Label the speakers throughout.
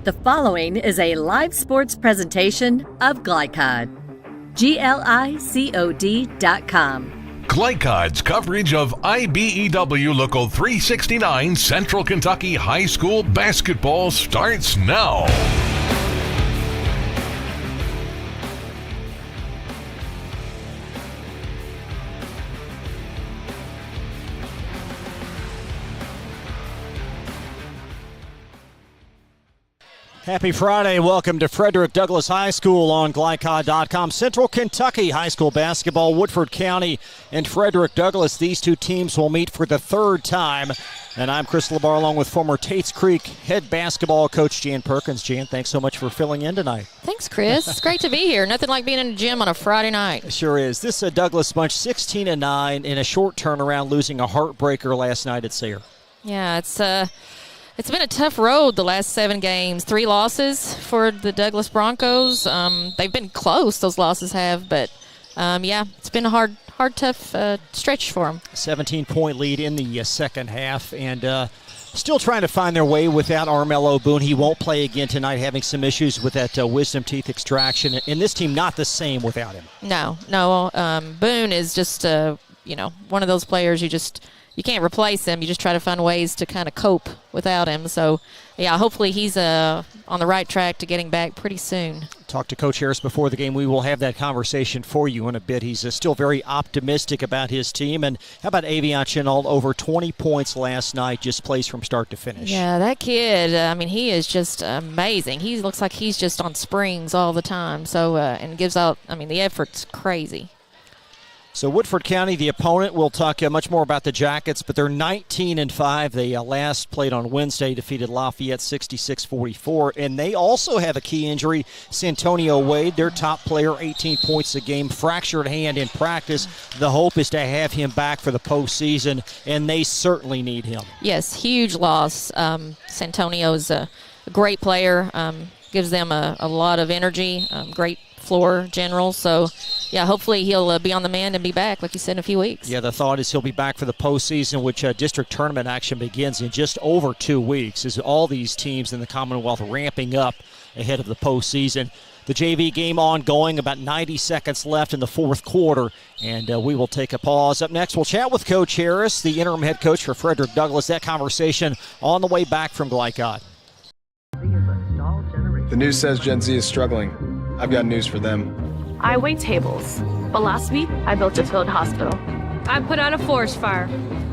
Speaker 1: The following is a live sports presentation of Glycod. GLICOD.com.
Speaker 2: Glycod's coverage of IBEW Local 369 Central Kentucky High School basketball starts now.
Speaker 3: Happy Friday. Welcome to Frederick Douglass High School on Glycod.com. Central Kentucky High School basketball, Woodford County and Frederick Douglass. These two teams will meet for the third time. And I'm Chris LaBar along with former Tates Creek head basketball coach Jan Perkins. Jan, thanks so much for filling in tonight.
Speaker 4: Thanks, Chris. It's great to be here. Nothing like being in the gym on a Friday night.
Speaker 3: It sure is. This Douglass bunch 16-9 in a short turnaround, losing a heartbreaker last night at Sayre.
Speaker 4: Yeah, it's been a tough road the last 7 games. 3 losses for the Douglass Broncos. They've been close, those losses have, but it's been a hard, tough stretch for them.
Speaker 3: 17-point lead in the second half, and still trying to find their way without Armello Boone. He won't play again tonight, having some issues with that wisdom teeth extraction. And this team not the same without him.
Speaker 4: No. Boone is just, one of those players you can't replace him. You just try to find ways to kind of cope without him. So, hopefully he's on the right track to getting back pretty soon.
Speaker 3: Talked to Coach Harris before the game. We will have that conversation for you in a bit. He's still very optimistic about his team. And how about Avion Chennault? Over 20 points last night, just plays from start to finish.
Speaker 4: Yeah, that kid, he is just amazing. He looks like he's just on springs all the time. So, and gives out, the effort's crazy.
Speaker 3: So Woodford County, the opponent, we'll talk much more about the Jackets, but they're 19-5. They last played on Wednesday, defeated Lafayette 66-44, and they also have a key injury. Santonio Wade, their top player, 18 points a game, fractured hand in practice. The hope is to have him back for the postseason, and they certainly need him.
Speaker 4: Yes, huge loss. Santonio is a great player, gives them a lot of energy, great floor general. So, hopefully he'll be on the mend and be back, like you said, in a few weeks.
Speaker 3: Yeah, the thought is he'll be back for the postseason, which district tournament action begins in just over 2 weeks, as all these teams in the Commonwealth ramping up ahead of the postseason. The JV game ongoing, about 90 seconds left in the fourth quarter, and we will take a pause. Up next, we'll chat with Coach Harris, the interim head coach for Frederick Douglass. That conversation on the way back from Glycod.
Speaker 5: The news says Gen Z is struggling. I've got news for them.
Speaker 6: I wait tables, but last week I built a field hospital.
Speaker 7: I put out a forest fire.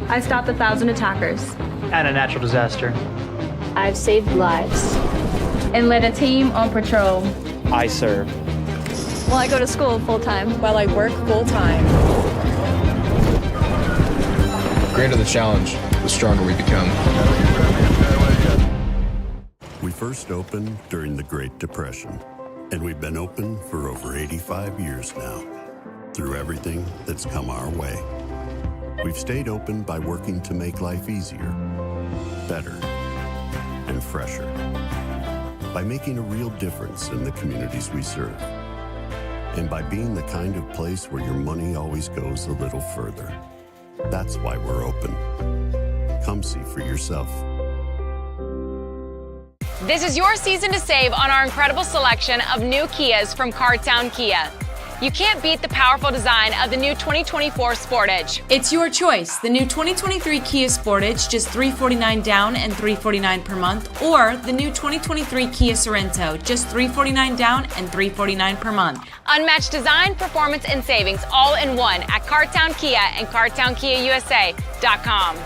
Speaker 6: I stopped 1,000 attackers.
Speaker 8: And a natural disaster.
Speaker 9: I've saved lives.
Speaker 6: And led a team on patrol.
Speaker 8: I serve.
Speaker 7: Well, I go to school full-time.
Speaker 10: While I work full-time.
Speaker 5: The greater the challenge, the stronger we become.
Speaker 11: We first opened during the Great Depression. And we've been open for over 85 years now, through everything that's come our way. We've stayed open by working to make life easier, better, and fresher. By making a real difference in the communities we serve. And by being the kind of place where your money always goes a little further. That's why we're open. Come see for yourself.
Speaker 12: This is your season to save on our incredible selection of new Kias from Cartown Kia. You can't beat the powerful design of the new 2024 Sportage.
Speaker 13: It's your choice. The new 2023 Kia Sportage, just $349 down and $349 per month, or the new 2023 Kia Sorento, just $349 down and $349 per month.
Speaker 12: Unmatched design, performance, and savings all in one at Cartown Kia and CartownKiaUSA.com.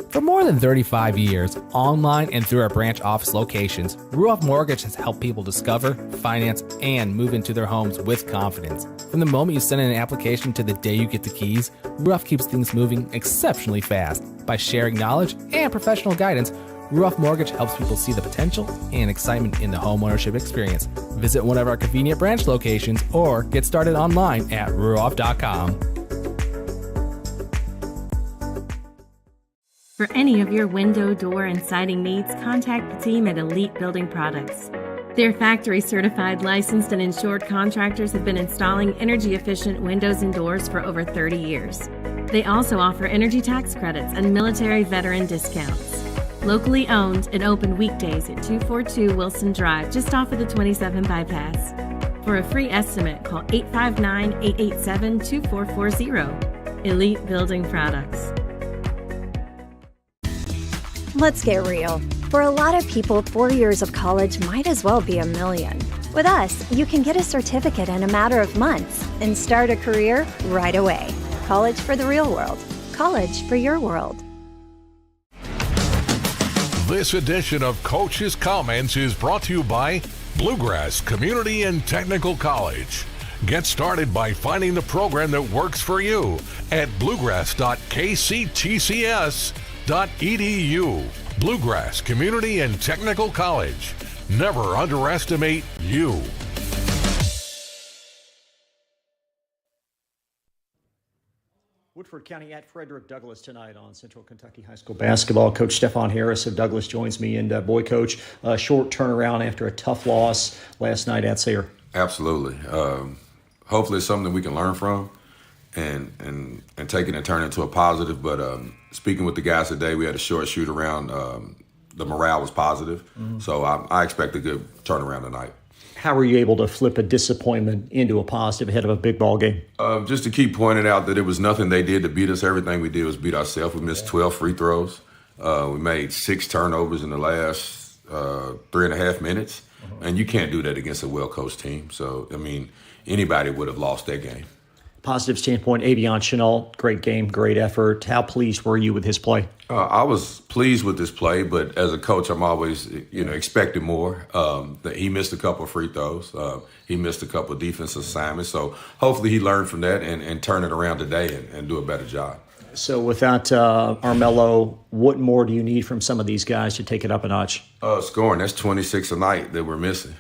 Speaker 14: For more than 35 years, online and through our branch office locations, Ruoff Mortgage has helped people discover, finance, and move into their homes with confidence. From the moment you send in an application to the day you get the keys, Ruoff keeps things moving exceptionally fast. By sharing knowledge and professional guidance, Ruoff Mortgage helps people see the potential and excitement in the homeownership experience. Visit one of our convenient branch locations or get started online at ruoff.com.
Speaker 15: For any of your window, door, and siding needs, contact the team at Elite Building Products. Their factory-certified, licensed, and insured contractors have been installing energy-efficient windows and doors for over 30 years. They also offer energy tax credits and military veteran discounts. Locally owned and open weekdays at 242 Wilson Drive, just off of the 27 bypass. For a free estimate, call 859-887-2440. Elite Building Products.
Speaker 10: Let's get real. For a lot of people, 4 years of college might as well be a million. With us, you can get a certificate in a matter of months and start a career right away. College for the real world. College for your world.
Speaker 2: This edition of Coach's Comments is brought to you by Bluegrass Community and Technical College. Get started by finding the program that works for you at bluegrass.kctcs.edu. Bluegrass Community and Technical College. Never underestimate you.
Speaker 3: Woodford County at Frederick Douglass tonight on Central Kentucky High School basketball. Coach Stefan Harris of Douglass joins me. And boy, Coach, short turnaround after a tough loss last night at Sayre.
Speaker 16: Absolutely. Hopefully it's something we can learn from and take it and turn it into a positive. But speaking with the guys today, we had a short shoot around. The morale was positive. Mm-hmm. So I expect a good turnaround tonight.
Speaker 3: How were you able to flip a disappointment into a positive ahead of a big ball game?
Speaker 16: Just to keep pointing out that it was nothing they did to beat us. Everything we did was beat ourselves. We missed 12 free throws. We made 6 turnovers in the last 3.5 minutes. Mm-hmm. And you can't do that against a well-coached team. So, I mean, anybody would have lost that game.
Speaker 3: Positive standpoint, Avion Chenault, great game, great effort. How pleased were you with his play?
Speaker 16: I was pleased with this play, but as a coach, I'm always, expecting more. That he missed a couple of free throws. He missed a couple of defensive assignments. So hopefully he learned from that and turn it around today and do a better job.
Speaker 3: So without Armello, what more do you need from some of these guys to take it up a notch?
Speaker 16: Scoring. That's 26 a night that we're missing.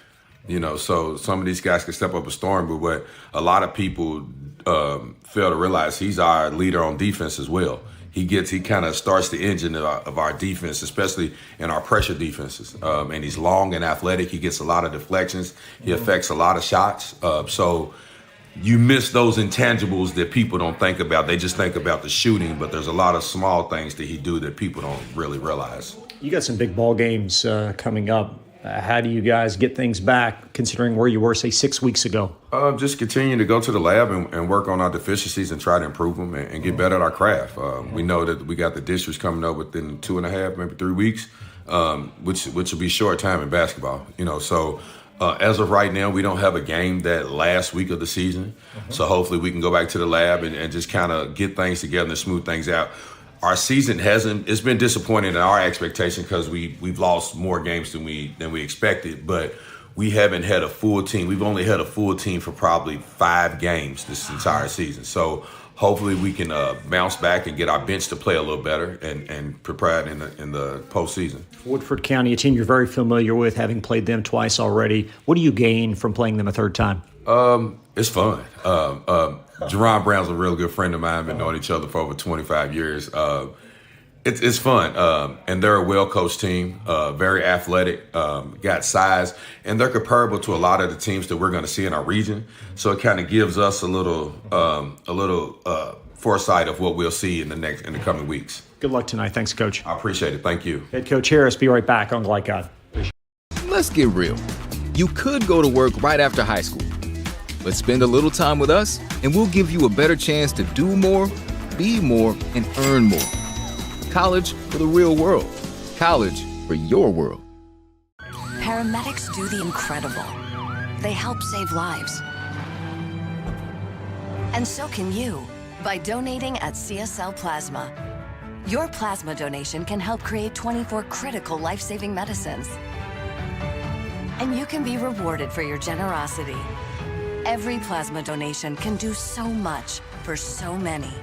Speaker 16: So some of these guys can step up a storm, but what a lot of people fail to realize, he's our leader on defense as well. He kind of starts the engine of our defense, especially in our pressure defenses. And he's long and athletic. He gets a lot of deflections. He affects a lot of shots. So you miss those intangibles that people don't think about. They just think about the shooting, but there's a lot of small things that he do that people don't really realize.
Speaker 3: You got some big ball games coming up. How do you guys get things back, considering where you were, say, 6 weeks ago?
Speaker 16: Just continue to go to the lab and work on our deficiencies and try to improve them and get better at our craft. We know that we got the districts coming up within 2.5, maybe 3 weeks, which will be short time in basketball. So as of right now, we don't have a game that last week of the season. Mm-hmm. So hopefully we can go back to the lab and just kind of get things together and smooth things out. Our season it's been disappointing in our expectation because we've lost more games than we expected, but we haven't had a full team. We've only had a full team for probably 5 games this entire season. So hopefully we can bounce back and get our bench to play a little better and prepare in the postseason.
Speaker 3: Woodford County, a team you're very familiar with, having played them twice already. What do you gain from playing them a third time?
Speaker 16: It's fun. Jerron Brown's a real good friend of mine. Been knowing each other for over 25 years. It's fun. And they're a well-coached team, very athletic, got size, and they're comparable to a lot of the teams that we're going to see in our region. So it kind of gives us a little foresight of what we'll see in the coming weeks.
Speaker 3: Good luck tonight. Thanks, Coach.
Speaker 16: I appreciate it. Thank you.
Speaker 3: Head Coach Harris, be right back on Glycod.
Speaker 17: Let's get real. You could go to work right after high school, but spend a little time with us, and we'll give you a better chance to do more, be more, and earn more. College for the real world. College for your world.
Speaker 18: Paramedics do the incredible. They help save lives. And so can you by donating at CSL Plasma. Your plasma donation can help create 24 critical life-saving medicines. And you can be rewarded for your generosity. Every plasma donation can do so much for so many.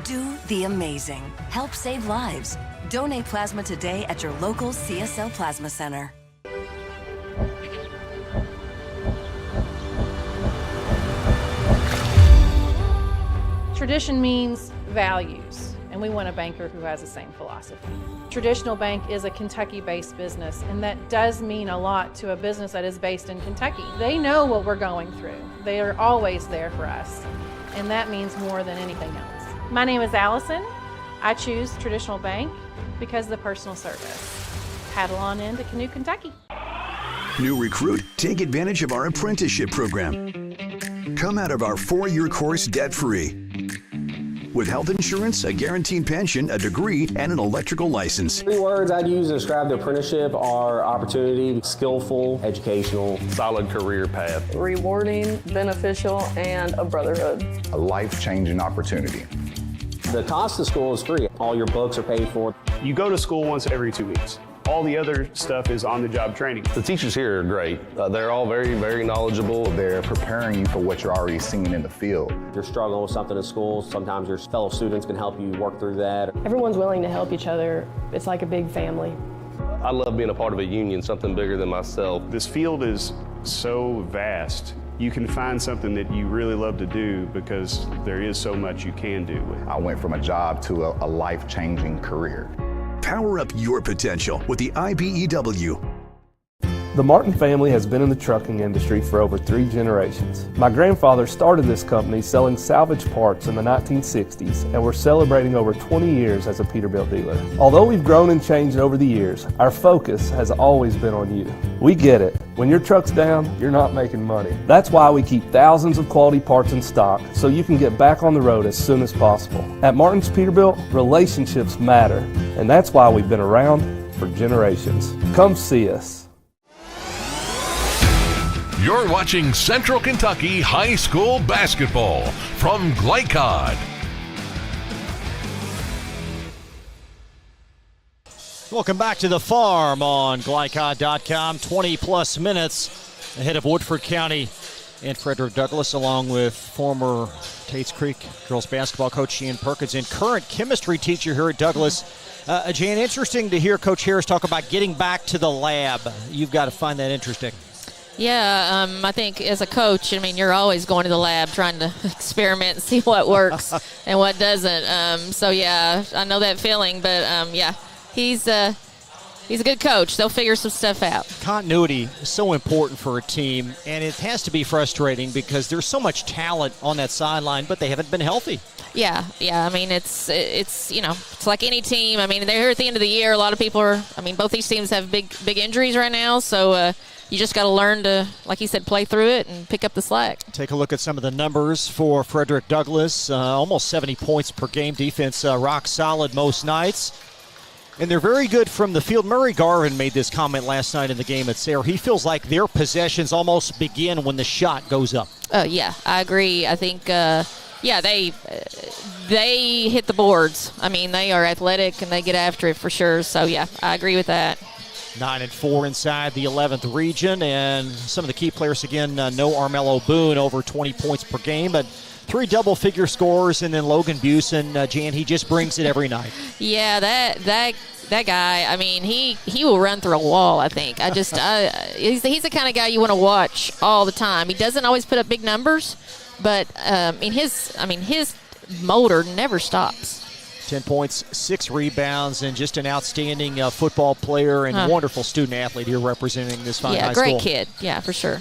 Speaker 18: Do the amazing. Help save lives. Donate plasma today at your local CSL Plasma Center.
Speaker 19: Tradition means values, and we want a banker who has the same philosophy. Traditional Bank is a Kentucky-based business, and that does mean a lot to a business that is based in Kentucky. They know what we're going through. They are always there for us, and that means more than anything else. My name is Allison. I choose traditional bank because of the personal service. Paddle on into Canoe, Kentucky.
Speaker 20: New recruit, take advantage of our apprenticeship program. Come out of our 4-year course debt-free. With health insurance, a guaranteed pension, a degree, and an electrical license.
Speaker 21: 3 words I'd use to describe the apprenticeship are opportunity, skillful, educational,
Speaker 22: solid career path,
Speaker 23: rewarding, beneficial, and a brotherhood.
Speaker 24: A life-changing opportunity.
Speaker 21: The cost of school is free. All your books are paid for.
Speaker 22: You go to school once every 2 weeks. All the other stuff is on-the-job training.
Speaker 5: The teachers here are great. They're all very, very knowledgeable.
Speaker 24: They're preparing you for what you're already seeing in the field.
Speaker 21: If you're struggling with something in school, sometimes your fellow students can help you work through that.
Speaker 23: Everyone's willing to help each other. It's like a big family.
Speaker 5: I love being a part of a union, something bigger than myself.
Speaker 22: This field is so vast. You can find something that you really love to do because there is so much you can do.
Speaker 24: I went from a job to a life-changing career.
Speaker 20: Power up your potential with the IBEW.
Speaker 25: The Martin family has been in the trucking industry for over 3 generations. My grandfather started this company selling salvage parts in the 1960s, and we're celebrating over 20 years as a Peterbilt dealer. Although we've grown and changed over the years, our focus has always been on you. We get it. When your truck's down, you're not making money. That's why we keep thousands of quality parts in stock so you can get back on the road as soon as possible. At Martin's Peterbilt, relationships matter, and that's why we've been around for generations. Come see us.
Speaker 2: You're watching Central Kentucky High School Basketball from Glycod.
Speaker 3: Welcome back to the farm on Glycod.com. 20-plus minutes ahead of Woodford County and Frederick Douglass, along with former Tates Creek girls basketball coach Jan Perkins and current chemistry teacher here at Douglass. Jan, interesting to hear Coach Harris talk about getting back to the lab. You've got to find that interesting.
Speaker 4: Yeah, I think as a coach, you're always going to the lab trying to experiment and see what works and what doesn't. So, yeah, I know that feeling. But, yeah, he's a good coach. They'll figure some stuff out. Continuity
Speaker 3: is so important for a team, and it has to be frustrating because there's so much talent on that sideline, but they haven't been healthy.
Speaker 4: Yeah. It's like any team. They're here at the end of the year. A lot of people are. Both these teams have big injuries right now, so. You just got to learn to, like you said, play through it and pick up the slack.
Speaker 3: Take a look at some of the numbers for Frederick Douglass. Almost 70 points per game. Defense rock solid most nights. And they're very good from the field. Murray Garvin made this comment last night in the game at Sayre. He feels like their possessions almost begin when the shot goes up.
Speaker 4: Yeah, I agree. I think, they hit the boards. They are athletic and they get after it for sure. So, yeah, I agree with that.
Speaker 3: 9-4 inside the 11th region, and some of the key players again. No Armello Boone, over 20 points per game, but 3 double-figure scores, and then Logan Busen. Jan, he just brings it every night.
Speaker 4: Yeah, that guy. He will run through a wall. I think. He's the kind of guy you want to watch all the time. He doesn't always put up big numbers, but his motor never stops.
Speaker 3: 10 points, 6 rebounds, and just an outstanding football player and wonderful student-athlete here representing this fine high school.
Speaker 4: Yeah, great kid. Yeah, for sure.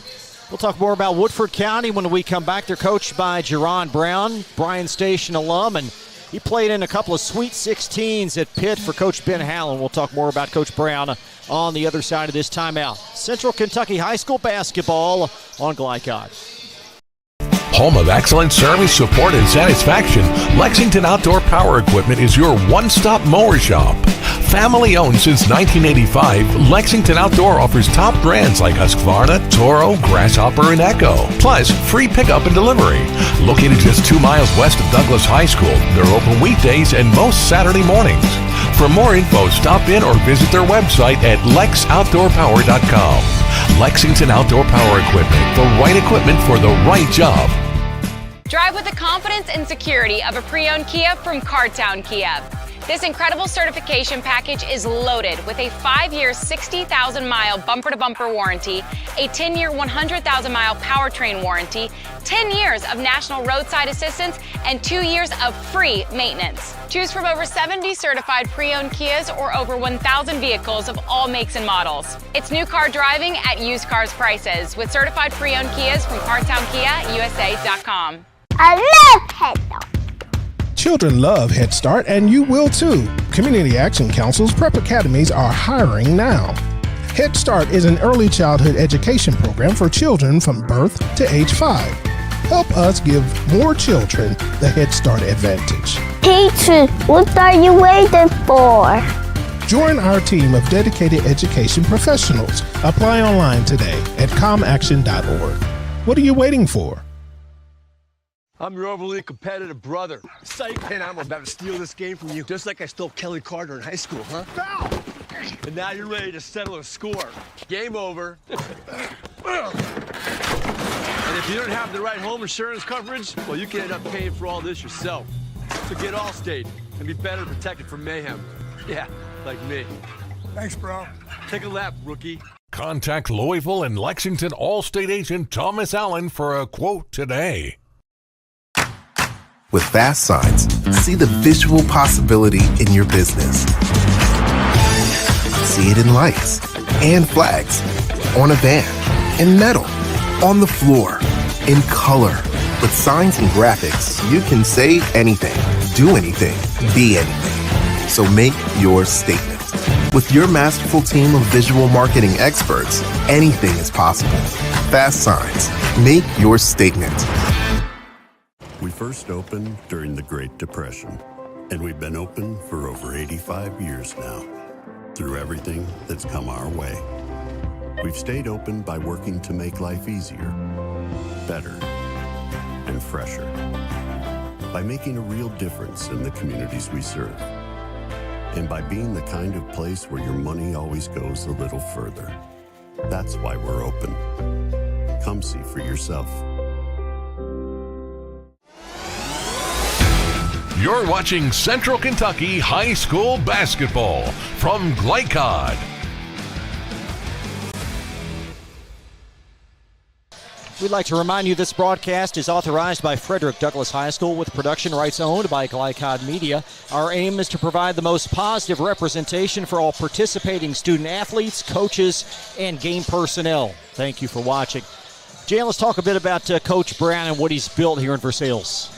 Speaker 3: We'll talk more about Woodford County when we come back. They're coached by Jerron Brown, Bryan Station alum, and he played in a couple of Sweet 16s at Pitt for Coach Ben Hallen. We'll talk more about Coach Brown on the other side of this timeout. Central Kentucky High School basketball on Glycod.
Speaker 2: Home of excellent service, support, and satisfaction, Lexington Outdoor Power Equipment is your one-stop mower shop. Family owned since 1985, Lexington Outdoor offers top brands like Husqvarna, Toro, Grasshopper, and Echo. Plus, free pickup and delivery. Located just 2 miles west of Douglass High School, they're open weekdays and most Saturday mornings. For more info, stop in or visit their website at lexoutdoorpower.com. Lexington Outdoor Power Equipment, the right equipment for the right job.
Speaker 12: Drive with the confidence and security of a pre-owned Kia from Cartown Kia. This incredible certification package is loaded with a 5-year, 60,000-mile bumper-to-bumper warranty, a 10-year, 100,000-mile powertrain warranty, 10 years of national roadside assistance, and 2 years of free maintenance. Choose from over 70 certified pre-owned Kias or over 1,000 vehicles of all makes and models. It's new car driving at used cars prices with certified pre-owned Kias from CartownKiaUSA.com.
Speaker 26: I love Hello.
Speaker 1: Children love Head Start, and you will too. Community Action Council's prep academies are hiring now. Head Start is an early childhood education program for children from birth to age 5. Help us give more children the Head Start advantage.
Speaker 6: Teacher, what are you waiting for?
Speaker 1: Join our team of dedicated education professionals. Apply online today at comaction.org. What are you waiting for?
Speaker 7: I'm your overly competitive brother. Psych. And I'm about to steal this game from you, just like I stole Kelly Carter in high school, huh? Foul! And now you're ready to settle a score. Game over. And if you don't have the right home insurance coverage, well, you can end up paying for all this yourself. So get Allstate and be better protected from mayhem. Yeah, like me.
Speaker 8: Thanks, bro.
Speaker 7: Take a lap, rookie.
Speaker 2: Contact Louisville and Lexington Allstate agent Thomas Allen for a quote today.
Speaker 9: With fast signs, see the visual possibility in your business. See it in lights and flags, on a van, in metal, on the floor, in color. With signs and graphics, you can say anything, do anything, be anything. So make your statement. With your masterful team of visual marketing experts, anything is possible. Fast signs, make your statement.
Speaker 11: We first opened during the Great Depression, and we've been open for over 85 years now. Through everything that's come our way, we've stayed open by working to make life easier, better, and fresher. By making a real difference in the communities we serve. And by being the kind of place where your money always goes a little further. That's why we're open. Come see for yourself.
Speaker 2: You're watching Central Kentucky High School Basketball from Glycod.
Speaker 3: We'd like to remind you this broadcast is authorized by Frederick Douglass High School with production rights owned by Glycod Media. Our aim is to provide the most positive representation for all participating student athletes, coaches, and game personnel. Thank you for watching. Jan, let's talk a bit about Coach Brown and what he's built here in Versailles.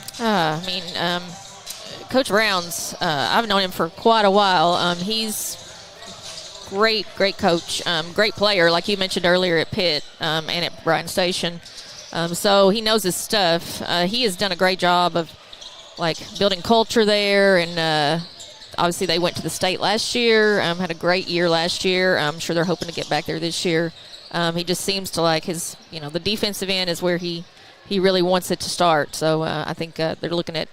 Speaker 4: Coach Brown's, I've known him for quite a while. He's great coach, great player, like you mentioned earlier at Pitt and at Bryan Station. So he knows his stuff. He has done a great job of building culture there, and obviously they went to the state last year, had a great year last year. I'm sure they're hoping to get back there this year. He just seems to like his, the defensive end is where he really wants it to start. So I think they're looking at,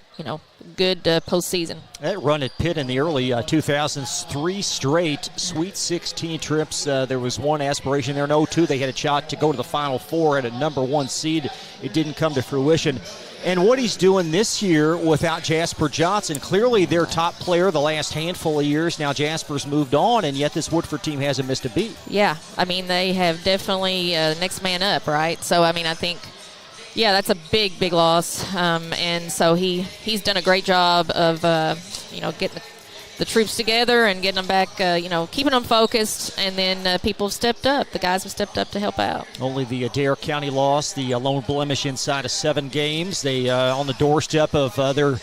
Speaker 4: good postseason.
Speaker 3: That run at Pitt in the early 2000s, 3 straight Sweet 16 trips. There was one aspiration there in 2002. They had a shot to go to the Final Four at a number 1 seed. It didn't come to fruition. And what he's doing this year without Jasper Johnson, clearly their top player the last handful of years. Now Jasper's moved on, and yet this Woodford team hasn't missed a beat.
Speaker 4: Yeah, they have definitely next man up, right? So, I think yeah, that's a big loss, and so he's done a great job of getting the troops together and getting them back, keeping them focused, and then people have stepped up. The guys have stepped up to help out.
Speaker 3: Only the Adair County loss, the lone blemish inside of 7 games. They on the doorstep of their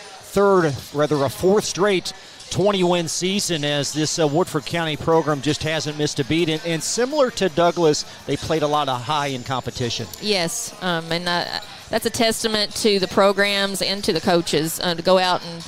Speaker 3: fourth straight 20-win season, as this Woodford County program just hasn't missed a beat. And similar to Douglas, they played a lot of high-end competition.
Speaker 4: Yes, and that's a testament to the programs and to the coaches to go out and,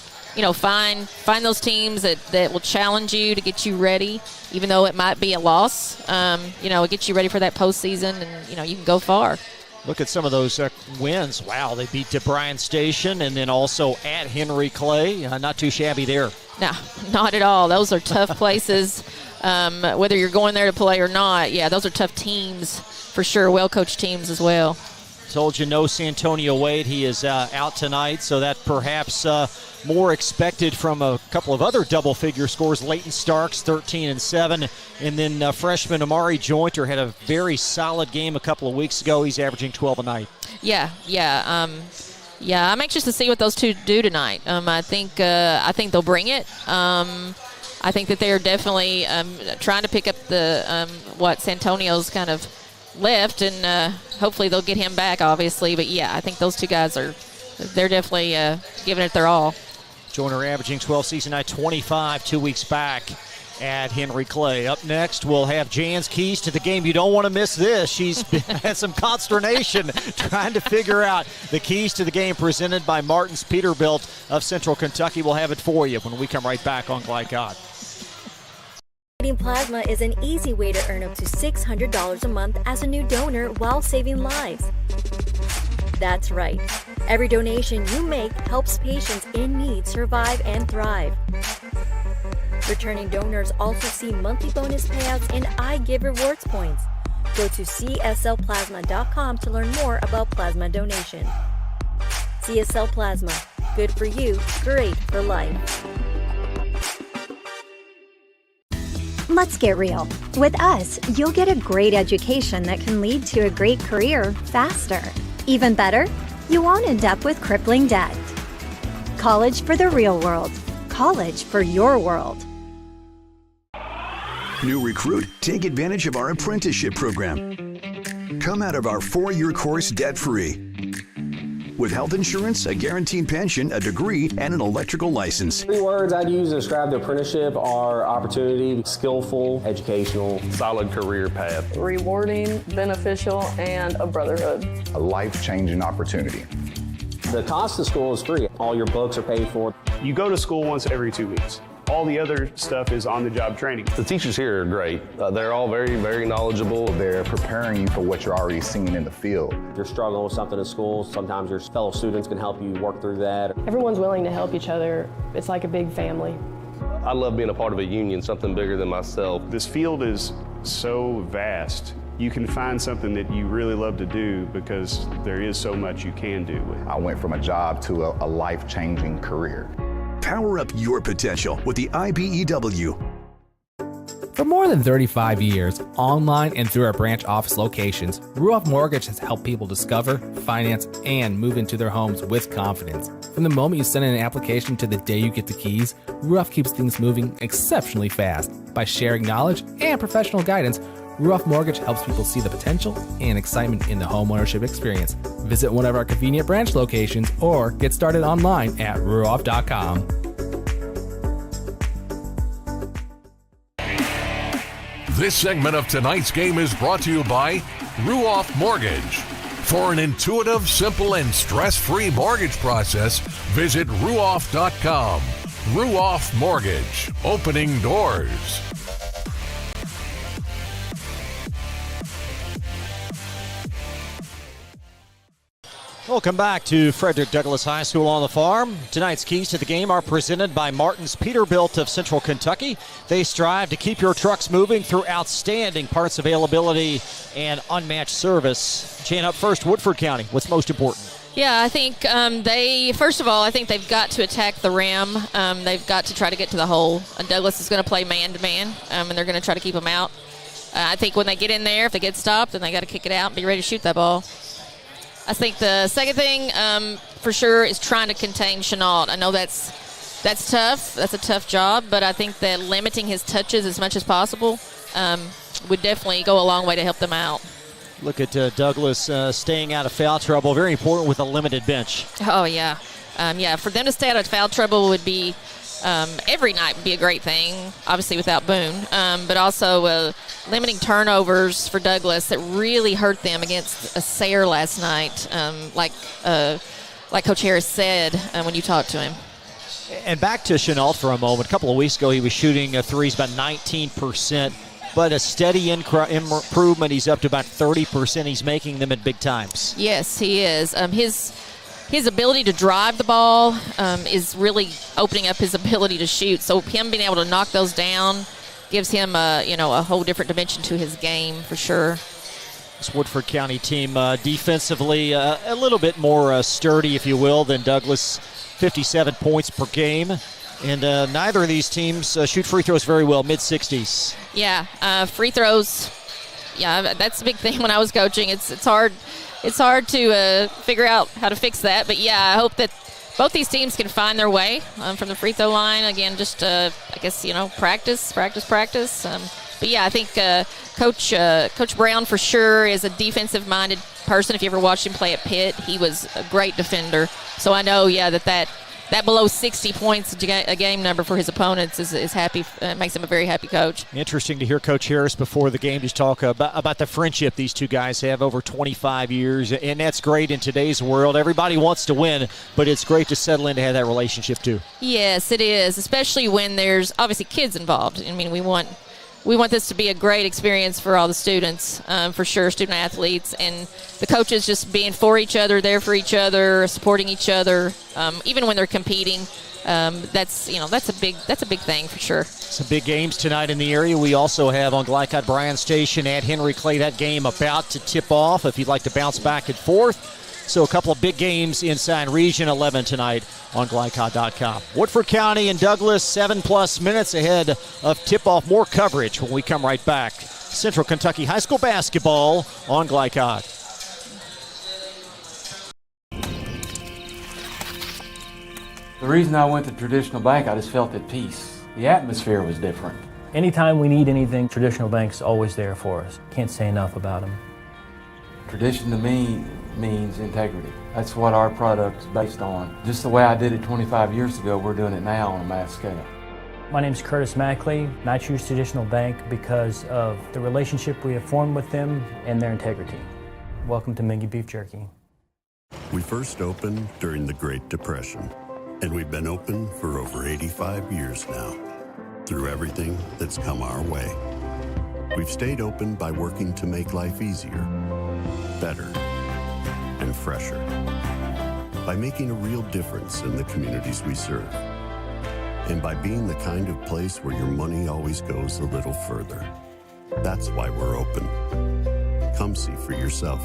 Speaker 4: find those teams that will challenge you to get you ready, even though it might be a loss. It gets you ready for that postseason, and, you can go far.
Speaker 3: Look at some of those wins. Wow, they beat Bryan Station and then also at Henry Clay. Not too shabby there.
Speaker 4: No, not at all. Those are tough places, whether you're going there to play or not. Yeah, those are tough teams for sure, well-coached teams as well.
Speaker 3: Told you no Santonio Wade. He is out tonight, so that perhaps more expected from a couple of other double-figure scores. Leighton Starks, 13-7, and then freshman Amari Jointer had a very solid game a couple of weeks ago. He's averaging 12 a night.
Speaker 4: Yeah. I'm anxious to see what those two do tonight. I think they'll bring it. I think that they're definitely trying to pick up the what Santonio's kind of left, and hopefully they'll get him back, obviously. But yeah, I think those two guys they're definitely giving it their all.
Speaker 3: Joyner averaging 12 season high 25 2 weeks back at Henry Clay. Up next, we'll have Jan's keys to the game. You don't want to miss this. She's had some consternation trying to figure out the keys to the game, presented by Martin's Peterbilt of Central Kentucky. We'll have it for you when we come right back on Glide God.
Speaker 8: Donating plasma is an easy way to earn up to $600 a month as a new donor while saving lives. That's right. Every donation you make helps patients in need survive and thrive. Returning donors also see monthly bonus payouts and I Give Rewards points. Go to cslplasma.com to learn more about plasma donation. CSL Plasma. Good for you, great for life.
Speaker 10: Let's get real. With us, you'll get a great education that can lead to a great career faster. Even better, you won't end up with crippling debt. College for the real world. College for your world.
Speaker 20: New recruit, take advantage of our apprenticeship program. Come out of our 4-year course debt-free. With health insurance, a guaranteed pension, a degree, and an electrical license.
Speaker 21: 3 words I'd use to describe the apprenticeship are opportunity, skillful, educational,
Speaker 5: solid career path,
Speaker 23: rewarding, beneficial, and a brotherhood.
Speaker 24: A life-changing opportunity.
Speaker 21: The cost of school is free. All your books are paid for.
Speaker 22: You go to school once every 2 weeks. All the other stuff is on-the-job training.
Speaker 5: The teachers here are great. They're all very, very knowledgeable.
Speaker 24: They're preparing you for what you're already seeing in the field.
Speaker 21: If you're struggling with something in school, sometimes your fellow students can help you work through that.
Speaker 23: Everyone's willing to help each other. It's like a big family.
Speaker 5: I love being a part of a union, something bigger than myself.
Speaker 22: This field is so vast. You can find something that you really love to do because there is so much you can do with it.
Speaker 24: I went from a job to a life-changing career.
Speaker 20: Power up your potential with the IBEW.
Speaker 13: For more than 35 years, online and through our branch office locations, Ruoff Mortgage has helped people discover, finance, and move into their homes with confidence. From the moment you send in an application to the day you get the keys, Ruoff keeps things moving exceptionally fast. By sharing knowledge and professional guidance, Ruoff Mortgage helps people see the potential and excitement in the homeownership experience. Visit one of our convenient branch locations or get started online at ruoff.com.
Speaker 2: This segment of tonight's game is brought to you by Ruoff Mortgage. For an intuitive, simple, and stress-free mortgage process, visit ruoff.com. Ruoff Mortgage, opening doors.
Speaker 3: Welcome back to Frederick Douglass High School on the Farm. Tonight's keys to the game are presented by Martin's Peterbilt of Central Kentucky. They strive to keep your trucks moving through outstanding parts availability and unmatched service. Jan, up first, Woodford County. What's most important?
Speaker 4: Yeah, I think I think they've got to attack the rim. They've got to try to get to the hole. Douglass is going to play man-to-man, and they're going to try to keep them out. I think when they get in there, if they get stopped, then they got to kick it out and be ready to shoot that ball. I think the second thing, for sure, is trying to contain Chenault. I know that's tough. That's a tough job, but I think that limiting his touches as much as possible would definitely go a long way to help them out.
Speaker 3: Look at Douglass staying out of foul trouble. Very important with a limited bench.
Speaker 4: Oh, yeah. For them to stay out of foul trouble would be every night would be a great thing, obviously without Boone, but also limiting turnovers for Douglass that really hurt them against Sayre last night, like Coach Harris said when you talked to him.
Speaker 3: And back to Chenault for a moment. A couple of weeks ago, he was shooting threes about 19%, but a steady improvement. He's up to about 30%. He's making them at big times.
Speaker 4: Yes, he is. His ability to drive the ball is really opening up his ability to shoot. So him being able to knock those down gives him a whole different dimension to his game for sure.
Speaker 3: This Woodford County team defensively a little bit more sturdy, if you will, than Douglass. 57 points per game. And neither of these teams shoot free throws very well, mid-60s.
Speaker 4: Yeah, free throws. Yeah, that's a big thing when I was coaching. It's hard. It's hard to figure out how to fix that. But, yeah, I hope that both these teams can find their way from the free throw line. Again, just, I guess, practice. But, yeah, I think Coach Brown for sure is a defensive-minded person. If you ever watched him play at Pitt, he was a great defender. So I know, that that below 60 points a game number for his opponents is happy. Makes him a very happy coach.
Speaker 3: Interesting to hear Coach Harris before the game just talk about the friendship these two guys have over 25 years, and that's great in today's world. Everybody wants to win, but it's great to settle in to have that relationship too.
Speaker 4: Yes, it is, especially when there's obviously kids involved. I mean, we want this to be a great experience for all the students, for sure, student athletes, and the coaches just being for each other, there for each other, supporting each other, even when they're competing. That's a big thing for sure.
Speaker 3: Some big games tonight in the area. We also have on Glycod Bryan Station at Henry Clay that game about to tip off if you'd like to bounce back and forth. So a couple of big games inside Region 11 tonight on Glycod.com. Woodford County and Douglas, 7+ minutes ahead of tip-off. More coverage when we come right back. Central Kentucky High School basketball on Glycod.
Speaker 14: The reason I went to Traditional Bank, I just felt at peace. The atmosphere was different.
Speaker 15: Anytime we need anything, Traditional Bank's always there for us. Can't say enough about them.
Speaker 14: Tradition to me means integrity. That's what our product's based on. Just the way I did it 25 years ago, we're doing it now on a mass scale.
Speaker 15: My name's Curtis Mackley, and I choose Traditional Bank because of the relationship we have formed with them and their integrity. Welcome to Mingy Beef Jerky.
Speaker 11: We first opened during the Great Depression, and we've been open for over 85 years now, through everything that's come our way. We've stayed open by working to make life easier, better, and fresher, by making a real difference in the communities we serve, and by being the kind of place where your money always goes a little further. That's why we're open. Come see for yourself.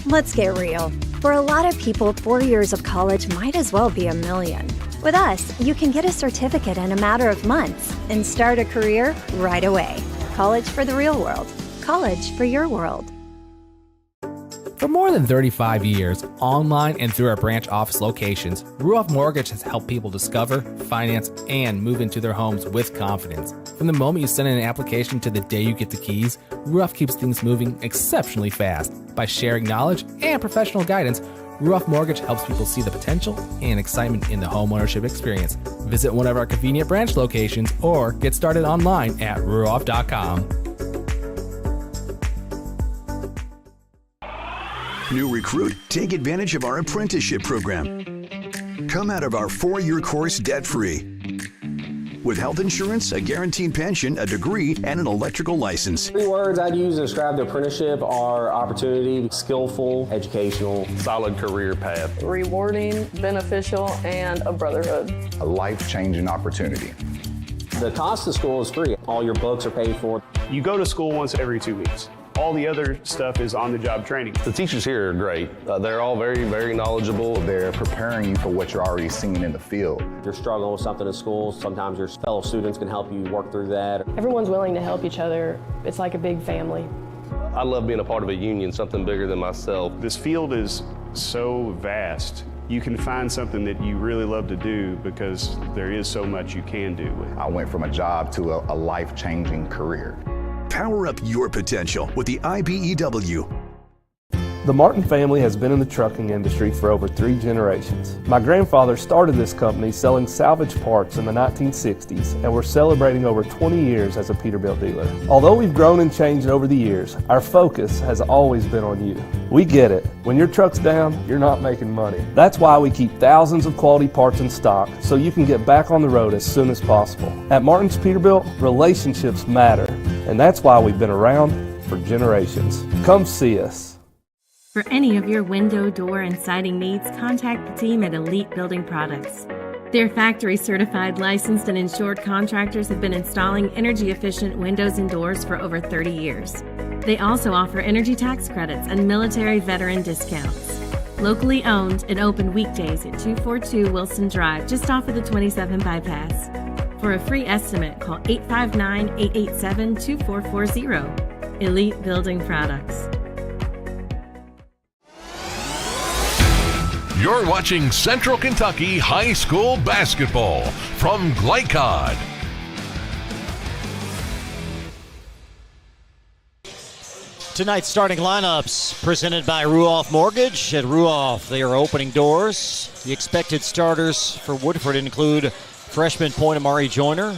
Speaker 10: Let's get real. For a lot of people, 4 years of college might as well be $1 million. With us, you can get a certificate in a matter of months and start a career right away. College for the real world. College for your world.
Speaker 13: For more than 35 years, online and through our branch office locations, Ruoff Mortgage has helped people discover, finance, and move into their homes with confidence. From the moment you send in an application to the day you get the keys, Ruoff keeps things moving exceptionally fast. By sharing knowledge and professional guidance, Ruoff Mortgage helps people see the potential and excitement in the homeownership experience. Visit one of our convenient branch locations or get started online at ruoff.com.
Speaker 20: New recruit, take advantage of our apprenticeship program. Come out of our 4-year course debt-free. With health insurance, a guaranteed pension, a degree, and an electrical license.
Speaker 21: 3 words I'd use to describe the apprenticeship are opportunity, skillful, educational,
Speaker 5: solid career path,
Speaker 23: rewarding, beneficial, and a brotherhood.
Speaker 24: A life-changing opportunity.
Speaker 21: The cost of school is free. All your books are paid for.
Speaker 22: You go to school once every 2 weeks. All the other stuff is on-the-job training.
Speaker 5: The teachers here are great. They're all very, very knowledgeable.
Speaker 24: They're preparing you for what you're already seeing in the field.
Speaker 21: If you're struggling with something in school, sometimes your fellow students can help you work through that.
Speaker 23: Everyone's willing to help each other. It's like a big family.
Speaker 5: I love being a part of a union, something bigger than myself.
Speaker 22: This field is so vast. You can find something that you really love to do because there is so much you can do with it.
Speaker 24: I went from a job to a life-changing career.
Speaker 20: Power up your potential with the IBEW.
Speaker 25: The Martin family has been in the trucking industry for over 3 generations. My grandfather started this company selling salvage parts in the 1960s, and we're celebrating over 20 years as a Peterbilt dealer. Although we've grown and changed over the years, our focus has always been on you. We get it. When your truck's down, you're not making money. That's why we keep thousands of quality parts in stock so you can get back on the road as soon as possible. At Martin's Peterbilt, relationships matter, and that's why we've been around for generations. Come see us.
Speaker 16: For any of your window, door, and siding needs, contact the team at Elite Building Products. Their factory-certified, licensed, and insured contractors have been installing energy-efficient windows and doors for over 30 years. They also offer energy tax credits and military veteran discounts. Locally owned and open weekdays at 242 Wilson Drive, just off of the 27 bypass. For a free estimate, call 859-887-2440. Elite Building Products.
Speaker 2: You're watching Central Kentucky High School basketball from Glycod.
Speaker 3: Tonight's starting lineups presented by Ruoff Mortgage. At Ruoff, they are opening doors. The expected starters for Woodford include freshman point Amari Joyner,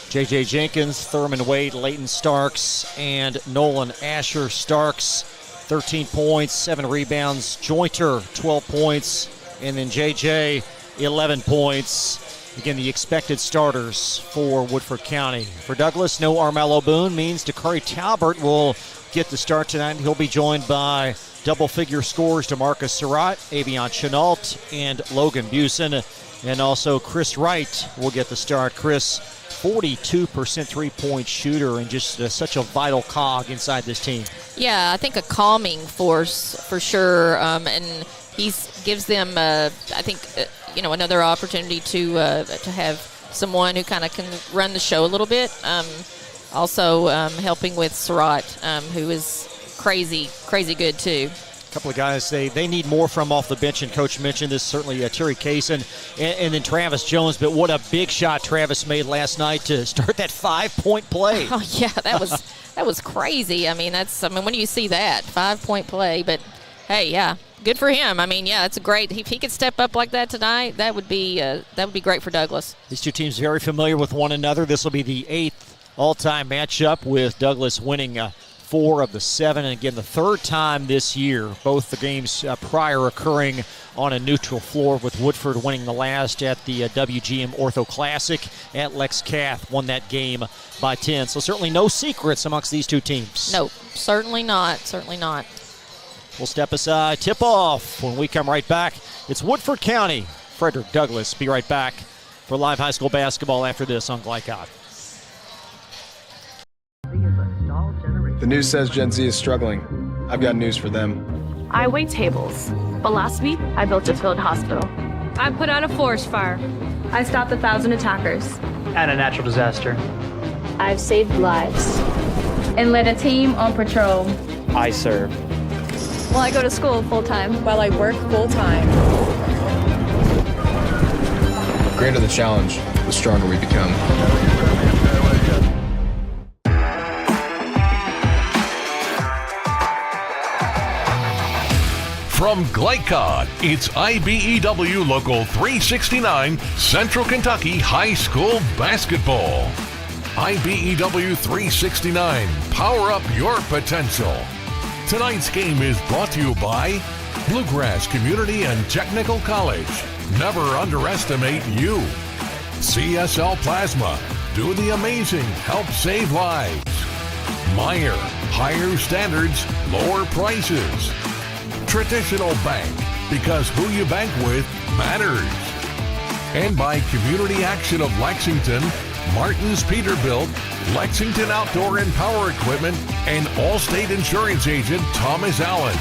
Speaker 3: J.J. Jenkins, Thurman Wade, Leighton Starks, and Nolan Asher. Starks, 13 points, 7 rebounds. Jointer, 12 points. And then J.J., 11 points. Again, the expected starters for Woodford County. For Douglas, no Armello Boone means DeCurry Talbert will get the start tonight. He'll be joined by double-figure scorers DeMarcus Surratt, Avion Chenault, and Logan Busen. And also Chris Wright will get the start. Chris, 42% three-point shooter and just such a vital cog inside this team.
Speaker 4: Yeah, I think a calming force for sure. And he gives them, I think, another opportunity to have someone who kind of can run the show a little bit. Also helping with Surratt, who is crazy good too.
Speaker 3: A couple of guys they need more from off the bench, and Coach mentioned this, certainly Terry Kaysen and then Travis Jones. But what a big shot Travis made last night to start that 5-point play.
Speaker 4: Oh yeah, that was crazy. I mean, when you see that 5-point play, but hey, yeah. Good for him. I mean, yeah, it's a great. If he could step up like that tonight, that would be great for Douglas.
Speaker 3: These two teams very familiar with one another. This will be the 8th all-time matchup, with Douglas winning 4 of the 7, and again the 3rd time this year. Both the games prior occurring on a neutral floor, with Woodford winning the last at the WGM Ortho Classic at Lex Cath. Won that game by 10. So certainly no secrets amongst these two teams.
Speaker 4: No, certainly not. Certainly not.
Speaker 3: We'll step aside, tip off. When we come right back, it's Woodford County, Frederick Douglass. Be right back for live high school basketball after this on Glycod.
Speaker 5: The news says Gen Z is struggling. I've got news for them.
Speaker 6: I wait tables, but last week I built a field hospital.
Speaker 12: I put out a forest fire.
Speaker 6: I stopped 1,000 attackers.
Speaker 17: And a natural disaster.
Speaker 6: I've saved lives. And led a team on patrol.
Speaker 17: I serve.
Speaker 6: Well, I go to school full-time.
Speaker 18: While I work full-time.
Speaker 5: The greater the challenge, the stronger we become.
Speaker 2: From Glycod, it's IBEW Local 369 Central Kentucky High School Basketball. IBEW 369, power up your potential. Tonight's game is brought to you by Bluegrass Community and Technical College. Never underestimate you. CSL Plasma. Do the amazing. Help save lives. Meyer. Higher standards. Lower prices. Traditional Bank. Because who you bank with matters. And by Community Action of Lexington, Martin's Peterbilt, Lexington Outdoor and Power Equipment, and Allstate Insurance Agent Thomas Allen.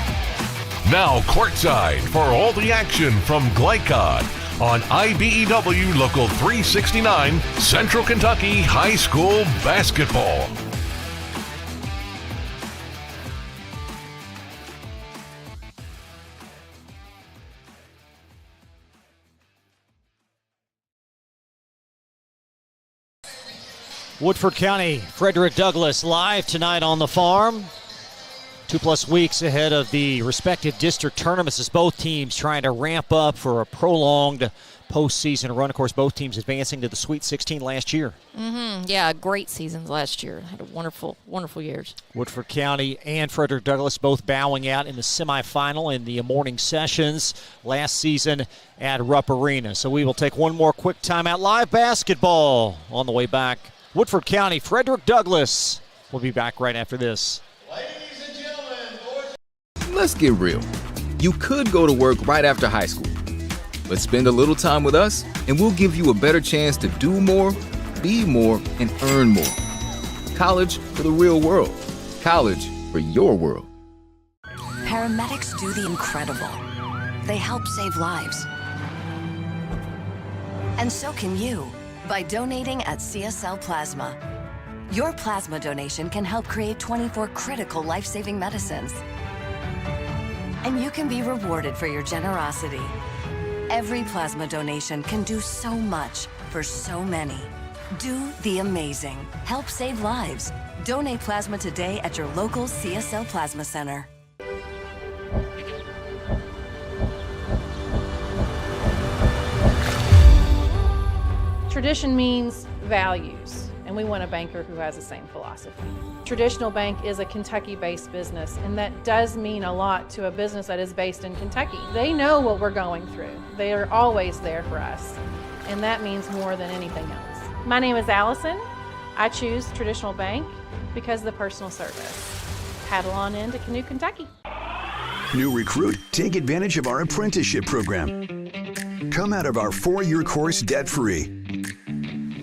Speaker 2: Now courtside for all the action from Glycod on IBEW Local 369 Central Kentucky High School Basketball.
Speaker 3: Woodford County, Frederick Douglass live tonight on the farm. 2+ weeks ahead of the respective district tournaments as both teams trying to ramp up for a prolonged postseason run. Of course, both teams advancing to the Sweet 16 last year.
Speaker 4: Yeah, great seasons last year. Had a wonderful years.
Speaker 3: Woodford County and Frederick Douglass both bowing out in the semifinal in the morning sessions last season at Rupp Arena. So we will take one more quick timeout. Live basketball on the way back. Woodford County, Frederick Douglass. We'll be back right after this.
Speaker 19: Let's get real. You could go to work right after high school, but spend a little time with us and we'll give you a better chance to do more, be more, and earn more. College for the real world. College for your world.
Speaker 26: Paramedics do the incredible. They help save lives. And so can you. By donating at CSL Plasma. Your plasma donation can help create 24 critical life-saving medicines. And you can be rewarded for your generosity. Every plasma donation can do so much for so many. Do the amazing. Help save lives. Donate plasma today at your local CSL Plasma Center.
Speaker 1: Tradition means values, and we want a banker who has the same philosophy. Traditional Bank is a Kentucky-based business, and that does mean a lot to a business that is based in Kentucky. They know what we're going through. They are always there for us, and that means more than anything else. My name is Allison. I choose Traditional Bank because of the personal service. Paddle on into Canoe, Kentucky.
Speaker 20: New recruit, take advantage of our apprenticeship program. Come out of our 4-year course debt-free.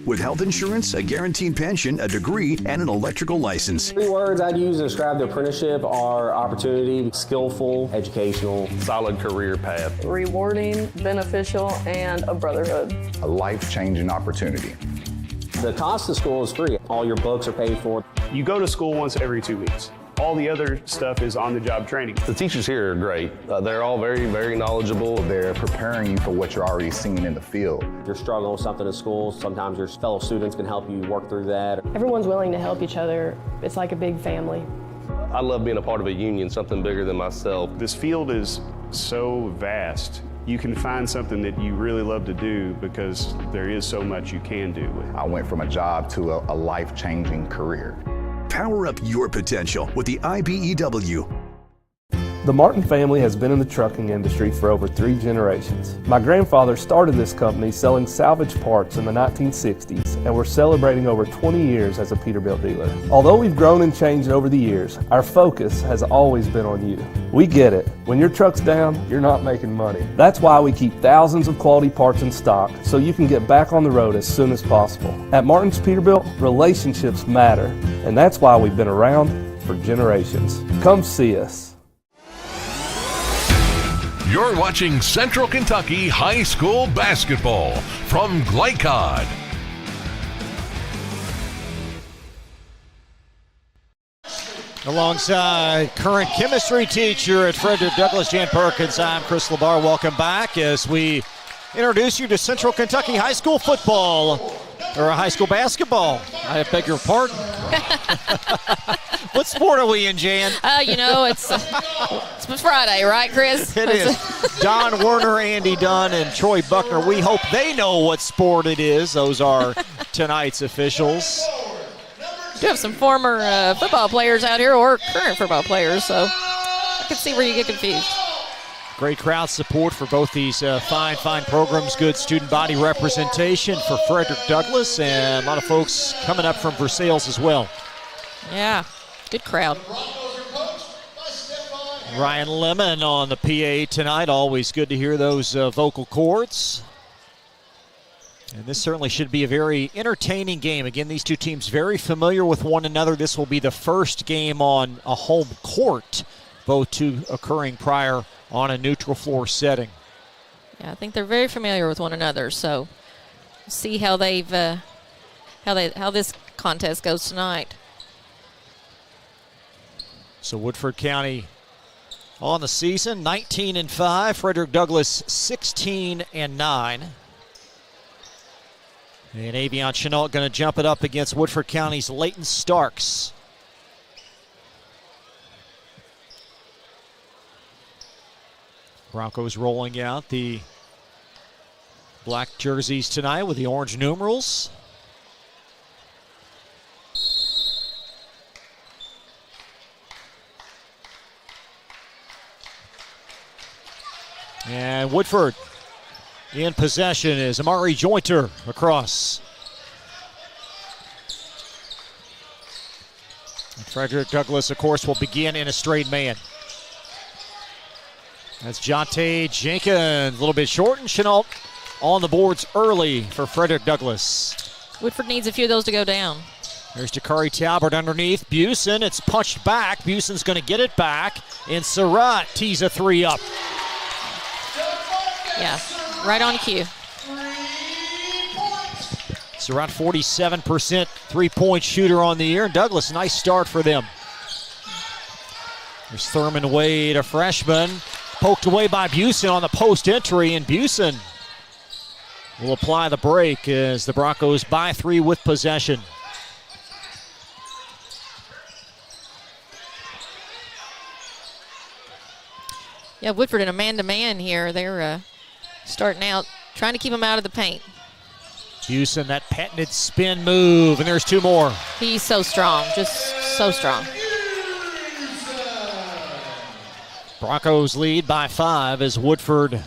Speaker 20: With health insurance, a guaranteed pension, a degree, and an electrical license.
Speaker 21: 3 words I'd use to describe the apprenticeship are opportunity, skillful, educational,
Speaker 22: solid career path,
Speaker 23: Rewarding, beneficial, and a brotherhood.
Speaker 24: A life-changing opportunity.
Speaker 21: The cost of school is free. All your books are paid for.
Speaker 22: You go to school once every 2 weeks. All the other stuff is on-the-job training.
Speaker 7: The teachers here are great. They're all very, very knowledgeable.
Speaker 24: They're preparing you for what you're already seeing in the field.
Speaker 21: If you're struggling with something at school, sometimes your fellow students can help you work through that.
Speaker 23: Everyone's willing to help each other. It's like a big family.
Speaker 7: I love being a part of a union, something bigger than myself.
Speaker 22: This field is so vast. You can find something that you really love to do because there is so much you can do.
Speaker 24: I went from a job to a life-changing career.
Speaker 20: Power up your potential with the IBEW.
Speaker 25: The Martin family has been in the trucking industry for over 3 generations. My grandfather started this company selling salvage parts in the 1960s, and we're celebrating over 20 years as a Peterbilt dealer. Although we've grown and changed over the years, our focus has always been on you. We get it. When your truck's down, you're not making money. That's why we keep thousands of quality parts in stock so you can get back on the road as soon as possible. At Martin's Peterbilt, relationships matter, and that's why we've been around for generations. Come see us.
Speaker 2: You're watching Central Kentucky High School Basketball from Glycod.
Speaker 3: Alongside current chemistry teacher at Frederick Douglass, Jan Perkins, I'm Chris Labar. Welcome back as we introduce you to Central Kentucky High School football, or high school basketball. I beg your pardon. What sport are we in, Jan?
Speaker 4: It's Friday, right, Chris?
Speaker 3: It is. Don Werner, Andy Dunn, and Troy Buckner. We hope they know what sport it is. Those are tonight's officials.
Speaker 4: We do have some former football players out here, or current football players, so I can see where you get confused.
Speaker 3: Great crowd support for both these fine programs. Good student body representation for Frederick Douglass, and a lot of folks coming up from Versailles as well.
Speaker 4: Yeah, good crowd.
Speaker 3: Ryan Lemon on the PA tonight. Always good to hear those vocal cords. And this certainly should be a very entertaining game. Again, these two teams very familiar with one another. This will be the first game on a home court, both two occurring prior on a neutral floor setting.
Speaker 4: Yeah, I think they're very familiar with one another. So, see how how this contest goes tonight.
Speaker 3: So Woodford County on the season 19-5. Frederick Douglass 16-9. And Avion Chenault going to jump it up against Woodford County's Leighton Starks. Broncos rolling out the black jerseys tonight with the orange numerals. And Woodford in possession is Amari Jointer across. And Frederick Douglass, of course, will begin in a straight man. That's Jonte Jenkins, a little bit short, and Chenault on the boards early for Frederick Douglass.
Speaker 4: Woodford needs a few of those to go down.
Speaker 3: There's Jakari Talbert underneath. Busen, it's punched back. Busen's going to get it back, and Surratt tees a 3 up.
Speaker 4: Yeah, right on cue.
Speaker 3: Surratt 47% three-point shooter on the year, and Douglass, nice start for them. There's Thurman Wade, a freshman. Poked away by Busen on the post entry, and Busen will apply the break as the Broncos by 3 with possession.
Speaker 4: Yeah, Woodford in a man-to-man here. They're starting out, trying to keep him out of the paint.
Speaker 3: Houston, that patented spin move, and there's 2 more.
Speaker 4: He's so strong, just so strong.
Speaker 3: Broncos lead by 5 as Woodford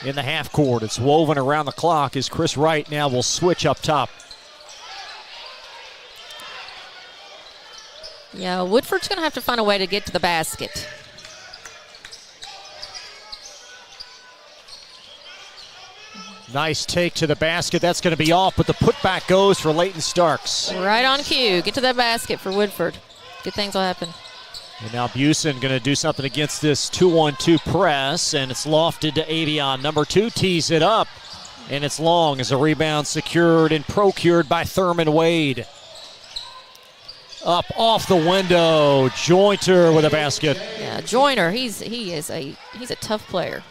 Speaker 3: in the half court. It's woven around the clock as Chris Wright now will switch up top.
Speaker 4: Yeah, Woodford's going to have to find a way to get to the basket.
Speaker 3: Nice take to the basket. That's going to be off, but the putback goes for Leighton Starks.
Speaker 4: Right on cue. Get to that basket for Woodford. Good things will happen.
Speaker 3: And now Busen going to do something against this 2-on-2 press, and it's lofted to Avion. Number 2 tees it up, and it's long as a rebound secured and procured by Thurman Wade. Up off the window, Jointer with a basket.
Speaker 4: Yeah, Joyner, he's a tough player.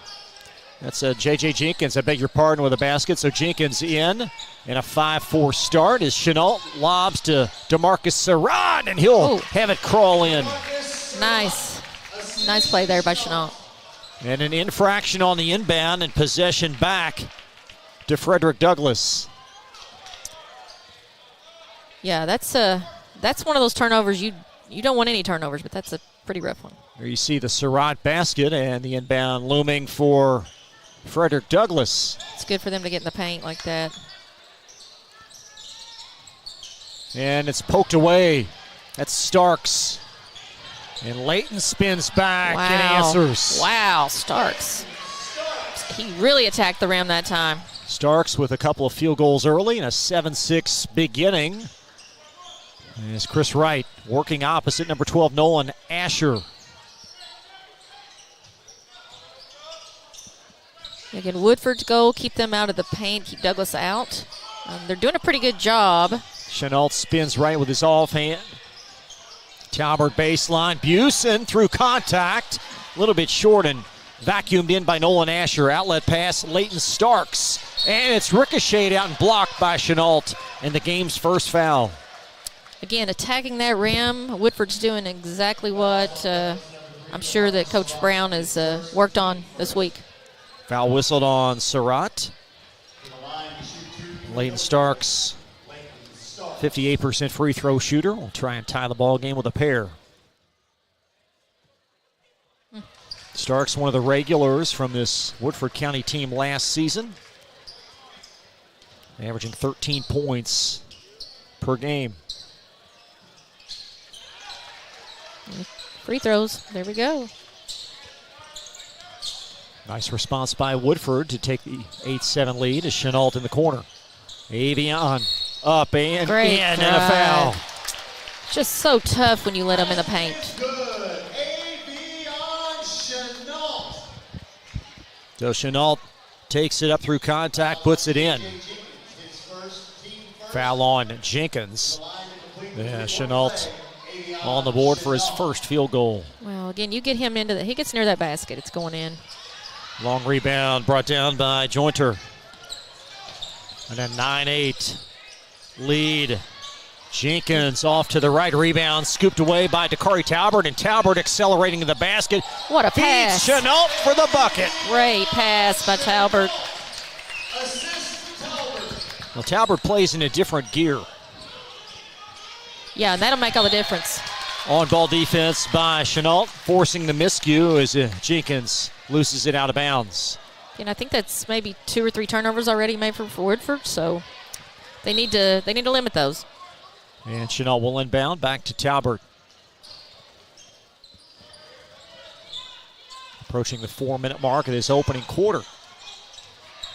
Speaker 3: That's J.J. Jenkins, I beg your pardon, with a basket. So Jenkins in, and a 5-4 start as Chenault lobs to DeMarcus Surratt, and he'll have it crawl in.
Speaker 4: Nice play there by Chenault.
Speaker 3: And an infraction on the inbound and possession back to Frederick Douglass.
Speaker 4: Yeah, that's one of those turnovers you don't want any turnovers, but that's a pretty rough one.
Speaker 3: There you see the Surratt basket and the inbound looming for Frederick Douglass.
Speaker 4: It's good for them to get in the paint like that.
Speaker 3: And it's poked away. That's Starks. And Leighton spins back and answers.
Speaker 4: Wow, Starks. He really attacked the rim that time.
Speaker 3: Starks with a couple of field goals early and a 7-6 beginning. As Chris Wright working opposite number 12, Nolan Asher.
Speaker 4: Again, Woodford's goal, keep them out of the paint, keep Douglas out. They're doing a pretty good job.
Speaker 3: Chenault spins right with his offhand. Talbert baseline. Busen through contact. A little bit short and vacuumed in by Nolan Asher. Outlet pass, Leighton Starks. And it's ricocheted out and blocked by Chenault. And the game's first foul.
Speaker 4: Again, attacking that rim. Woodford's doing exactly what I'm sure that Coach Brown has worked on this week.
Speaker 3: Foul whistled on Surratt. Leighton Starks, 58% free throw shooter, will try and tie the ball game with a pair. Starks, one of the regulars from this Woodford County team last season, averaging 13 points per game.
Speaker 4: Free throws. There we go.
Speaker 3: Nice response by Woodford to take the 8-7 lead as Chenault in the corner. Avion up and
Speaker 4: Great
Speaker 3: in and a foul.
Speaker 4: Just so tough when you let them in the paint.
Speaker 3: So Chenault takes it up through contact, puts it in. Foul on Jenkins. Yeah, Chenault on the board for his first field goal.
Speaker 4: Well, again, you get him into he gets near that basket, it's going in.
Speaker 3: Long rebound brought down by Jointer. And a 9-8 lead. Jenkins off to the right, rebound scooped away by Dakari Talbert, and Talbert accelerating to the basket.
Speaker 4: What a pass.
Speaker 3: Chenault for the bucket.
Speaker 4: Great pass by Talbert.
Speaker 3: Well, Talbert plays in a different gear.
Speaker 4: Yeah, and that'll make all the difference.
Speaker 3: On-ball defense by Chenault, forcing the miscue as Jenkins loses it out of bounds.
Speaker 4: And I think that's maybe 2 or 3 turnovers already made for Woodford, so they need to limit those.
Speaker 3: And Chenault will inbound back to Talbert. Approaching the 4-minute mark of this opening quarter.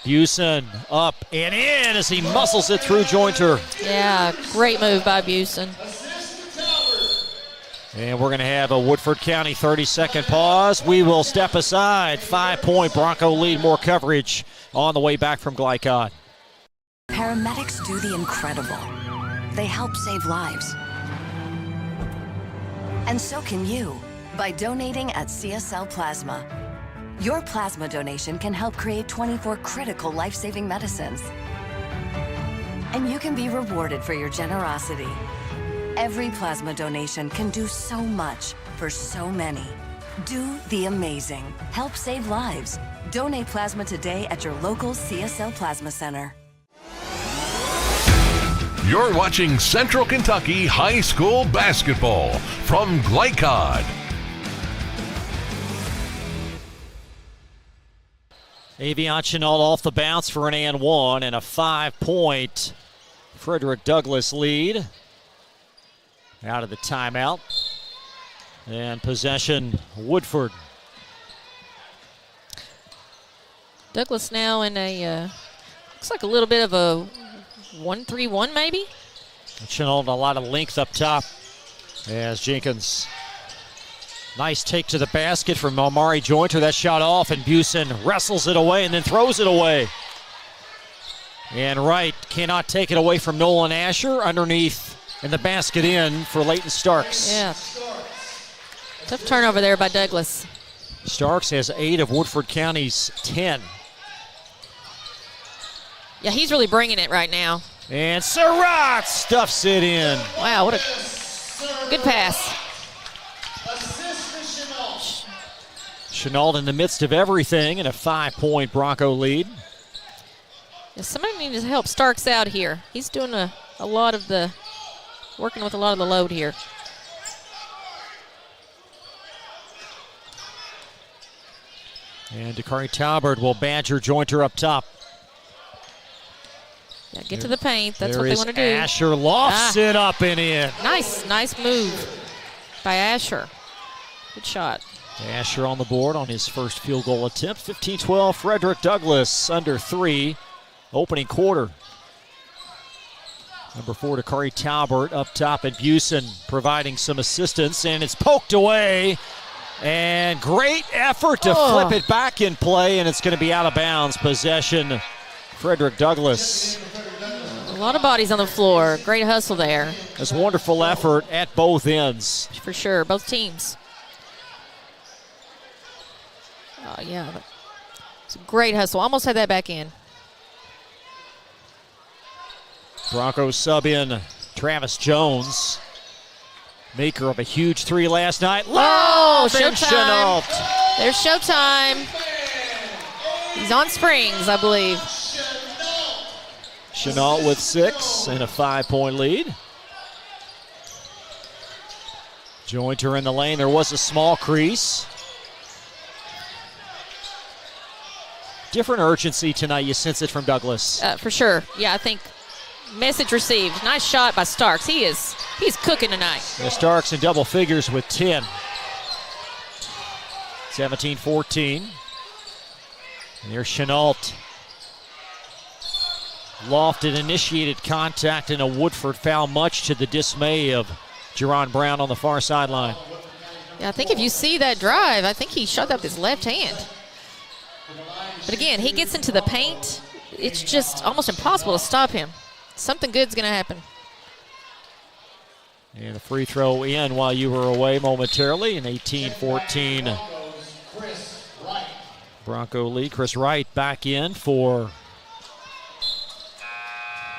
Speaker 3: Busen up and in as he muscles it through Jointer.
Speaker 4: Yeah, great move by Busen.
Speaker 3: And we're going to have a Woodford County 30-second pause. We will step aside. 5-point Bronco lead. More coverage on the way back from Glycod.
Speaker 26: Paramedics do the incredible. They help save lives. And so can you by donating at CSL Plasma. Your plasma donation can help create 24 critical life-saving medicines. And you can be rewarded for your generosity. Every plasma donation can do so much for so many. Do the amazing. Help save lives. Donate plasma today at your local CSL Plasma Center.
Speaker 2: You're watching Central Kentucky High School Basketball from Glycod.
Speaker 3: Avion Chenault off the bounce for an and one and a 5-point Frederick Douglass lead. Out of the timeout. And possession, Woodford.
Speaker 4: Douglass now in a, looks like a little bit of a 1-3-1 maybe.
Speaker 3: Chenault a lot of length up top as Jenkins. Nice take to the basket from Omari Jointer. That shot off, and Busen wrestles it away and then throws it away. And Wright cannot take it away from Nolan Asher. Underneath and the basket in for Leighton Starks.
Speaker 4: Yeah. Tough turnover there by Douglass.
Speaker 3: Starks has 8 of Woodford County's 10.
Speaker 4: Yeah, he's really bringing it right now.
Speaker 3: And Surratt stuffs it in.
Speaker 4: Wow, what a good pass.
Speaker 3: Chenault in the midst of everything and a 5-point Bronco lead.
Speaker 4: Yeah, somebody needs to help Starks out here. He's doing a lot of the, working with a lot of the load here.
Speaker 3: And Dakari Talbert will badger Jointer up top.
Speaker 4: Yeah, get to the paint. That's what they want to do.
Speaker 3: Asher lofts it up and in.
Speaker 4: Nice move by Asher. Good shot.
Speaker 3: Asher on the board on his first field goal attempt. 15-12, Frederick Douglass under 3, opening quarter. Number 4, Dakari Talbert up top, and Busen providing some assistance, and it's poked away. And great effort to flip it back in play, and it's going to be out of bounds. Possession, Frederick Douglass.
Speaker 4: A lot of bodies on the floor. Great hustle there.
Speaker 3: That's wonderful effort at both ends.
Speaker 4: For sure, both teams. Oh, yeah. It's a great hustle. Almost had that back in.
Speaker 3: Broncos sub in Travis Jones. Maker of a huge 3 last night.
Speaker 4: Showtime. There's showtime. He's on springs, I believe.
Speaker 3: Chenault with 6 and a 5-point lead. Jointer in the lane. There was a small crease. Different urgency tonight. You sense it from Douglass.
Speaker 4: For sure. Yeah, I think message received. Nice shot by Starks. He's cooking tonight.
Speaker 3: Starks in double figures with 10. 17-14. And there's Chenault. Lofted, initiated contact and a Woodford foul, much to the dismay of Jerron Brown on the far sideline.
Speaker 4: Yeah, I think if you see that drive, I think he shot that with his left hand. But again, he gets into the paint. It's just almost impossible to stop him. Something good's going to happen.
Speaker 3: And the free throw in while you were away momentarily. An 18-14 Bronco lead. Chris Wright back in for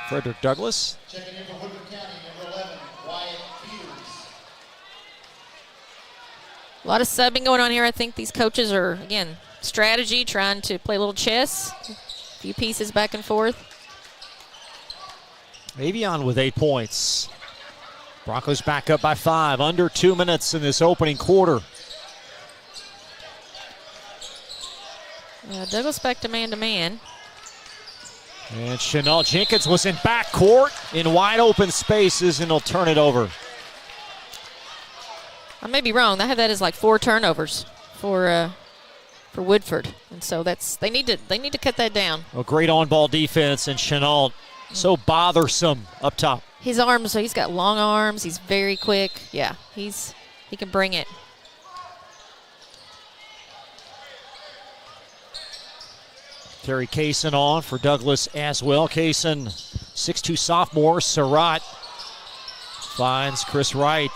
Speaker 3: Frederick Douglass.
Speaker 8: Checking in for Woodford County, number 11, Wyatt Peters.
Speaker 4: A lot of subbing going on here. I think these coaches are, again, strategy, trying to play a little chess. A few pieces back and forth.
Speaker 3: Avion with 8 points. Broncos back up by 5. Under 2 minutes in this opening quarter.
Speaker 4: Douglass back to man-to-man.
Speaker 3: And Chenault Jenkins was in backcourt in wide open spaces, and he'll turn it over.
Speaker 4: I may be wrong. I have that as like 4 turnovers for Woodford, and so they need to cut that down.
Speaker 3: A great on-ball defense, and Chenault so bothersome up top.
Speaker 4: His arms, so he's got long arms. He's very quick. Yeah, he can bring it.
Speaker 3: Terry Kaysen on for Douglass as well. Kaysen, 6'2 sophomore. Surratt finds Chris Wright.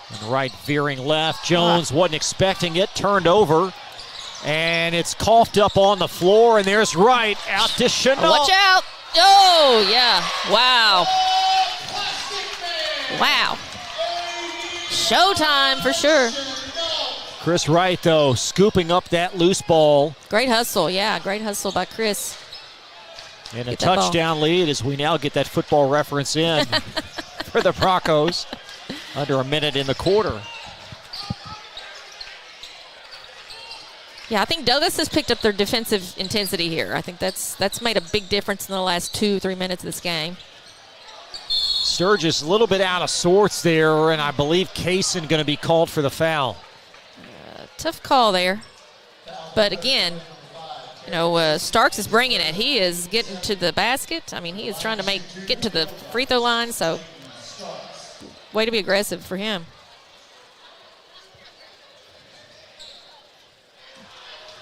Speaker 3: And Wright veering left. Jones wasn't expecting it, turned over. And it's coughed up on the floor, and there's Wright out to Chenault.
Speaker 4: Watch out. Oh, yeah. Wow. Wow. Showtime for sure.
Speaker 3: Chris Wright, though, scooping up that loose ball.
Speaker 4: Great hustle, yeah. Great hustle by Chris.
Speaker 3: And a touchdown lead as we now get that football reference in for the Broncos. Under a minute in the quarter.
Speaker 4: Yeah, I think Douglas has picked up their defensive intensity here. I think that's made a big difference in the last 2-3 minutes of this game.
Speaker 3: Sturgis a little bit out of sorts there, and I believe Kaysen going to be called for the foul.
Speaker 4: Tough call there. But again, Starks is bringing it. He is getting to the basket. I mean, he is trying to get to the free throw line, so way to be aggressive for him.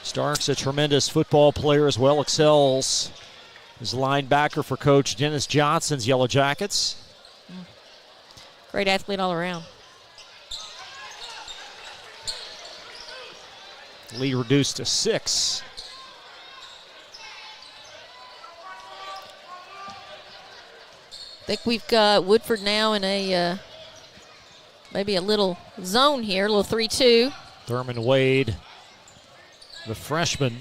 Speaker 3: Starks, a tremendous football player as well, excels as linebacker for Coach Dennis Johnson's Yellow Jackets.
Speaker 4: Great athlete all around.
Speaker 3: Lead reduced to 6.
Speaker 4: I think we've got Woodford now in a maybe a little zone here, a little 3-2.
Speaker 3: Thurman Wade, the freshman,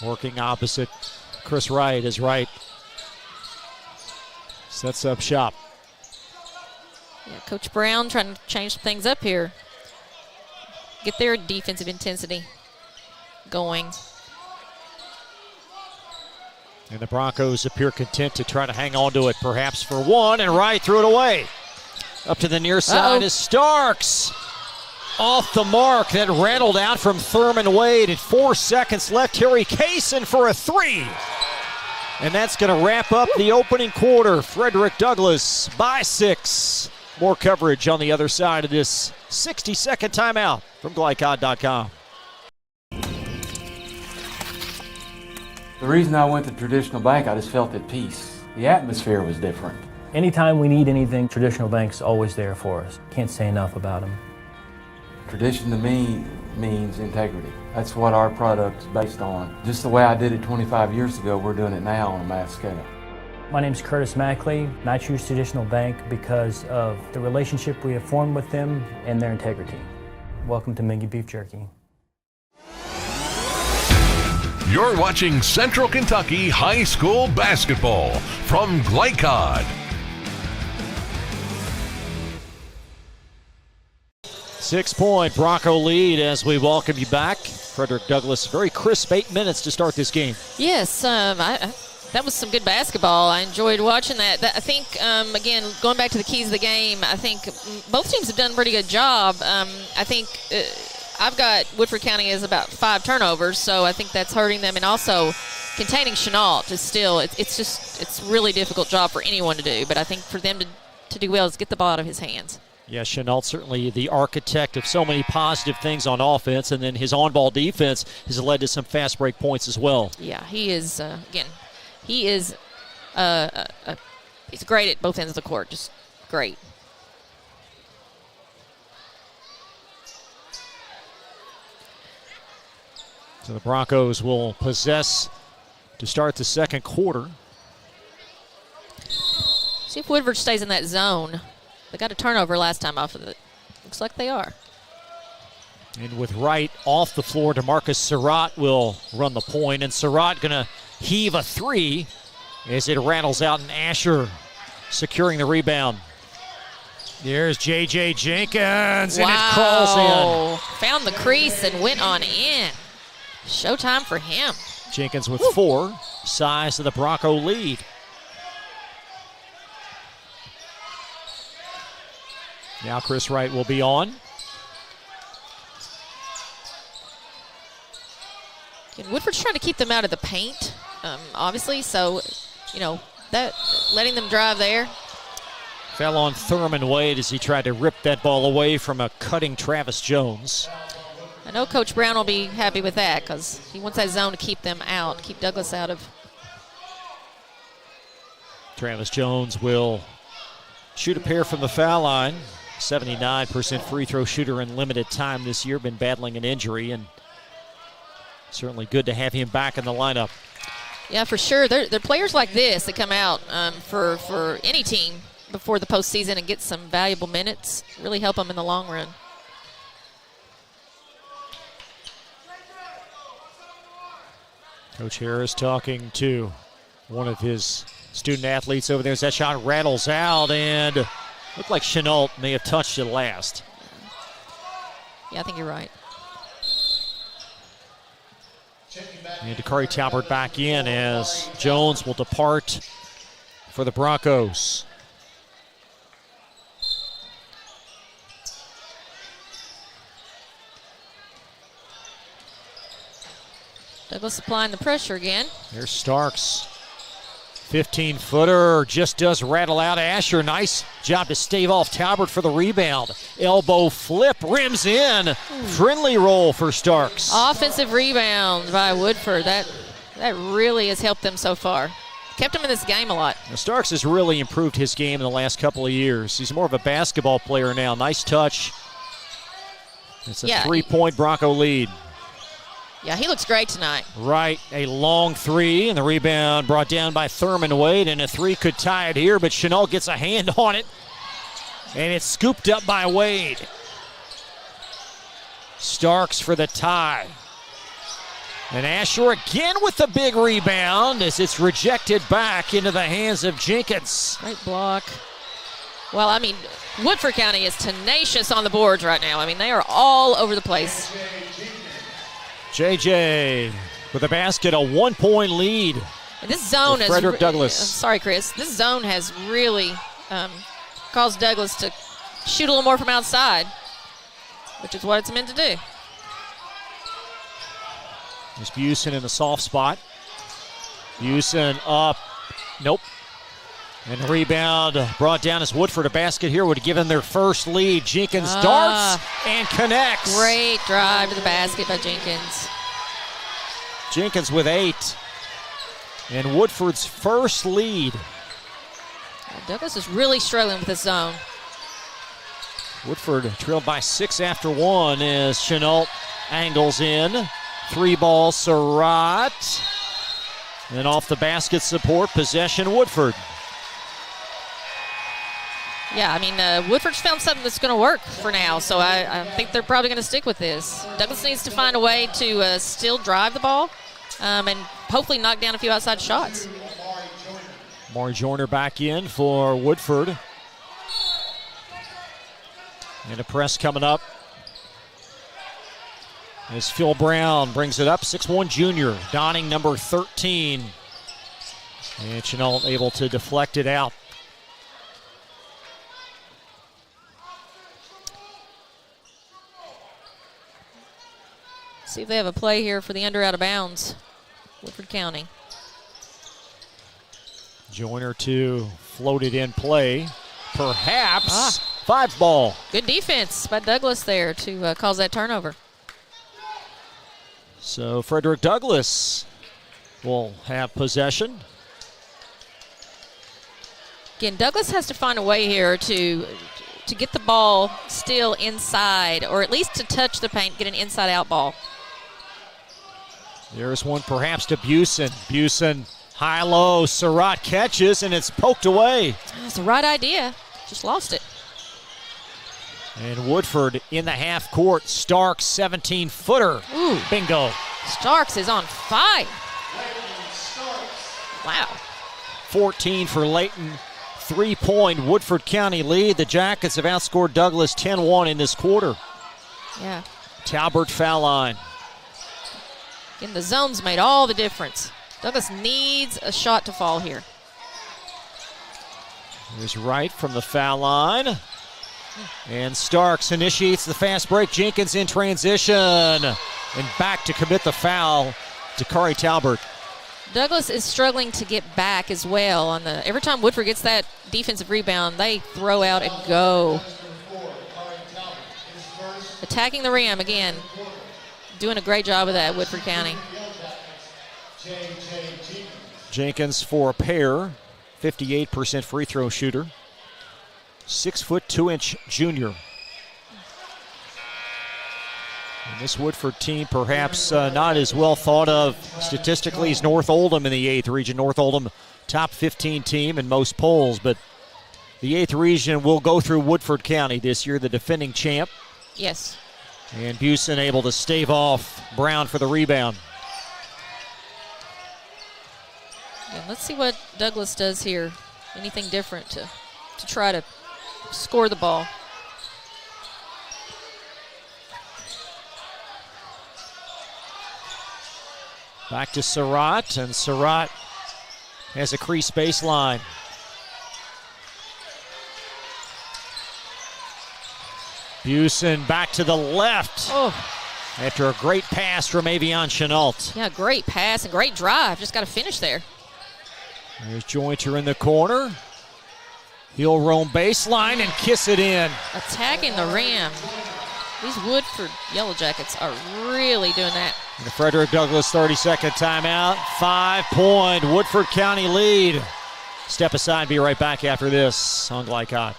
Speaker 3: working opposite Chris Wright as Wright sets up shop.
Speaker 4: Yeah, Coach Brown trying to change things up here. Get their defensive intensity going.
Speaker 3: And the Broncos appear content to try to hang on to it, perhaps for one, and Wright threw it away. Up to the near side is Starks. Off the mark, that rattled out from Thurman Wade at 4 seconds left. Terry Kaysen for a 3. And that's going to wrap up the opening quarter. Frederick Douglass by 6. More coverage on the other side of this 60-second timeout from Glycod.com.
Speaker 9: The reason I went to Traditional Bank, I just felt at peace. The atmosphere was different.
Speaker 10: Anytime we need anything, Traditional Bank's always there for us. Can't say enough about them.
Speaker 9: Tradition to me means integrity. That's what our product's based on. Just the way I did it 25 years ago, we're doing it now on a mass scale.
Speaker 10: My name's Curtis Mackley, and I choose Traditional Bank because of the relationship we have formed with them and their integrity. Welcome to Mingy Beef Jerky.
Speaker 2: You're watching Central Kentucky High School basketball from Glycod.
Speaker 3: 6-point Bronco lead as we welcome you back. Frederick Douglass, very crisp 8 minutes to start this game.
Speaker 4: Yes, that was some good basketball. I enjoyed watching that. I think, again, going back to the keys of the game, I think both teams have done a pretty good job. I think I've got Woodford County as about 5 turnovers, so I think that's hurting them. And also containing Chenault is still, it's a really difficult job for anyone to do. But I think for them to do well is get the ball out of his hands.
Speaker 3: Yeah, Chenault certainly the architect of so many positive things on offense, and then his on-ball defense has led to some fast break points as well.
Speaker 4: Yeah, he is, again, he is he's great at both ends of the court, just great.
Speaker 3: So the Broncos will possess to start the second quarter.
Speaker 4: See if Woodford stays in that zone. They got a turnover last time off of it. Looks like they are.
Speaker 3: And with Wright off the floor, DeMarcus Surratt will run the point. And Surratt going to heave a 3 as it rattles out, and Asher securing the rebound. There's J.J. Jenkins, and it crawls in.
Speaker 4: Found the crease and went on in. Showtime for him.
Speaker 3: Jenkins with 4. Size of the Bronco lead. Now Chris Wright will be on.
Speaker 4: Woodford's trying to keep them out of the paint, obviously, so, that letting them drive there.
Speaker 3: Fell on Thurman Wade as he tried to rip that ball away from a cutting Travis Jones.
Speaker 4: I know Coach Brown will be happy with that because he wants that zone to keep them out, keep Douglas out of.
Speaker 3: Travis Jones will shoot a pair from the foul line. 79% free throw shooter in limited time this year. Been battling an injury, and certainly good to have him back in the lineup.
Speaker 4: Yeah, for sure. They're players like this that come out for any team before the postseason and get some valuable minutes. Really help them in the long run.
Speaker 3: Coach Harris talking to one of his student athletes over there as that shot rattles out, and looked like Chenault may have touched it last.
Speaker 4: Yeah, I think you're right.
Speaker 3: And Dakari Talbert back in as Jones will depart for the Broncos.
Speaker 4: Douglas applying the pressure again.
Speaker 3: There's Starks. 15-footer just does rattle out. Asher, nice job to stave off Talbert for the rebound. Elbow flip, rims in. Friendly roll for Starks.
Speaker 4: Offensive rebound by Woodford. That really has helped them so far. Kept him in this game a lot.
Speaker 3: Now, Starks has really improved his game in the last couple of years. He's more of a basketball player now. Nice touch. It's a 3-point Bronco lead.
Speaker 4: Yeah, he looks great tonight.
Speaker 3: Right, a long three, and the rebound brought down by Thurman Wade, and a three could tie it here, but Chenault gets a hand on it, and it's scooped up by Wade. Starks for the tie. And Asher again with the big rebound as it's rejected back into the hands of Jenkins.
Speaker 4: Great block. Well, I mean, Woodford County is tenacious on the boards right now. I mean, they are all over the place.
Speaker 3: JJ with a basket, a 1-point lead.
Speaker 4: And this zone is
Speaker 3: Frederick Douglass.
Speaker 4: Sorry, Chris. This zone has really caused Douglas to shoot a little more from outside, which is what it's meant to do.
Speaker 3: There's Busen in the soft spot. Busen up. Nope. And the rebound brought down as Woodford. A basket here would have given their first lead. Jenkins darts and connects.
Speaker 4: Great drive to the basket by Jenkins.
Speaker 3: Jenkins with 8. And Woodford's first lead.
Speaker 4: Douglas is really struggling with this zone.
Speaker 3: Woodford trailed by 6 after 1 as Chenault angles in. 3-ball Surratt. And off the basket support, possession Woodford.
Speaker 4: Yeah, I mean, Woodford's found something that's going to work for now, so I think they're probably going to stick with this. Douglas needs to find a way to still drive the ball and hopefully knock down a few outside shots.
Speaker 3: Maury Joyner back in for Woodford. And a press coming up as Phil Brown brings it up. 6'1" junior, donning number 13. And Chenault able to deflect it out.
Speaker 4: See if they have a play here for the under out of bounds. Woodford County.
Speaker 3: Joyner to float it in play. Perhaps 5-ball.
Speaker 4: Good defense by Douglas there to cause that turnover.
Speaker 3: So Frederick Douglass will have possession.
Speaker 4: Again, Douglas has to find a way here to get the ball still inside, or at least to touch the paint, get an inside-out ball.
Speaker 3: There's one perhaps to Busen. Busen high-low. Surratt catches, and it's poked away.
Speaker 4: That's the right idea. Just lost it.
Speaker 3: And Woodford in the half court. Starks, 17-footer.
Speaker 4: Ooh.
Speaker 3: Bingo.
Speaker 4: Starks is on fire. Wow.
Speaker 3: 14 for Layton. 3-point Woodford County lead. The Jackets have outscored Douglas 10-1 in this quarter.
Speaker 4: Yeah.
Speaker 3: Talbert foul line.
Speaker 4: And the zone's made all the difference. Douglas needs a shot to fall here.
Speaker 3: Here's Wright from the foul line. And Starks initiates the fast break. Jenkins in transition. And back to commit the foul to Dakari Talbert.
Speaker 4: Douglas is struggling to get back as well. Every time Woodford gets that defensive rebound, they throw out and go. Attacking the rim again. Doing a great job of that, Woodford County.
Speaker 3: Jenkins for a pair. 58% free throw shooter. 6'2" junior. And this Woodford team perhaps not as well thought of statistically as North Oldham in the 8th region. North Oldham top 15 team in most polls, but the 8th region will go through Woodford County this year, the defending champ.
Speaker 4: Yes.
Speaker 3: And Busen able to stave off Brown for the rebound.
Speaker 4: Yeah, let's see what Douglas does here. Anything different to try to score the ball.
Speaker 3: Back to Surratt, and Surratt has a crease baseline. Busen back to the left.
Speaker 4: Oh.
Speaker 3: After a great pass from Avion Chenault.
Speaker 4: Yeah, great pass and great drive. Just got to finish there.
Speaker 3: There's Jointer in the corner. He'll roam baseline and kiss it in.
Speaker 4: Attacking the rim. These Woodford Yellow Jackets are really doing that.
Speaker 3: And the Frederick Douglass 30-second timeout. 5-point Woodford County lead. Step aside, be right back after this on Glycod.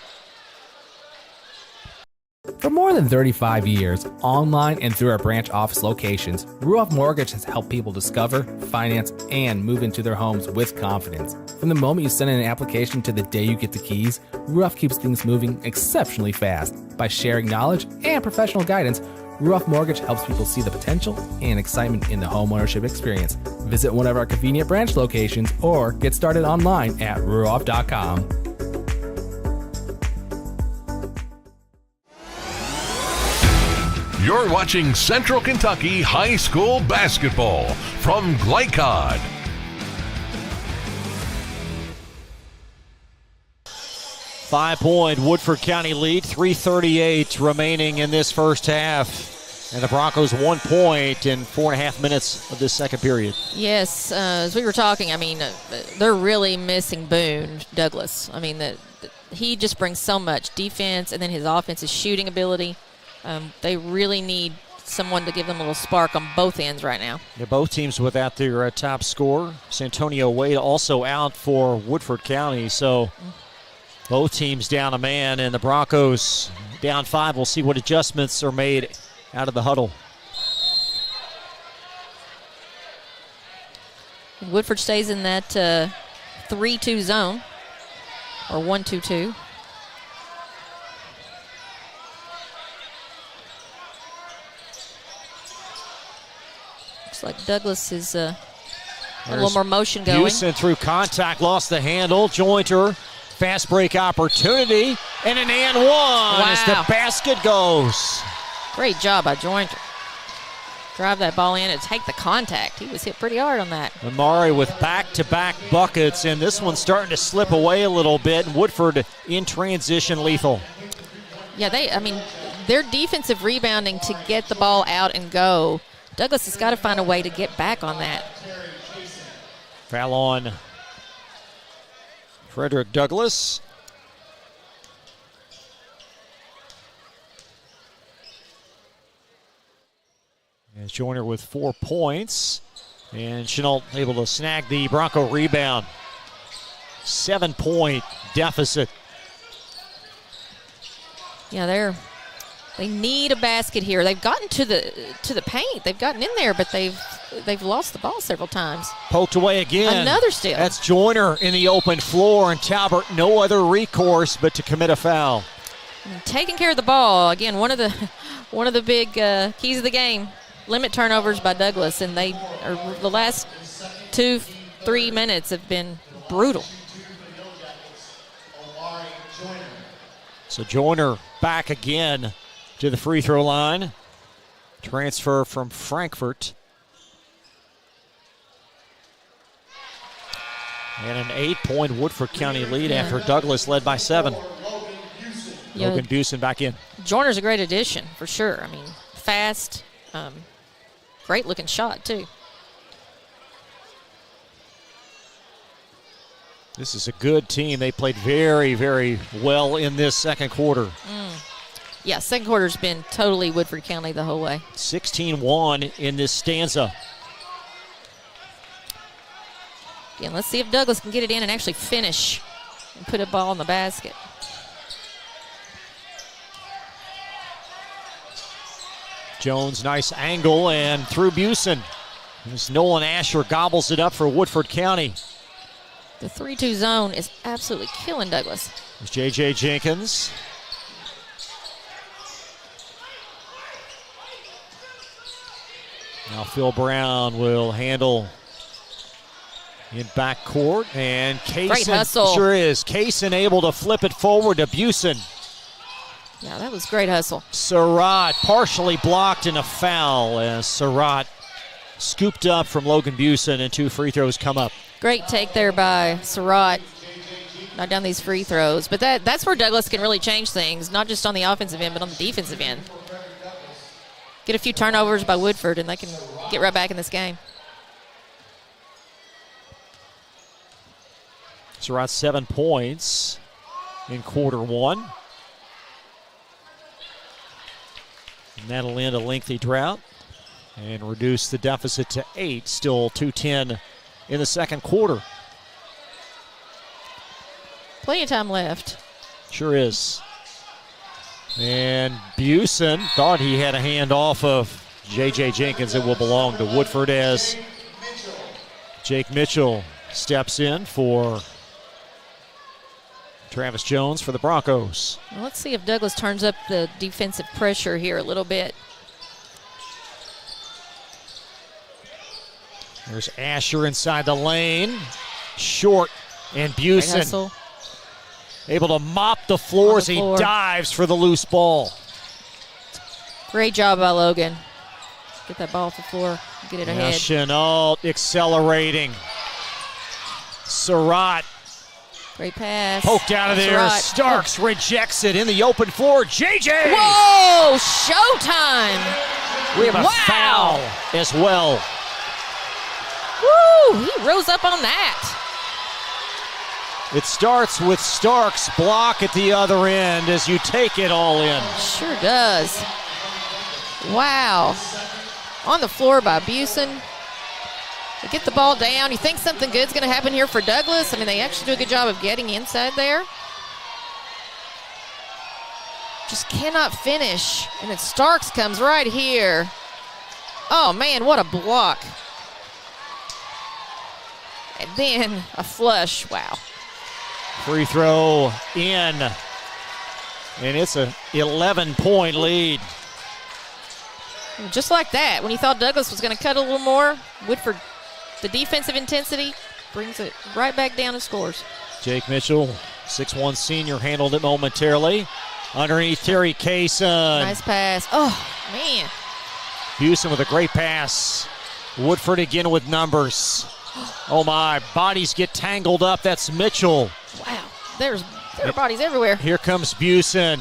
Speaker 11: For more than 35 years, online and through our branch office locations, Ruoff Mortgage has helped people discover, finance, and move into their homes with confidence. From the moment you send in an application to the day you get the keys, Ruoff keeps things moving exceptionally fast. By sharing knowledge and professional guidance, Ruoff Mortgage helps people see the potential and excitement in the homeownership experience. Visit one of our convenient branch locations or get started online at ruoff.com.
Speaker 2: You're watching Central Kentucky High School Basketball from Glycod.
Speaker 3: Five-point Woodford County lead, 3:38 remaining in this first half. And the Broncos 1 point in 4.5 minutes of this second period.
Speaker 4: Yes, as we were talking, I mean, they're really missing Boone Douglas. I mean, he just brings so much defense, and then his offensive shooting ability. They really need someone to give them a little spark on both ends right now.
Speaker 3: They're both teams without their top scorer. Santonio Wade also out for Woodford County, so both teams down a man, and the Broncos down 5. We'll see what adjustments are made out of the huddle.
Speaker 4: And Woodford stays in that 3-2 zone, or 1-2-2. Like Douglas is a little more motion going.
Speaker 3: Houston through contact, lost the handle. Jointer, fast break opportunity, and an and one as the basket goes.
Speaker 4: Great job by Jointer. Drive that ball in and take the contact. He was hit pretty hard on that.
Speaker 3: Amari with back-to-back buckets, and this one's starting to slip away a little bit. Woodford in transition lethal.
Speaker 4: Yeah, their defensive rebounding to get the ball out and go. Douglas has got to find a way to get back on that.
Speaker 3: Foul on Frederick Douglass. As Joyner with 4 points. And Chenault able to snag the Bronco rebound. 7-point deficit.
Speaker 4: Yeah, they need a basket here. They've gotten to the paint. They've gotten in there, but they've lost the ball several times.
Speaker 3: Poked away again.
Speaker 4: Another steal.
Speaker 3: That's Joyner in the open floor, and Talbert no other recourse but to commit a foul.
Speaker 4: And taking care of the ball again. One of the big keys of the game. Limit turnovers by Douglas, and the last 2-3 minutes have been brutal.
Speaker 3: So Joyner back again to the free throw line. Transfer from Frankfurt. And an 8-point Woodford County lead after Douglas led by 7. Logan Busen back in.
Speaker 4: Joyner's a great addition for sure. I mean, fast, great looking shot too.
Speaker 3: This is a good team. They played very, very well in this second quarter.
Speaker 4: Yeah, second quarter's been totally Woodford County the whole way.
Speaker 3: 16-1 in this stanza.
Speaker 4: Again, let's see if Douglas can get it in and actually finish and put a ball in the basket.
Speaker 3: Jones, nice angle, and through Busen. As Nolan Asher gobbles it up for Woodford County.
Speaker 4: The 3-2 zone is absolutely killing Douglas.
Speaker 3: There's J.J. Jenkins. Now Phil Brown will handle in backcourt, and Kaysen,
Speaker 4: great hustle.
Speaker 3: Sure is. Kaysen able to flip it forward to Busen.
Speaker 4: Yeah, that was great hustle.
Speaker 3: Surratt partially blocked in a foul as Surratt scooped up from Logan Busen, and 2 free throws come up.
Speaker 4: Great take there by Surratt. Knock down these free throws. But that's where Douglas can really change things, not just on the offensive end, but on the defensive end. Get a few turnovers by Woodford, and they can get right back in this game.
Speaker 3: Surratt 7 points in quarter 1. And that'll end a lengthy drought and reduce the deficit to 8. Still 2:10 in the second quarter.
Speaker 4: Plenty of time left.
Speaker 3: Sure is. And Busen thought he had a hand off of J.J. Jenkins. It will belong to Woodford as Jake Mitchell steps in for Travis Jones for the Broncos.
Speaker 4: Well, let's see if Douglas turns up the defensive pressure here a little bit.
Speaker 3: There's Asher inside the lane. Short, and Busen able to mop the floor as he dives for the loose ball.
Speaker 4: Great job by Logan. Get that ball off the floor, get it ahead.
Speaker 3: Chenault accelerating. Surratt.
Speaker 4: Great pass.
Speaker 3: Poked out of there.
Speaker 4: Surratt.
Speaker 3: Starks rejects it in the open floor. JJ!
Speaker 4: Whoa! Showtime!
Speaker 3: We have a foul as well.
Speaker 4: Woo! He rose up on that.
Speaker 3: It starts with Starks' block at the other end as you take it all in.
Speaker 4: Sure does. Wow. On the floor by Busen. They get the ball down. You think something good's going to happen here for Douglas? I mean, they actually do a good job of getting inside there. Just cannot finish. And then Starks comes right here. Oh, man, what a block. And then a flush. Wow.
Speaker 3: Free throw in. And it's a 11-point lead.
Speaker 4: Just like that, when you thought Douglas was going to cut a little more, Woodford, the defensive intensity, brings it right back down and scores.
Speaker 3: Jake Mitchell, 6'1 senior, handled it momentarily. Underneath Terry Kaysen.
Speaker 4: Nice pass. Oh, man.
Speaker 3: Busen with a great pass. Woodford again with numbers. Oh, my. Bodies get tangled up. That's Mitchell.
Speaker 4: Wow. There are bodies everywhere.
Speaker 3: Here comes Busen.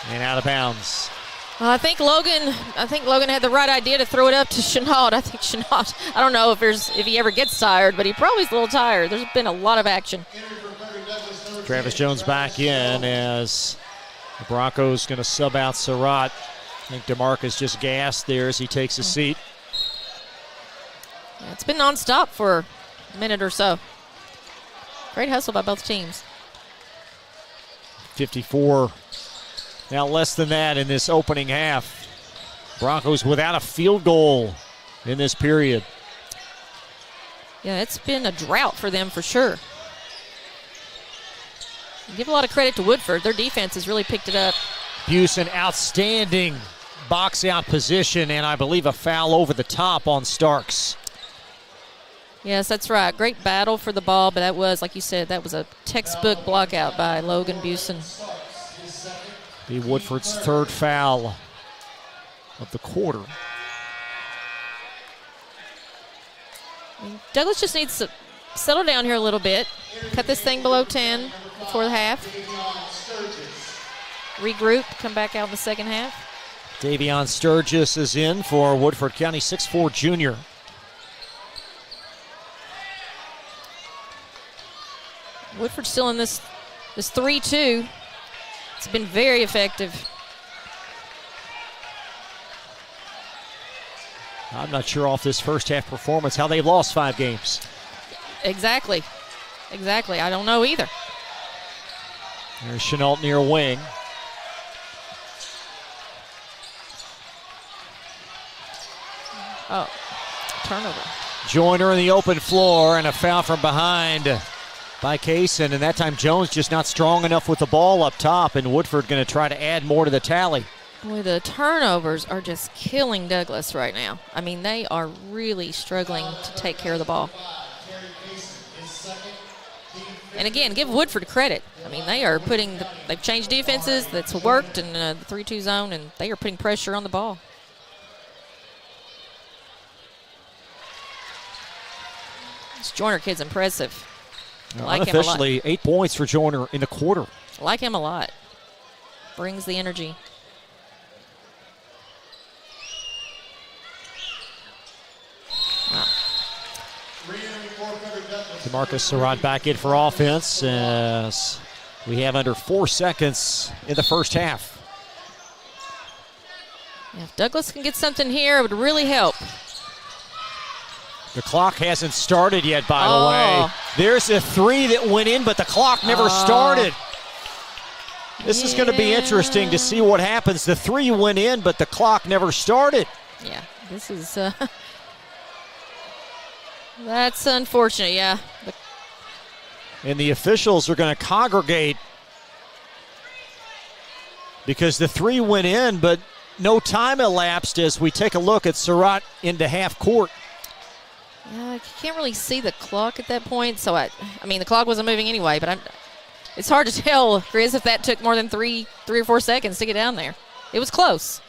Speaker 3: And out of bounds.
Speaker 4: I think Logan had the right idea to throw it up to Chenault. I think Chenault, I don't know if he ever gets tired, but he probably is a little tired. There's been a lot of action.
Speaker 3: Travis Jones back in as the Broncos going to sub out Surratt. I think DeMarcus just gassed there as he takes a seat.
Speaker 4: Yeah, it's been nonstop for a minute or so. Great hustle by both teams.
Speaker 3: 54. Now less than that in this opening half. Broncos without a field goal in this period.
Speaker 4: Yeah, it's been a drought for them for sure. Give a lot of credit to Woodford. Their defense has really picked it up.
Speaker 3: Busen, outstanding box out position, and I believe a foul over the top on Starks.
Speaker 4: Yes, that's right. Great battle for the ball, but that was, like you said, that was a textbook block out by Logan Busen.
Speaker 3: Be Woodford's third foul of the quarter.
Speaker 4: Douglas just needs to settle down here a little bit. Cut this thing below 10 before the half. Regroup, come back out in the second half.
Speaker 3: Davion Sturgis is in for Woodford County, 6'4 junior.
Speaker 4: Woodford still in this 3-2. It's been very effective.
Speaker 3: I'm not sure off this first half performance how they've lost 5 games.
Speaker 4: Exactly. I don't know either.
Speaker 3: There's Chenault near wing.
Speaker 4: Oh, turnover.
Speaker 3: Joyner in the open floor, and a foul from behind by Kaysen. And that time Jones just not strong enough with the ball up top, and Woodford going to try to add more to the tally.
Speaker 4: Boy, the turnovers are just killing Douglas right now. I mean, they are really struggling to take care of the ball. And again, give Woodford credit. I mean, they've changed defenses. That's worked in the 3-2 zone, and they are putting pressure on the ball. This Joyner kid's impressive. I like him a lot.
Speaker 3: Unofficially, 8 points for Joyner in the quarter.
Speaker 4: I like him a lot. Brings the energy. Wow.
Speaker 3: DeMarcus Surratt back in for offense as we have under 4 seconds in the first half.
Speaker 4: Yeah, if Douglas can get something here, it would really help.
Speaker 3: The clock hasn't started yet, by the way. There's a 3 that went in, but the clock never started. This is going to be interesting to see what happens. The 3 went in, but the clock never started.
Speaker 4: Yeah, this is... That's unfortunate, yeah.
Speaker 3: And the officials are going to congregate because the 3 went in, but no time elapsed as we take a look at Surratt into half court.
Speaker 4: Yeah, I can't really see the clock at that point, so I mean, the clock wasn't moving anyway, but it's hard to tell, Chris, if that took more than three or 4 seconds to get down there. It was close.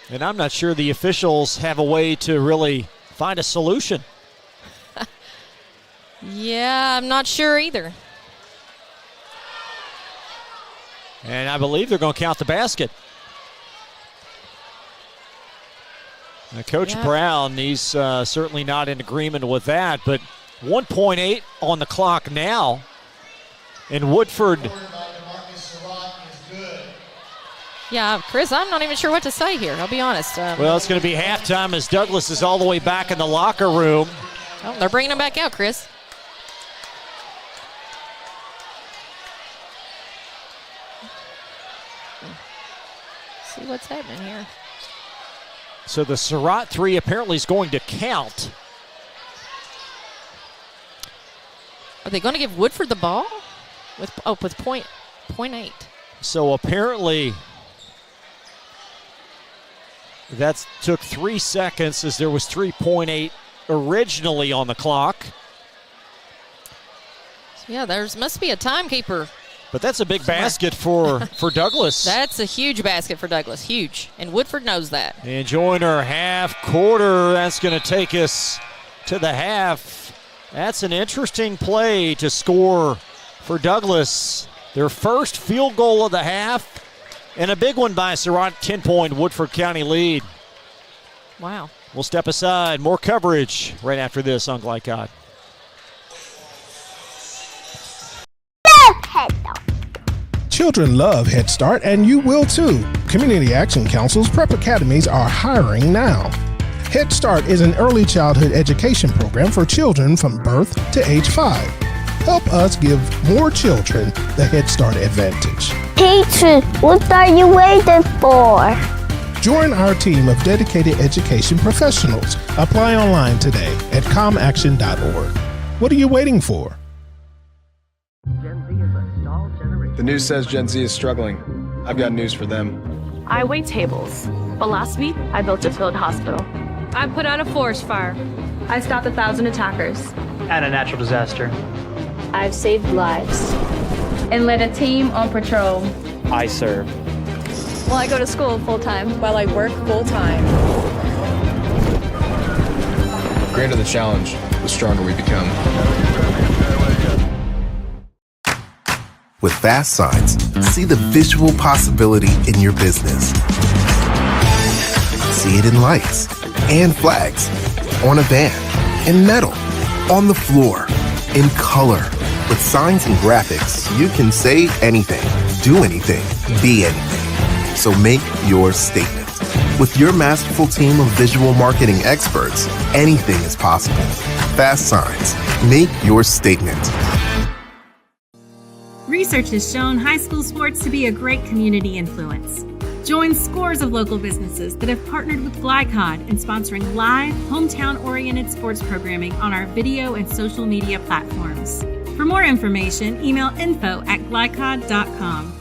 Speaker 3: And I'm not sure the officials have a way to really find a solution.
Speaker 4: Yeah, I'm not sure either.
Speaker 3: And I believe they're going to count the basket. Now, Coach Brown, he's certainly not in agreement with that, but 1.8 on the clock now. And Woodford...
Speaker 4: Yeah, Chris, I'm not even sure what to say here. I'll be honest.
Speaker 3: Well, it's going to be halftime as Douglas is all the way back in the locker room.
Speaker 4: Oh, they're bringing him back out, Chris. See what's happening here.
Speaker 3: So the Surratt 3 apparently is going to count.
Speaker 4: Are they going to give Woodford the ball? With 0.8.
Speaker 3: So apparently... that took 3 seconds as there was 3.8 originally on the clock.
Speaker 4: Yeah, must be a timekeeper.
Speaker 3: But that's a big basket for Douglas.
Speaker 4: That's a huge basket for Douglas, huge. And Woodford knows that.
Speaker 3: And Joyner half quarter, that's going to take us to the half. That's an interesting play to score for Douglas. Their first field goal of the half. And a big one by Surratt, 10-point Woodford County lead.
Speaker 4: Wow.
Speaker 3: We'll step aside. More coverage right after this on Glycod.
Speaker 12: Children love Head Start, and you will too. Community Action Council's prep academies are hiring now. Head Start is an early childhood education program for children from birth to age 5. Help us give more children the Head Start advantage.
Speaker 13: Teacher, what are you waiting for?
Speaker 12: Join our team of dedicated education professionals. Apply online today at comaction.org. What are you waiting for?
Speaker 5: The news says Gen Z is struggling. I've got news for them.
Speaker 23: I wait tables, but last week I built a field hospital.
Speaker 14: I put out a forest fire.
Speaker 23: I stopped 1,000 attackers.
Speaker 17: And a natural disaster.
Speaker 6: I've saved lives. And led a team on patrol.
Speaker 17: I serve.
Speaker 23: Well, I go to school full-time.
Speaker 1: While I work full-time.
Speaker 5: The greater the challenge, the stronger we become.
Speaker 15: With Fast Signs, see the visual possibility in your business. See it in lights and flags, on a van, in metal, on the floor, in color. With signs and graphics, you can say anything, do anything, be anything. So make your statement. With your masterful team of visual marketing experts, anything is possible. Fast Signs. Make your statement.
Speaker 16: Research has shown high school sports to be a great community influence.
Speaker 7: Join scores of local businesses that have partnered with Glycod in sponsoring live, hometown-oriented sports programming on our video and social media platforms. For more information, email info@glycod.com.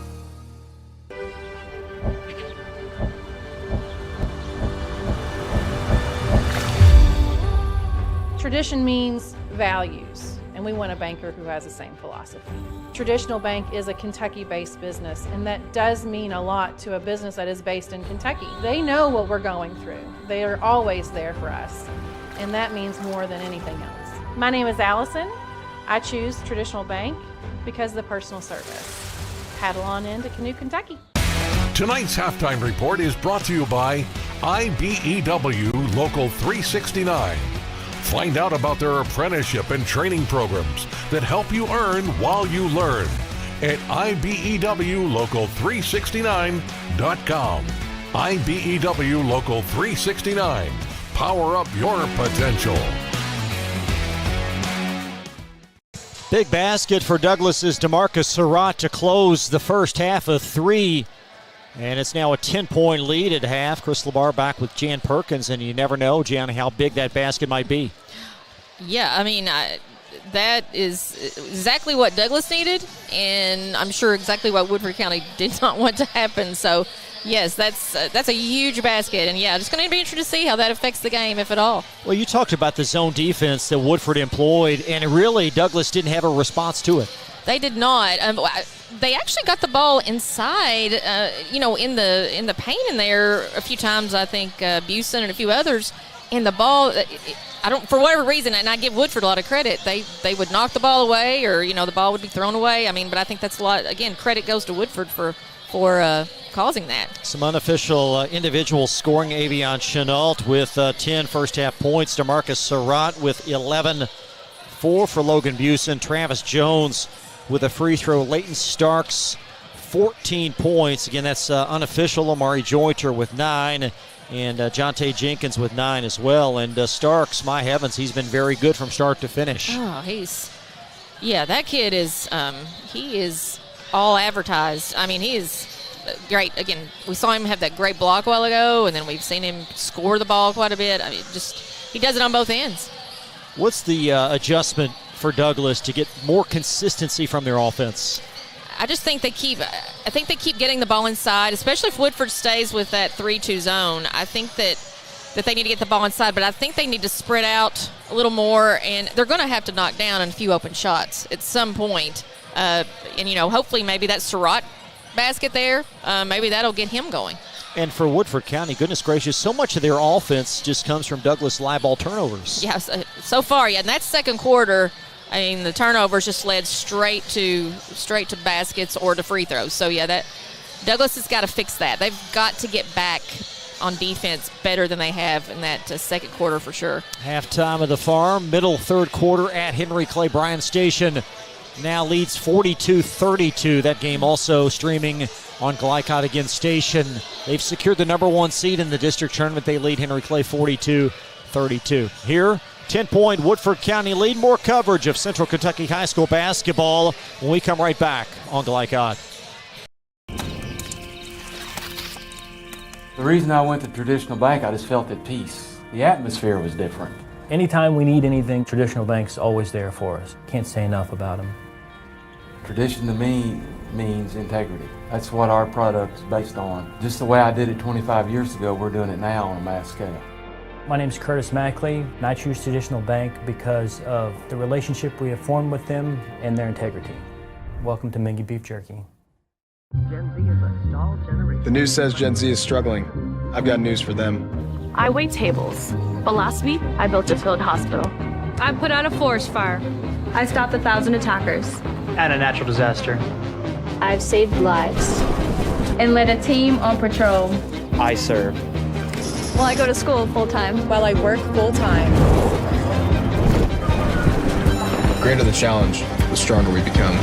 Speaker 1: Tradition means values, and we want a banker who has the same philosophy. Traditional Bank is a Kentucky-based business, and that does mean a lot to a business that is based in Kentucky. They know what we're going through. They are always there for us, and that means more than anything else. My name is Allison. I choose Traditional Bank because of the personal service. Paddle on into Canoe, Kentucky.
Speaker 2: Tonight's halftime report is brought to you by IBEW Local 369. Find out about their apprenticeship and training programs that help you earn while you learn at IBEWLocal369.com. IBEW Local 369. Power up your potential.
Speaker 3: Big basket for Douglas's DeMarcus Surratt to close the first half of 3. And it's now a 10-point lead at half. Chris LeBar back with Jan Perkins, and you never know, Jan, how big that basket might be.
Speaker 4: Yeah, I mean, that is exactly what Douglas needed, and I'm sure exactly what Woodford County did not want to happen. So, yes, that's a huge basket, and yeah, just going to be interesting to see how that affects the game, if at all.
Speaker 3: Well, you talked about the zone defense that Woodford employed, and really Douglas didn't have a response to it.
Speaker 4: They did not. They actually got the ball inside, in the paint in there a few times. I think Busen and a few others, and the ball. For whatever reason, and I give Woodford a lot of credit. They would knock the ball away, or the ball would be thrown away. I mean, but I think that's a lot. Again, credit goes to Woodford for causing that.
Speaker 3: Some unofficial individual scoring. Avion Chenault with 10 first half points. DeMarcus Surratt with 11. 4 for Logan Busen. Travis Jones with a free throw. Leighton Starks, 14 points. Again, that's unofficial. Amari Jointer with 9. And Jonte Jenkins with 9 as well. And Starks, my heavens, he's been very good from start to finish.
Speaker 4: Oh, that kid is, he is all advertised. I mean, he is great. Again, we saw him have that great block a while ago, and then we've seen him score the ball quite a bit. I mean, he does it on both ends.
Speaker 3: What's the adjustment for Douglas to get more consistency from their offense?
Speaker 4: I just think they keep getting the ball inside, especially if Woodford stays with that 3-2 zone. I think that they need to get the ball inside, but I think they need to spread out a little more, and they're going to have to knock down a few open shots at some point. Hopefully maybe that Surratt basket there, maybe that'll get him going.
Speaker 3: And for Woodford County, goodness gracious, so much of their offense just comes from Douglas live ball turnovers.
Speaker 4: Yeah, so far, yeah. In that second quarter, I mean, the turnovers just led straight to baskets or to free throws. So, yeah, that Douglas has got to fix that. They've got to get back on defense better than they have in that second quarter for sure. Halftime
Speaker 3: of the Farm, middle third quarter at Henry Clay Bryan Station. Now leads 42-32. That game also streaming on Glycod against Station. They've secured the number 1 seed in the district tournament. They lead Henry Clay 42-32. Here, 10-point Woodford County lead. More coverage of Central Kentucky High School basketball when we come right back on Glycod.
Speaker 9: The reason I went to Traditional Bank, I just felt at peace. The atmosphere was different.
Speaker 10: Anytime we need anything, Traditional Bank's always there for us. Can't say enough about them.
Speaker 9: Tradition to me means integrity. That's what our product's based on. Just the way I did it 25 years ago, we're doing it now on a mass scale.
Speaker 10: My name's Curtis Mackley, and I choose Traditional Bank because of the relationship we have formed with them and their integrity. Welcome to Mingy Beef Jerky.
Speaker 5: Gen Z is a stalled generation. The news says Gen Z is struggling. I've got news for them.
Speaker 23: I wait tables, but last week I built a field hospital.
Speaker 14: I put out a forest fire.
Speaker 6: I stopped 1,000 attackers.
Speaker 17: And a natural disaster.
Speaker 6: I've saved lives and led a team on patrol.
Speaker 17: I serve.
Speaker 6: Well, I go to school full-time.
Speaker 1: While I work full-time.
Speaker 5: The greater the challenge, the stronger we become.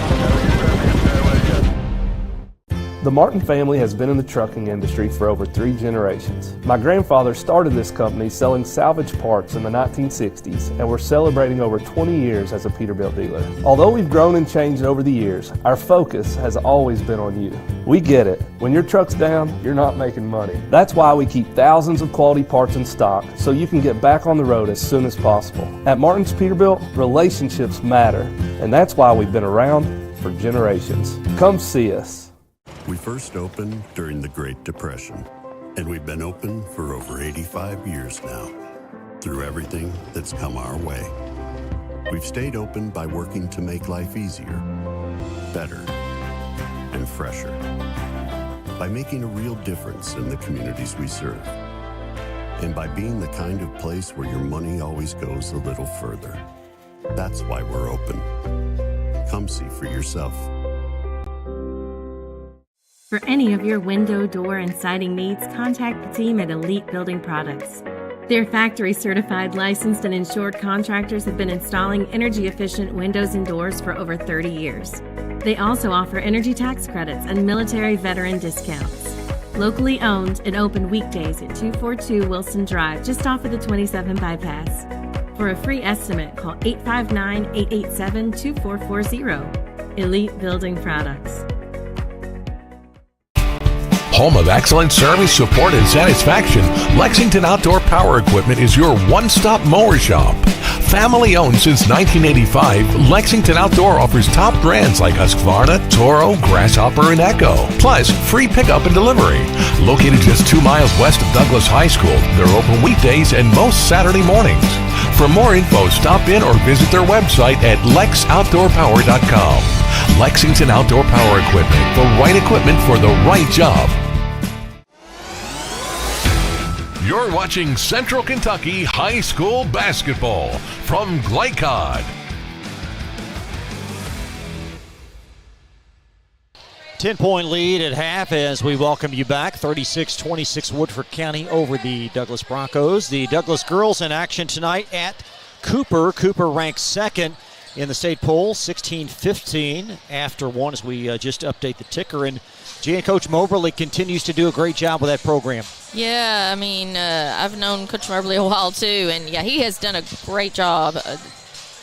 Speaker 25: The Martin family has been in the trucking industry for over 3 generations. My grandfather started this company selling salvage parts in the 1960s, and we're celebrating over 20 years as a Peterbilt dealer. Although we've grown and changed over the years, our focus has always been on you. We get it. When your truck's down, you're not making money. That's why we keep thousands of quality parts in stock so you can get back on the road as soon as possible. At Martin's Peterbilt, relationships matter, and that's why we've been around for generations. Come see us.
Speaker 16: We first opened during the Great Depression, and we've been open for over 85 years now. Through everything that's come our way, we've stayed open by working to make life easier, better, and fresher. By making a real difference in the communities we serve. And by being the kind of place where your money always goes a little further. That's why we're open. Come see for yourself.
Speaker 7: For any of your window, door, and siding needs, contact the team at Elite Building Products. Their factory-certified, licensed, and insured contractors have been installing energy-efficient windows and doors for over 30 years. They also offer energy tax credits and military veteran discounts. Locally owned and open weekdays at 242 Wilson Drive, just off of the 27 bypass. For a free estimate, call 859-887-2440. Elite Building Products.
Speaker 2: Home of excellent service, support, and satisfaction, Lexington Outdoor Power Equipment is your one-stop mower shop. Family owned since 1985, Lexington Outdoor offers top brands like Husqvarna, Toro, Grasshopper, and Echo. Plus, free pickup and delivery. Located just 2 miles west of Douglas High School, they're open weekdays and most Saturday mornings. For more info, stop in or visit their website at lexoutdoorpower.com. Lexington Outdoor Power Equipment, the right equipment for the right job. You're watching Central Kentucky High School Basketball from Glycod.
Speaker 3: 10-point lead at half as we welcome you back. 36-26 Woodford County over the Douglas Broncos. The Douglas girls in action tonight at Cooper. Cooper ranks second in the state poll, 16-15 after one as we just update the ticker. And Coach Moberly continues to do a great job with that program.
Speaker 4: Yeah, I mean, I've known Coach Moberly a while too, and yeah, he has done a great job.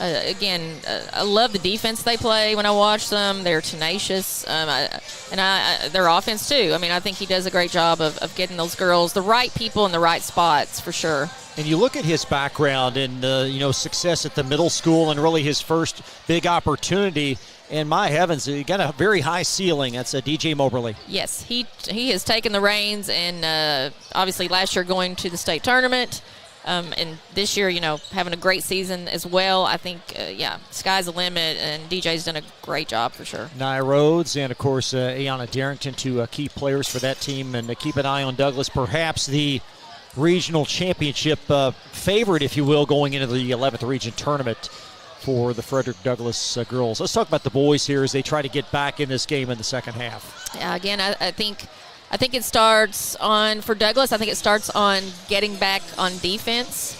Speaker 4: I love the defense they play when I watch them. They're tenacious, their offense too. I mean, I think he does a great job of getting those girls the right people in the right spots for sure.
Speaker 3: And you look at his background and success at the middle school and really his first big opportunity. And my heavens, he got a very high ceiling. That's DJ Moberly.
Speaker 4: Yes, he has taken the reins, and obviously last year going to the state tournament, and this year, having a great season as well. I think, sky's the limit, and DJ's done a great job for sure.
Speaker 3: Nia Rhodes and, of course, Ayanna Darrington, two key players for that team, and keep an eye on Douglas, perhaps the regional championship favorite, if you will, going into the 11th region tournament for the Frederick Douglas girls. Let's talk about the boys here as they try to get back in this game in the second half.
Speaker 4: Yeah, again, I think it starts for Douglas. I think it starts on getting back on defense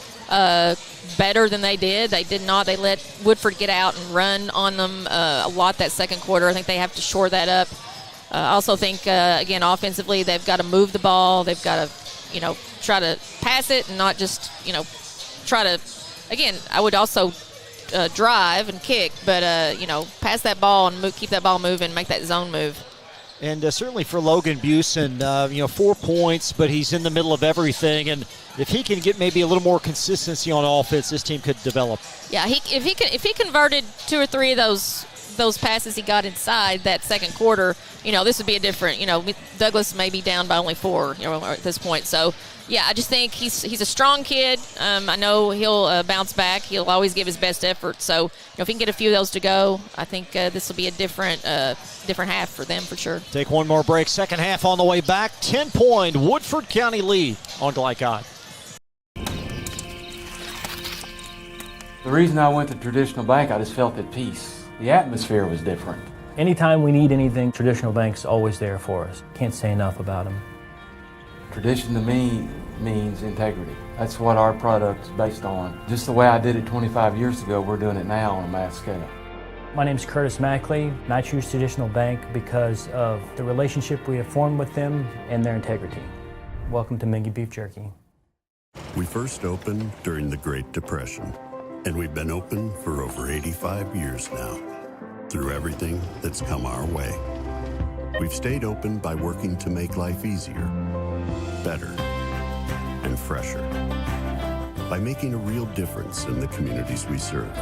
Speaker 4: better than they did. They did not. They let Woodford get out and run on them a lot that second quarter. I think they have to shore that up. I also think, again, offensively, they've got to move the ball. They've got to, try to pass it and not just, try to, again, I would also drive and kick, but, pass that ball and keep that ball moving, make that zone move.
Speaker 3: And certainly for Logan Busen, 4 points, but he's in the middle of everything. And if he can get maybe a little more consistency on offense, this team could develop.
Speaker 4: Yeah, if he converted 2 or 3 of those passes he got inside that second quarter, this would be a different. Douglas may be down by only 4, at this point. So, yeah, I just think he's a strong kid. I know he'll bounce back. He'll always give his best effort. So, if he can get a few of those to go, I think this will be a different half for them for sure.
Speaker 3: Take one more break. Second half on the way back. 10-point Woodford County lead on Glycod.
Speaker 9: The reason I went to Traditional Bank, I just felt at peace. The atmosphere was different.
Speaker 10: Anytime we need anything, Traditional Bank's always there for us. Can't say enough about them.
Speaker 9: Tradition to me means integrity. That's what our product is based on. Just the way I did it 25 years ago, we're doing it now on a mass scale.
Speaker 10: My name is Curtis Mackley, and I choose Traditional Bank because of the relationship we have formed with them and their integrity. Welcome to Mingy Beef Jerky.
Speaker 16: We first opened during the Great Depression, and we've been open for over 85 years now. Through everything that's come our way, we've stayed open by working to make life easier, better, and fresher. By making a real difference in the communities we serve.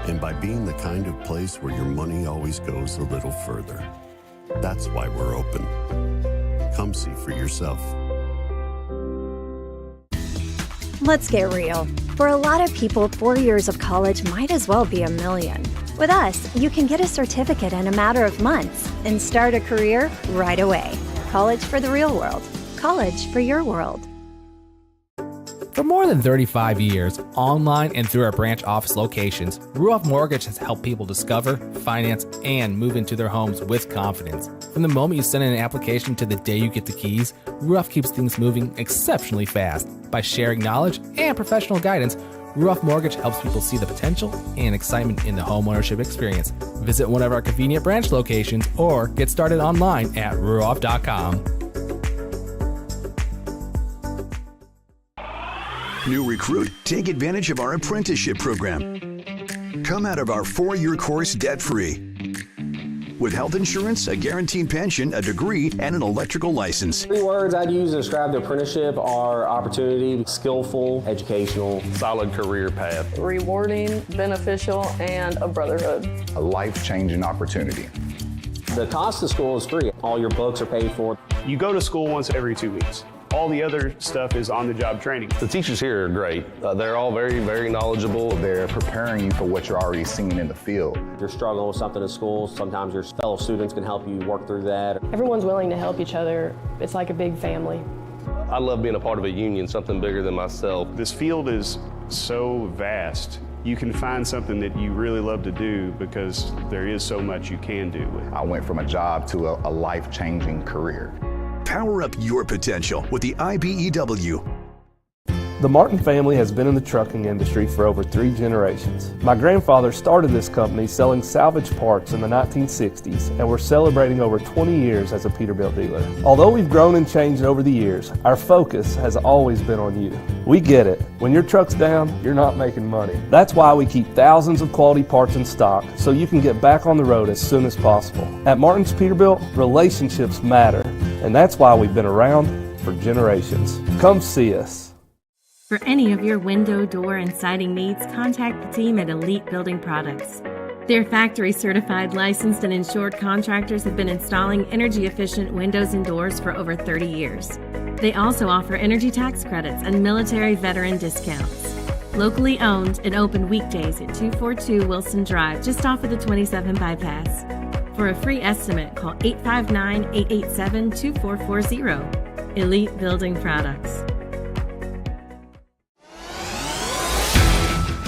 Speaker 16: And by being the kind of place where your money always goes a little further. That's why we're open. Come see for yourself.
Speaker 18: Let's get real. For a lot of people, 4 years of college might as well be a million. With us, you can get a certificate in a matter of months and start a career right away. College for the real world. College for your world.
Speaker 11: For more than 35 years, online and through our branch office locations, Ruoff Mortgage has helped people discover, finance, and move into their homes with confidence. From the moment you send in an application to the day you get the keys, Ruoff keeps things moving exceptionally fast. By sharing knowledge and professional guidance, Ruoff Mortgage helps people see the potential and excitement in the homeownership experience. Visit one of our convenient branch locations or get started online at ruoff.com.
Speaker 19: New recruit, take advantage of our apprenticeship program. Come out of our 4-year course debt-free. With health insurance, a guaranteed pension, a degree, and an electrical license.
Speaker 20: 3 words I'd use to describe the apprenticeship are opportunity, skillful, educational,
Speaker 21: solid career path,
Speaker 22: rewarding, beneficial, and a brotherhood.
Speaker 24: A life-changing opportunity.
Speaker 20: The cost of school is free. All your books are paid for.
Speaker 21: You go to school once every 2 weeks. All the other stuff is on-the-job training.
Speaker 27: The teachers here are great. They're all very, very knowledgeable.
Speaker 24: They're preparing you for what you're already seeing in the field.
Speaker 20: If you're struggling with something at school, sometimes your fellow students can help you work through that.
Speaker 22: Everyone's willing to help each other. It's like a big family.
Speaker 27: I love being a part of a union, something bigger than myself.
Speaker 21: This field is so vast. You can find something that you really love to do because there is so much you can do with it.
Speaker 24: I went from a job to a life-changing career.
Speaker 19: Power up your potential with the IBEW.
Speaker 25: The Martin family has been in the trucking industry for over 3 generations. My grandfather started this company selling salvage parts in the 1960s, and we're celebrating over 20 years as a Peterbilt dealer. Although we've grown and changed over the years, our focus has always been on you. We get it. When your truck's down, you're not making money. That's why we keep thousands of quality parts in stock so you can get back on the road as soon as possible. At Martin's Peterbilt, relationships matter, and that's why we've been around for generations. Come see us.
Speaker 7: For any of your window, door, and siding needs, contact the team at Elite Building Products. Their factory-certified, licensed, and insured contractors have been installing energy-efficient windows and doors for over 30 years. They also offer energy tax credits and military veteran discounts. Locally owned and open weekdays at 242 Wilson Drive, just off of the 27 bypass. For a free estimate, call 859-887-2440. Elite Building Products.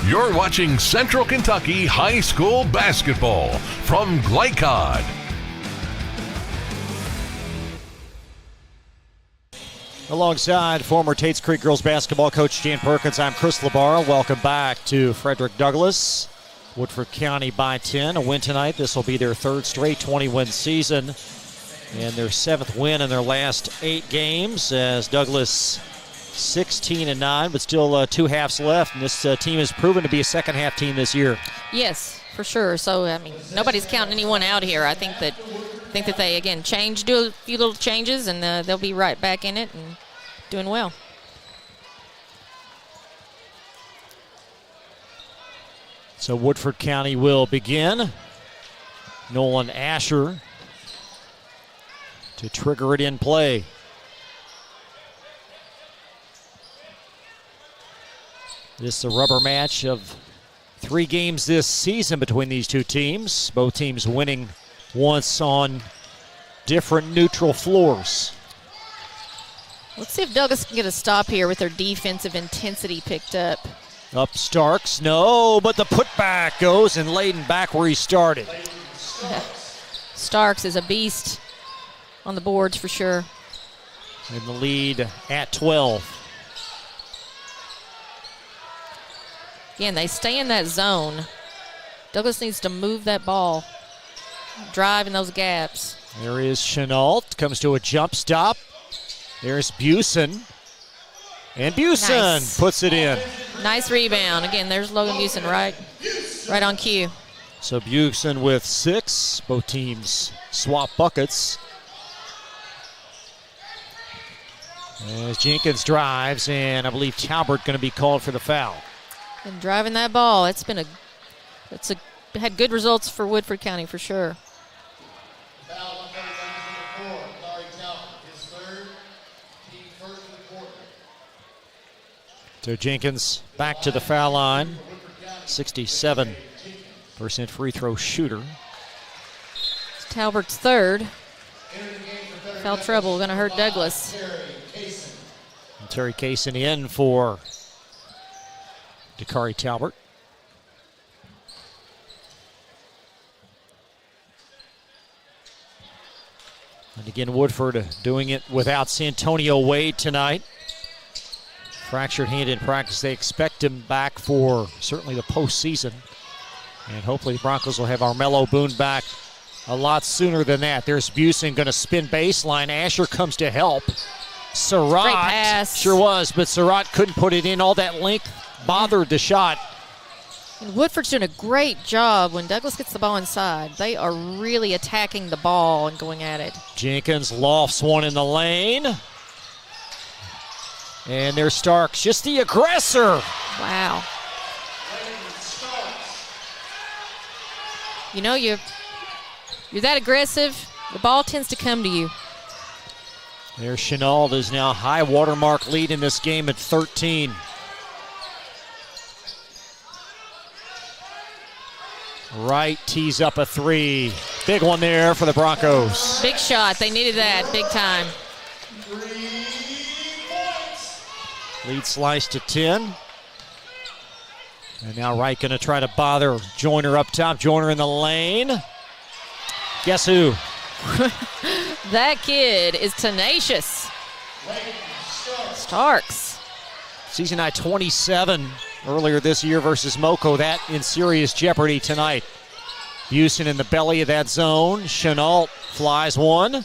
Speaker 2: You're watching Central Kentucky High School Basketball from Glycod.
Speaker 3: Alongside former Tates Creek girls basketball coach Jan Perkins, I'm Chris Labarra. Welcome back to Frederick Douglass. Woodford County by 10. A win tonight. This will be their 3rd straight 20-win season and their 7th win in their last 8 games as Douglass 16-9, but still 2 halves left, and this team has proven to be a second-half team this year.
Speaker 4: Yes, for sure. So, I mean, nobody's counting anyone out here. I think that they, again, do a few little changes, and they'll be right back in it and doing well.
Speaker 3: So Woodford County will begin. Nolan Asher to trigger it in play. This is a rubber match of 3 games this season between these two teams. Both teams winning once on different neutral floors.
Speaker 4: Let's see if Douglas can get a stop here with their defensive intensity picked up.
Speaker 3: Up Starks, no, but the putback goes and Layden back where he started.
Speaker 4: Yeah. Starks is a beast on the boards for sure.
Speaker 3: In the lead at 12.
Speaker 4: Again, they stay in that zone. Douglas needs to move that ball, drive in those gaps.
Speaker 3: There is Chenault, comes to a jump stop. There's Busen. And Busen puts it in.
Speaker 4: Nice rebound. Again, there's Logan Busen right on cue.
Speaker 3: So Busen with 6. Both teams swap buckets. As Jenkins drives, and I believe Talbot going to be called for the foul.
Speaker 4: And driving that ball, it's had good results for Woodford County for sure.
Speaker 3: So Jenkins back to the foul line. 67% free throw shooter.
Speaker 4: It's Talbert's third. Foul trouble, going to hurt Douglas.
Speaker 3: And Terry Kaysen in for Dakari Talbot. And again, Woodford doing it without Santonio Wade tonight. Fractured hand in practice. They expect him back for certainly the postseason. And hopefully the Broncos will have Armello Boone back a lot sooner than that. There's Busen going to spin baseline. Asher comes to help. Surratt.
Speaker 4: Great pass.
Speaker 3: Sure was, but Surratt couldn't put it in. All that length bothered the shot.
Speaker 4: And Woodford's doing a great job when Douglas gets the ball inside. They are really attacking the ball and going at it.
Speaker 3: Jenkins lofts one in the lane. And there's Starks, just the aggressor.
Speaker 4: Wow. You know, you're that aggressive, the ball tends to come to you.
Speaker 3: There's Chenault, is now high watermark lead in this game at 13. Wright tees up a 3. Big one there for the Broncos.
Speaker 4: Big shot. They needed that big time.
Speaker 3: Lead slice to 10. And now Wright going to try to bother Joyner up top. Joyner in the lane. Guess who?
Speaker 4: That kid is tenacious. Starks.
Speaker 3: Season high 27 earlier this year versus Moco. That in serious jeopardy tonight. Busen in the belly of that zone. Chenault flies one.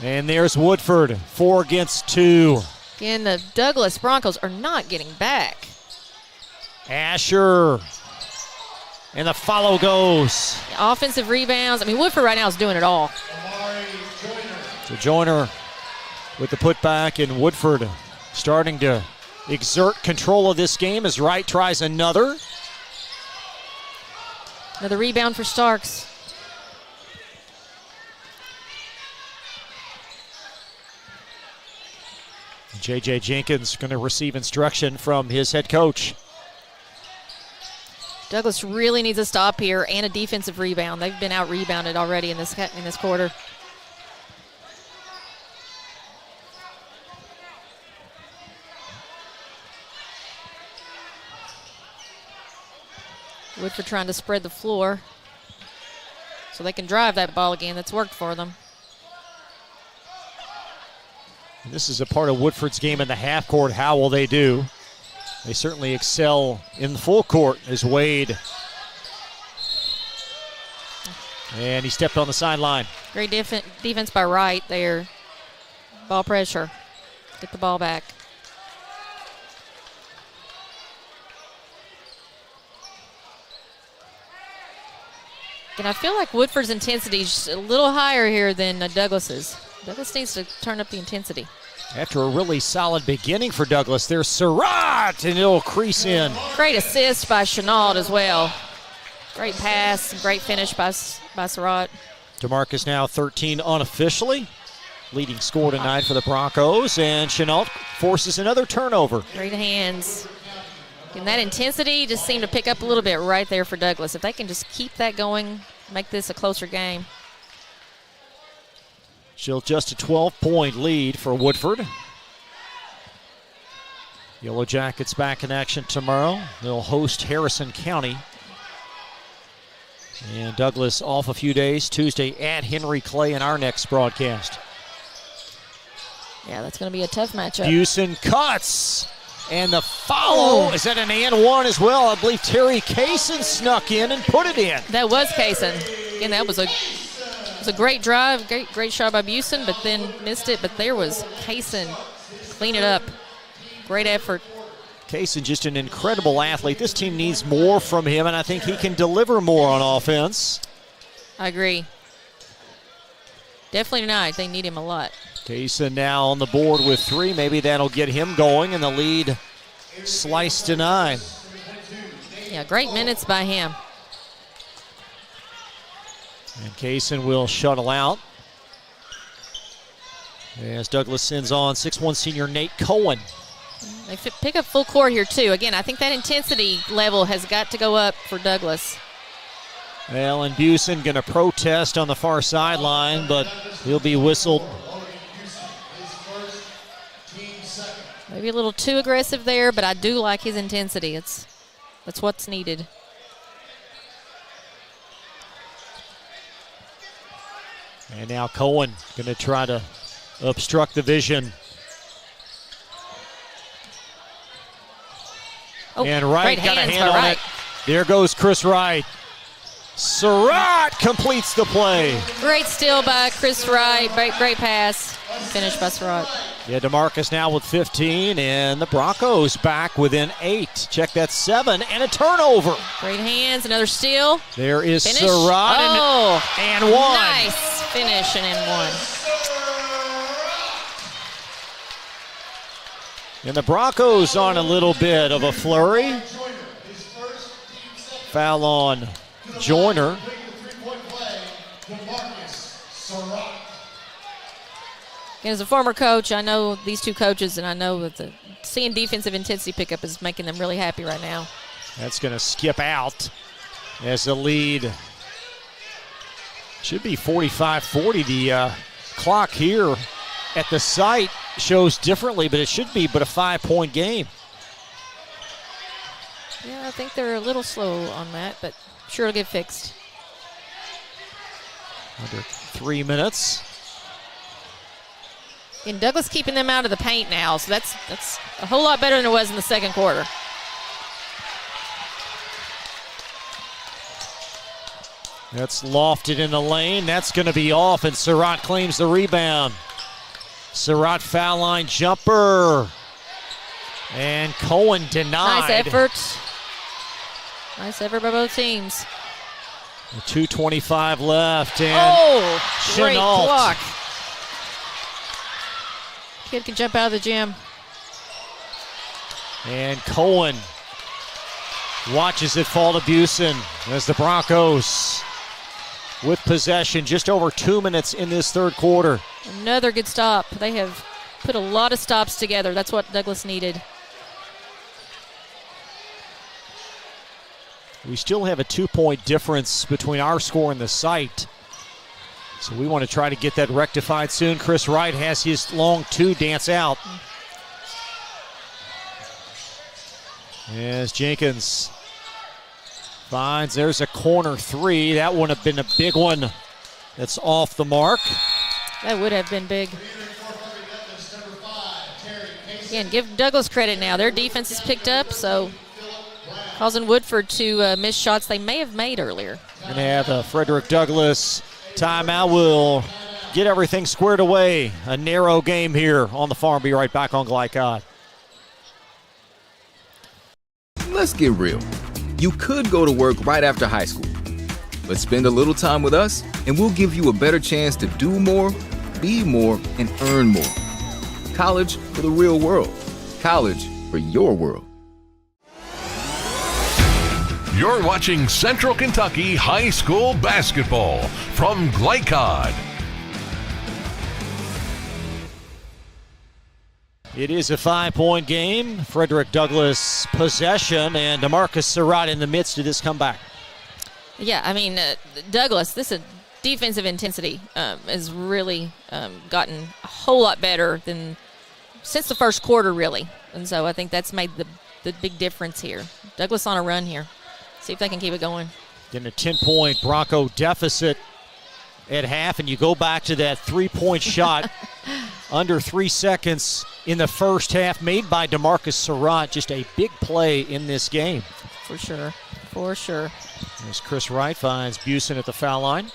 Speaker 3: And there's Woodford. 4 against 2.
Speaker 4: Again, the Douglas Broncos are not getting back.
Speaker 3: Asher. And the follow goes.
Speaker 4: Offensive rebounds. I mean, Woodford right now is doing it all.
Speaker 3: So Joyner with the putback, and Woodford starting to exert control of this game as Wright tries another.
Speaker 4: Another rebound for Starks.
Speaker 3: J.J. Jenkins going to receive instruction from his head coach.
Speaker 4: Douglas really needs a stop here and a defensive rebound. They've been out-rebounded already in this quarter. Woodford trying to spread the floor so they can drive that ball again. That's worked for them.
Speaker 3: This is a part of Woodford's game in the half court. How will they do? They certainly excel in the full court as Wade. And he stepped on the sideline.
Speaker 4: Great defense by Wright there. Ball pressure. Get the ball back. And I feel like Woodford's intensity is a little higher here than Douglas's. Douglas needs to turn up the intensity.
Speaker 3: After a really solid beginning for Douglas, there's Surratt, and it'll crease in.
Speaker 4: Great assist by Chenault as well. Great pass, and great finish by Surratt.
Speaker 3: DeMarcus now 13 unofficially. Leading scorer tonight for the Broncos, and Chenault forces another turnover.
Speaker 4: Great hands. And that intensity just seemed to pick up a little bit right there for Douglas. If they can just keep that going, make this a closer game.
Speaker 3: Still just a 12-point lead for Woodford. Yellow Jackets back in action tomorrow. They'll host Harrison County. And Douglas off a few days, Tuesday at Henry Clay in our next broadcast.
Speaker 4: Yeah, that's going to be a tough matchup.
Speaker 3: Busen cuts. And the follow is at an and one as well. I believe Terry Kaysen snuck in and put it in.
Speaker 4: That was Kaysen. Again, that was a great drive, great shot by Busen, but then missed it. But there was Kaysen clean it up. Great effort.
Speaker 3: Kaysen, just an incredible athlete. This team needs more from him, and I think he can deliver more on offense.
Speaker 4: I agree. Definitely tonight, they need him a lot.
Speaker 3: Kaysen now on the board with 3. Maybe that'll get him going, and the lead sliced to 9.
Speaker 4: Yeah, great minutes by him.
Speaker 3: And Kaysen will shuttle out. As Douglas sends on 6'1" senior Nate Cohen.
Speaker 4: They pick up full court here, too. Again, I think that intensity level has got to go up for Douglas.
Speaker 3: Well, and Busen going to protest on the far sideline, but he'll be whistled.
Speaker 4: Maybe a little too aggressive there, but I do like his intensity. That's what's needed.
Speaker 3: And now Cohen going to try to obstruct the vision.
Speaker 4: Oh,
Speaker 3: and Wright got a hand on
Speaker 4: Wright.
Speaker 3: it. There goes Chris Wright. Surratt completes the play.
Speaker 4: Great steal by Chris Wright. Great pass. Finished by Surratt.
Speaker 3: Yeah, DeMarcus now with 15, and the Broncos back within 8. Check that, 7, and a turnover.
Speaker 4: Great hands, another steal.
Speaker 3: There is
Speaker 4: Finish.
Speaker 3: Surratt and 1.
Speaker 4: Nice finish and 1.
Speaker 3: And the Broncos on a little bit of a flurry. Foul on Joyner.
Speaker 4: And as a former coach, I know these two coaches, and I know that seeing defensive intensity pickup is making them really happy right now.
Speaker 3: That's going to skip out as the lead should be 45-40. The clock here at the site shows differently, but it should be but a 5-point game.
Speaker 4: Yeah, I think they're a little slow on that, but sure it'll get fixed.
Speaker 3: Under 3 minutes.
Speaker 4: And Douglas keeping them out of the paint now, so that's a whole lot better than it was in the second quarter.
Speaker 3: That's lofted in the lane. That's going to be off, and Surratt claims the rebound. Surratt foul line jumper. And Cohen denied.
Speaker 4: Nice effort. Nice effort by both teams.
Speaker 3: 2:25 left. And
Speaker 4: great
Speaker 3: Chenault.
Speaker 4: block. Kid can jump out of the gym.
Speaker 3: And Cohen watches it fall to Busen as the Broncos with possession, just over 2 minutes in this third quarter.
Speaker 4: Another good stop. They have put a lot of stops together. That's what Douglas needed.
Speaker 3: We still have a 2-point difference between our score and the site. So we want to try to get that rectified soon. Chris Wright has his long 2 dance out. As Jenkins finds there's a corner 3. That would have been a big one. That's off the mark.
Speaker 4: That would have been big. Again, give Douglas credit now. Their defense is picked up, so causing Woodford to miss shots they may have made earlier.
Speaker 3: Going to have a Frederick Douglass timeout. Will get everything squared away. A narrow game here on the farm. Be right back on Glycod.
Speaker 8: Let's get real. You could go to work right after high school, but spend a little time with us and we'll give you a better chance to do more, be more, and earn more. College for the real world. College for your world.
Speaker 2: You're watching Central Kentucky High School Basketball from Glycod.
Speaker 3: It is a 5-point game. Frederick Douglass possession, and DeMarcus Surratt in the midst of this comeback.
Speaker 4: Yeah, I mean, Douglas, this is defensive intensity has really gotten a whole lot better than since the first quarter, really. And so I think that's made the big difference here. Douglas on a run here. See if they can keep it going.
Speaker 3: Getting a 10-point Bronco deficit at half, and you go back to that 3-point shot under 3 seconds in the first half made by DeMarcus Surratt. Just a big play in this game.
Speaker 4: For sure. For sure.
Speaker 3: There's Chris Wright finds Busen at the foul line.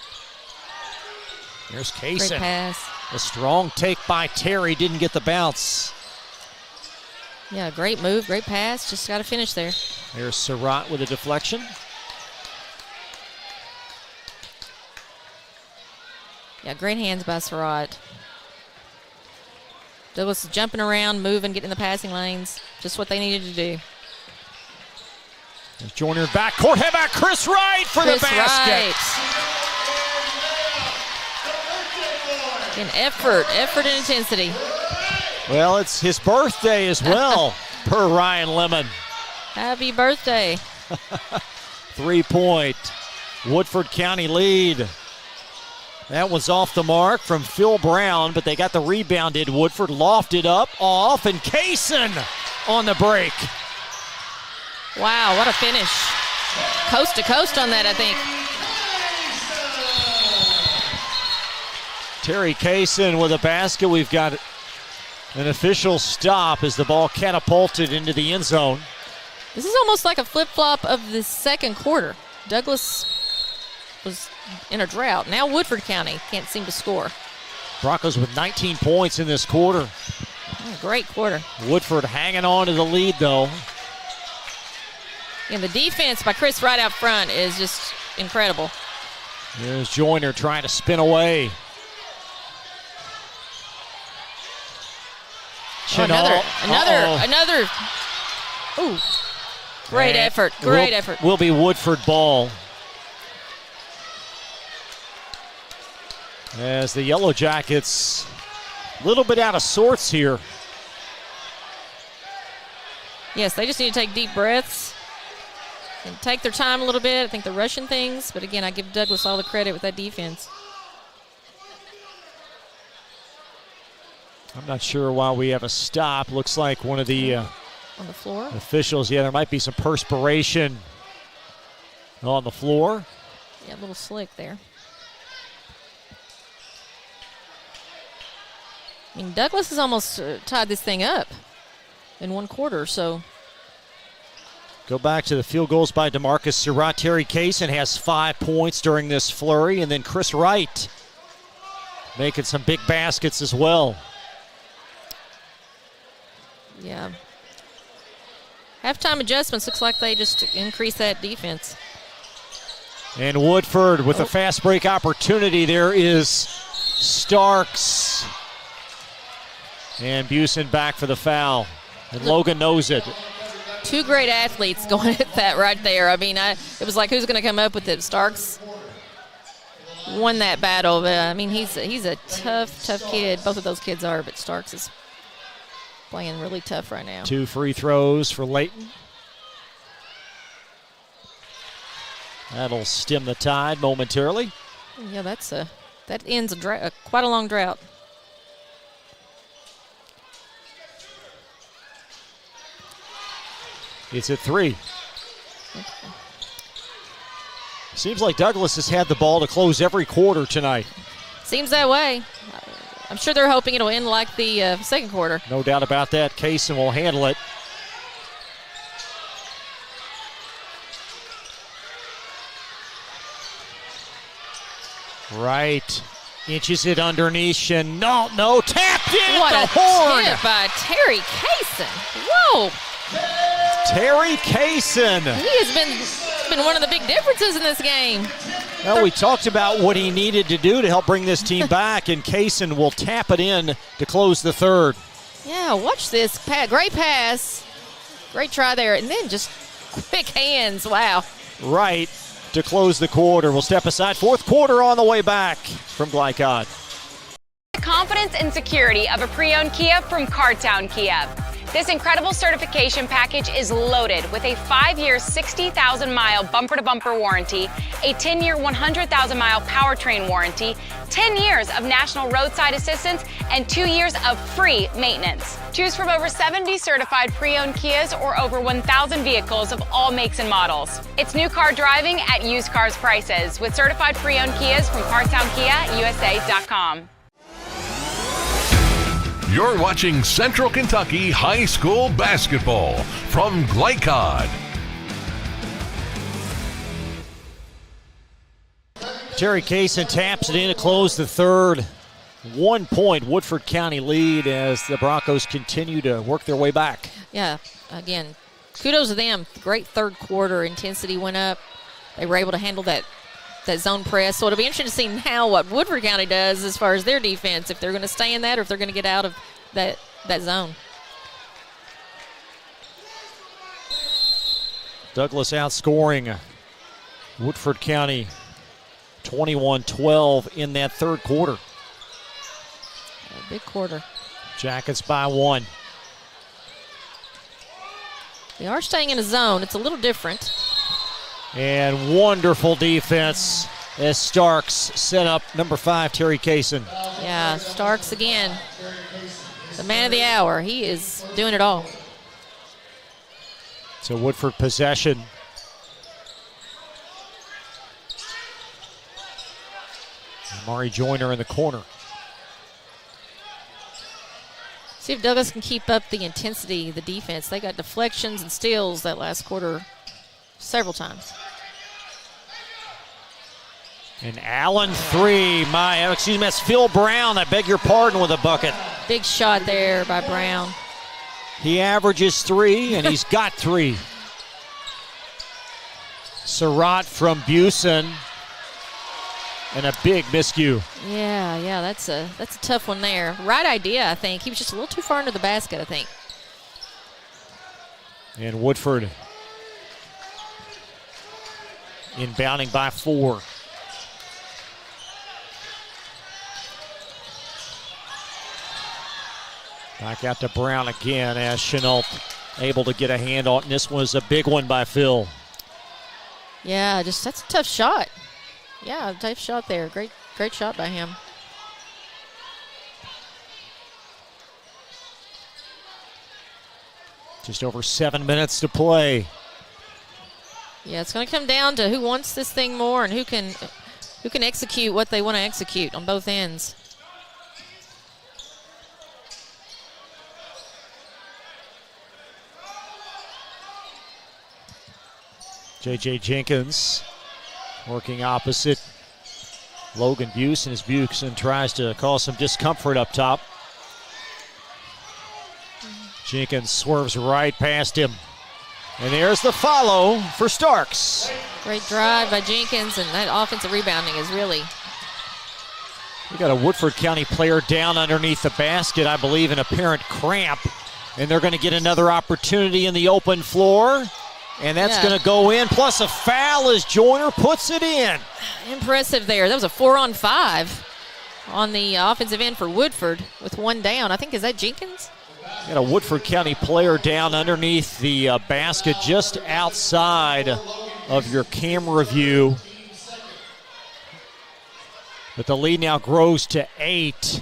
Speaker 3: There's Kaysen.
Speaker 4: Great pass.
Speaker 3: A strong take by Terry. Didn't get the bounce.
Speaker 4: Yeah, great move, great pass. Just got to finish there.
Speaker 3: There's Surratt with a deflection.
Speaker 4: Yeah, great hands by Surratt. Douglas is jumping around, moving, getting in the passing lanes. Just what they needed to do.
Speaker 3: There's Joyner backcourt. How about Chris Wright for the basket?
Speaker 4: An effort and intensity.
Speaker 3: Well, it's his birthday as well, per Ryan Lemon.
Speaker 4: Happy birthday.
Speaker 3: 3-point Woodford County lead. That was off the mark from Phil Brown, but they got the rebound. Did Woodford lofted up, off, and Kaysen on the break.
Speaker 4: Wow, what a finish. Coast to coast on that, I think.
Speaker 3: Terry Kaysen with a basket. We've got an official stop as the ball catapulted into the end zone.
Speaker 4: This is almost like a flip-flop of the second quarter. Douglas was in a drought. Now Woodford County can't seem to score.
Speaker 3: Broncos with 19 points in this quarter.
Speaker 4: Oh, great quarter.
Speaker 3: Woodford hanging on to the lead, though.
Speaker 4: And the defense by Chris Wright out front is just incredible.
Speaker 3: There's Joyner trying to spin away.
Speaker 4: Another. Ooh. Great effort.
Speaker 3: Will be Woodford ball. As the Yellow Jackets a little bit out of sorts here.
Speaker 4: Yes, they just need to take deep breaths and take their time a little bit. I think they're rushing things, but again, I give Douglas all the credit with that defense.
Speaker 3: I'm not sure why we have a stop. Looks like one of the
Speaker 4: on the floor
Speaker 3: officials. Yeah, there might be some perspiration on the floor.
Speaker 4: Yeah, a little slick there. I mean, Douglas has almost tied this thing up in one quarter, so.
Speaker 3: Go back to the field goals by DeMarcus Surratt. Terry Kaysen has 5 points during this flurry, and then Chris Wright making some big baskets as well.
Speaker 4: Yeah. Halftime adjustments, looks like they just increase that defense.
Speaker 3: And Woodford with a fast break opportunity. There is Starks. And Busen back for the foul. And Logan knows it.
Speaker 4: Two great athletes going at that right there. I mean, it was like, who's going to come up with it? Starks won that battle. But, I mean, he's a tough kid. Both of those kids are, but Starks is playing really tough right now.
Speaker 3: 2 free throws for Layton. That'll stem the tide momentarily.
Speaker 4: Yeah, that ends quite a long drought.
Speaker 3: It's at 3. Okay. Seems like Douglas has had the ball to close every quarter tonight.
Speaker 4: Seems that way. I'm sure they're hoping it'll end like the second quarter.
Speaker 3: No doubt about that. Kaysen will handle it. Right. Inches it underneath. No, tapped in
Speaker 4: what
Speaker 3: at the
Speaker 4: a
Speaker 3: horn.
Speaker 4: Tip by Terry Kaysen. Whoa.
Speaker 3: Terry Kaysen.
Speaker 4: He has been one of the big differences in this game.
Speaker 3: Well, we talked about what he needed to do to help bring this team back, and Kaysen will tap it in to close the third.
Speaker 4: Yeah, watch this. Great pass. Great try there. And then just quick hands. Wow.
Speaker 3: Right to close the quarter. We'll step aside. Fourth quarter on the way back from Glycod.
Speaker 12: The confidence and security of a pre-owned Kia from Cartown Kia. This incredible certification package is loaded with a 5-year, 60,000-mile bumper-to-bumper warranty, a 10-year, 100,000-mile powertrain warranty, 10 years of national roadside assistance, and 2 years of free maintenance. Choose from over 70 certified pre-owned Kias or over 1,000 vehicles of all makes and models. It's new car driving at used cars prices with certified pre-owned Kias from CartownKiaUSA.com.
Speaker 2: You're watching Central Kentucky High School basketball from Glycod.
Speaker 3: Terry Kaysen taps it in to close the third. 1 point Woodford County lead as the Broncos continue to work their way back.
Speaker 4: Yeah, again, kudos to them. Great third quarter. Intensity went up. They were able to handle that zone press. So it'll be interesting to see now what Woodford County does as far as their defense, if they're going to stay in that or if they're going to get out of that zone.
Speaker 3: Douglas outscoring Woodford County 21-12 in that third quarter.
Speaker 4: A big quarter.
Speaker 3: Jackets by 1.
Speaker 4: They are staying in a zone. It's a little different.
Speaker 3: And wonderful defense as Starks set up number 5, Terry Kaysen.
Speaker 4: Yeah, Starks again. The man of the hour. He is doing it all.
Speaker 3: So Woodford possession. Amari Joyner in the corner.
Speaker 4: See if Douglas can keep up the intensity of the defense. They got deflections and steals that last quarter several times.
Speaker 3: And Allen 3. That's Phil Brown. I beg your pardon with a bucket.
Speaker 4: Big shot there by Brown.
Speaker 3: He averages 3, and he's got 3. Surratt from Busen. And a big miscue.
Speaker 4: Yeah, that's a tough one there. Right idea, I think. He was just a little too far into the basket, I think.
Speaker 3: And Woodford inbounding by 4. Back out to Brown again as Chenault able to get a hand on. And this was a big one by Phil.
Speaker 4: Yeah, that's a tough shot. Yeah, tough shot there. Great shot by him.
Speaker 3: Just over 7 minutes to play.
Speaker 4: Yeah, it's going to come down to who wants this thing more and who can execute what they want to execute on both ends.
Speaker 3: J.J. Jenkins working opposite Logan Busen as Busen tries to cause some discomfort up top. Jenkins swerves right past him. And there's the follow for Starks.
Speaker 4: Great drive by Jenkins, and that offensive rebounding is really...
Speaker 3: We got a Woodford County player down underneath the basket, I believe, in apparent cramp. And they're going to get another opportunity in the open floor. And that's going to go in, plus a foul as Joyner puts it in.
Speaker 4: Impressive there. That was a 4-on-5 on the offensive end for Woodford with 1 down. I think, is that Jenkins?
Speaker 3: Got a Woodford County player down underneath the basket just outside of your camera view. But the lead now grows to 8.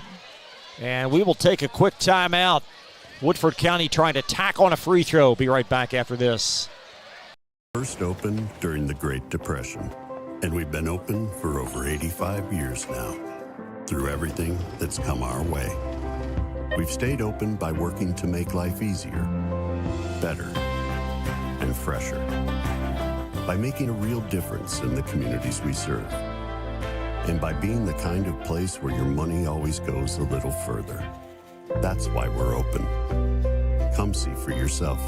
Speaker 3: And we will take a quick timeout. Woodford County trying to tack on a free throw. Be right back after this.
Speaker 16: First opened during the Great Depression, and we've been open for over 85 years now. Through everything that's come our way, we've stayed open by working to make life easier, better, and fresher. By making a real difference in the communities we serve. And by being the kind of place where your money always goes a little further. That's why we're open. Come see for yourself.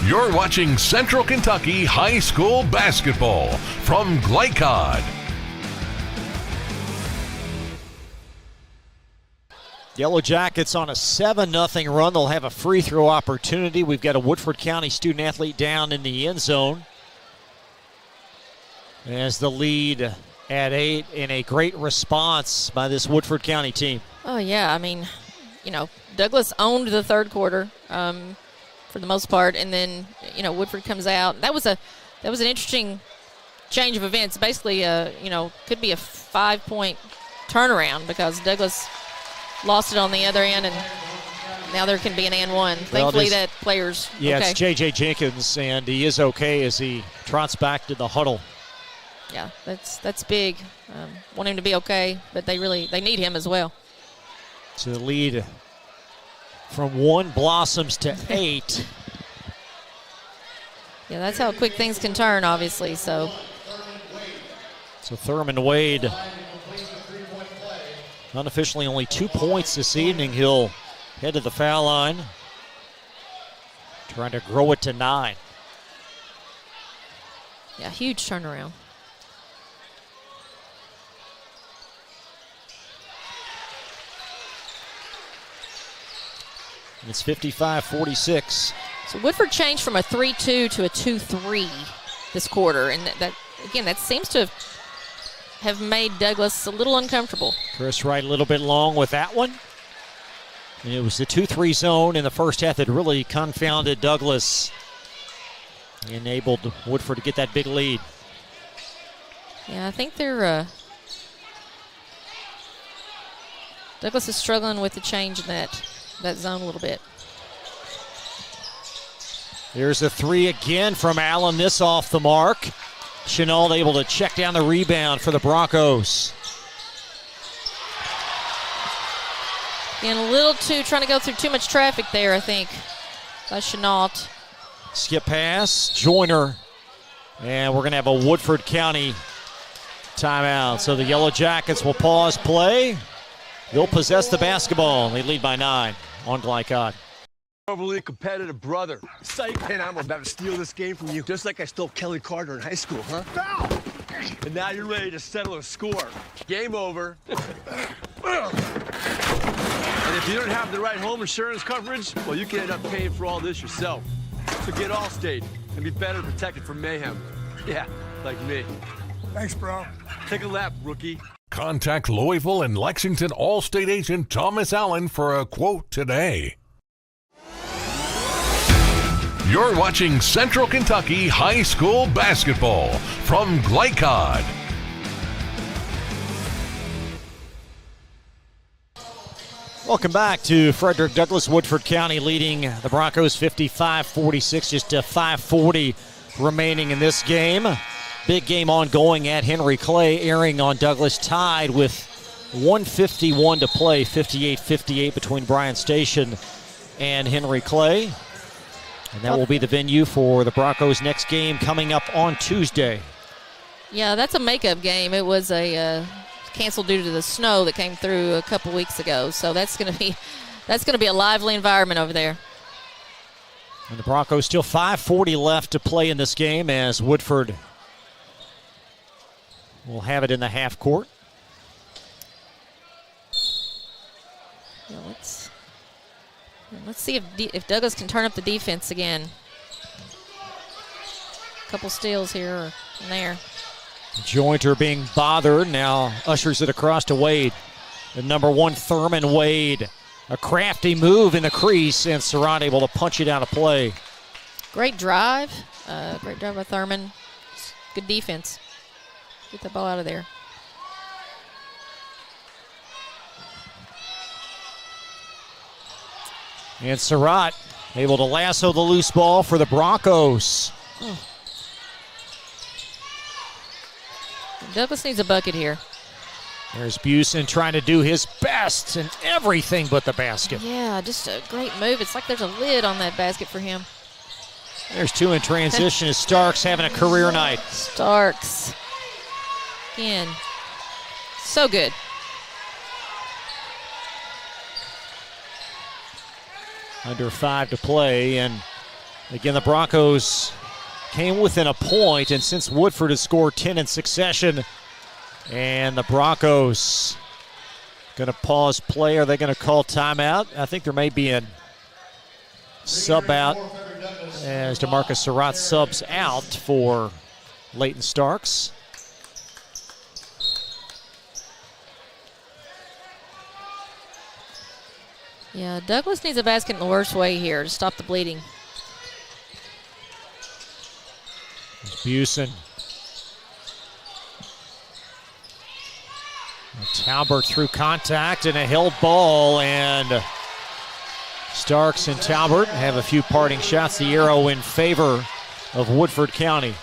Speaker 2: You're watching Central Kentucky High School basketball from Glycod.
Speaker 3: Yellow Jackets on a 7-0 run. They'll have a free throw opportunity. We've got a Woodford County student athlete down in the end zone. As the lead at 8 in a great response by this Woodford County team.
Speaker 4: Oh, yeah. I mean, Douglas owned the third quarter for the most part, and then, Woodford comes out. That was an interesting change of events. Basically, could be a 5-point turnaround because Douglas lost it on the other end, and now there can be an and one. Thankfully, that player's okay.
Speaker 3: It's J.J. Jenkins, and he is okay as he trots back to the huddle.
Speaker 4: Yeah, that's big. Want him to be okay, but they need him as well.
Speaker 3: So the lead from 1 blossoms to 8.
Speaker 4: Yeah, that's how quick things can turn, obviously. So
Speaker 3: Thurman Wade, unofficially only 2 points this evening. He'll head to the foul line, trying to grow it to 9.
Speaker 4: Yeah, huge turnaround.
Speaker 3: And it's 55-46.
Speaker 4: So Woodford changed from a 3-2 to a 2-3 this quarter, and that seems to have made Douglas a little uncomfortable.
Speaker 3: Chris Wright a little bit long with that one. And it was the 2-3 zone in the first half that really confounded Douglas. Enabled Woodford to get that big lead.
Speaker 4: Yeah, I think they're Douglas is struggling with the change in that zone a little bit.
Speaker 3: There's a 3 again from Allen, this off the mark. Chenault able to check down the rebound for the Broncos.
Speaker 4: Again, a little trying to go through too much traffic there, I think, by Chenault.
Speaker 3: Skip pass, Joyner, and we're going to have a Woodford County timeout. So the Yellow Jackets will pause play. They'll possess the basketball, and they lead by 9 on Glycod.
Speaker 6: Overly competitive brother. Psych. And I'm about to steal this game from you, just like I stole Kelly Carter in high school, huh? Foul! And now you're ready to settle a score. Game over. And if you don't have the right home insurance coverage, well, you can end up paying for all this yourself. So get Allstate and be better protected from mayhem. Yeah, like me. Thanks, bro. Take a lap, rookie.
Speaker 2: Contact Louisville and Lexington Allstate agent Thomas Allen for a quote today. You're watching Central Kentucky High School Basketball from Glycod.
Speaker 3: Welcome back to Frederick Douglass. Woodford County leading the Broncos 55-46, just 5:40 remaining in this game. Big game ongoing at Henry Clay, airing on Douglas, tied with 1:51 to play, 58-58 between Bryan Station and Henry Clay. And that will be the venue for the Broncos' next game coming up on Tuesday.
Speaker 4: Yeah, that's a makeup game. It was canceled due to the snow that came through a couple weeks ago. So that's going to be a lively environment over there.
Speaker 3: And the Broncos still 5:40 left to play in this game as Woodford will have it in the half court.
Speaker 4: Yeah, let's see if Douglas can turn up the defense again. A couple steals here and there.
Speaker 3: Jointer being bothered, now ushers it across to Wade. The number 1 Thurman Wade. A crafty move in the crease, and Surratt able to punch it out of play.
Speaker 4: Great drive. Great drive by Thurman. Good defense. Get the ball out of there.
Speaker 3: And Surratt able to lasso the loose ball for the Broncos.
Speaker 4: Oh. Douglas needs a bucket here.
Speaker 3: There's Busen trying to do his best and everything but the basket.
Speaker 4: Yeah, just a great move. It's like there's a lid on that basket for him.
Speaker 3: There's 2 in transition as Starks having a career night.
Speaker 4: Starks. Again, so good.
Speaker 3: Under 5 to play, and again the Broncos came within a point, and since Woodford has scored 10 in succession, and the Broncos going to pause play. Are they going to call timeout? I think there may be a sub out as DeMarcus Surratt subs out for Leighton Starks.
Speaker 4: Yeah, Douglas needs a basket in the worst way here to stop the bleeding.
Speaker 3: Busen. Talbert through contact and a held ball, and Starks and Talbert have a few parting shots. The arrow in favor of Woodford County.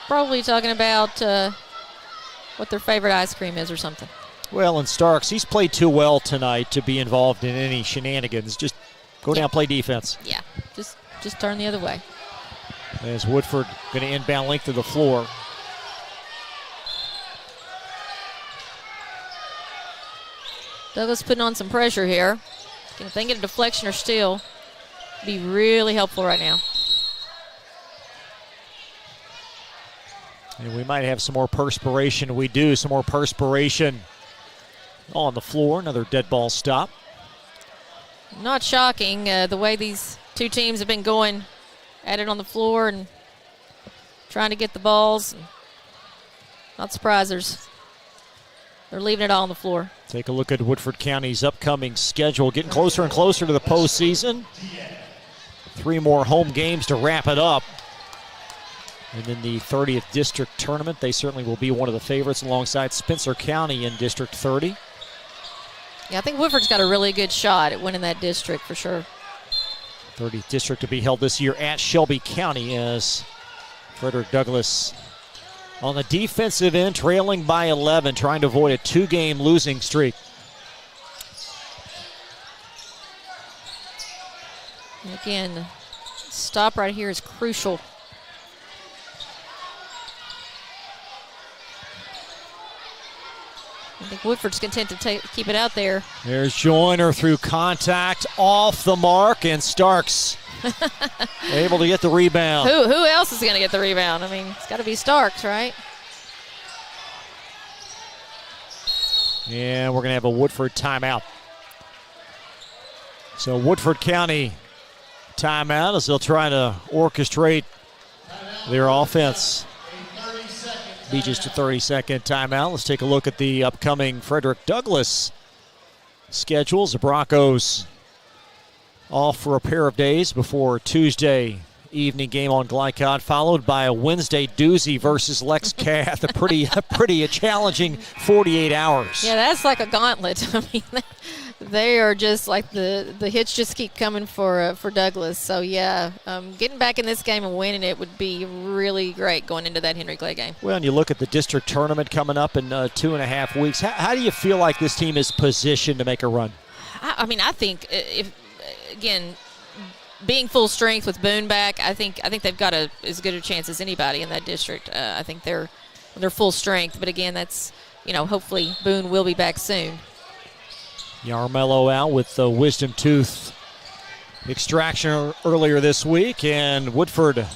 Speaker 4: Probably talking about what their favorite ice cream is or something.
Speaker 3: Well, and Starks, he's played too well tonight to be involved in any shenanigans. Just go down, play defense.
Speaker 4: Yeah, just turn the other way.
Speaker 3: As Woodford going to inbound length of the floor.
Speaker 4: Douglas putting on some pressure here. If they can get a deflection or steal, be really helpful right now.
Speaker 3: And we might have some more perspiration. We do, some more perspiration on the floor. Another dead ball stop.
Speaker 4: Not shocking the way these two teams have been going at it on the floor and trying to get the balls. Not surprised they're leaving it all on the floor.
Speaker 3: Take a look at Woodford County's upcoming schedule. Getting closer and closer to the postseason. 3 more home games to wrap it up. And in the 30th District Tournament, they certainly will be one of the favorites alongside Spencer County in District 30.
Speaker 4: Yeah, I think Woodford's got a really good shot at winning that district for sure.
Speaker 3: 30th District to be held this year at Shelby County as Frederick Douglass on the defensive end, trailing by 11, trying to avoid a 2-game losing streak.
Speaker 4: Again, stop right here is crucial. I think Woodford's content to keep it out there.
Speaker 3: There's Joyner through contact, off the mark, and Starks able to get the rebound.
Speaker 4: Who else is going to get the rebound? I mean, it's got to be Starks, right?
Speaker 3: And we're going to have a Woodford timeout. So Woodford County timeout as they'll try to orchestrate their offense. Be just a 30-second timeout. Let's take a look at the upcoming Frederick Douglass schedules. The Broncos off for a pair of days before Tuesday evening game on Glycod, followed by a Wednesday doozy versus Lex Cath. A pretty challenging 48 hours.
Speaker 4: Yeah, that's like a gauntlet. I mean, they are just like the hits just keep coming for Douglas. So yeah, getting back in this game and winning it would be really great going into that Henry Clay game.
Speaker 3: Well, and you look at the district tournament coming up in 2.5 weeks. How do you feel like this team is positioned to make a run?
Speaker 4: I mean, I think if again, being full strength with Boone back, I think they've got as good a chance as anybody in that district. I think they're full strength, but again, that's hopefully Boone will be back soon.
Speaker 3: Yarmello out with the wisdom tooth extraction earlier this week, and Woodford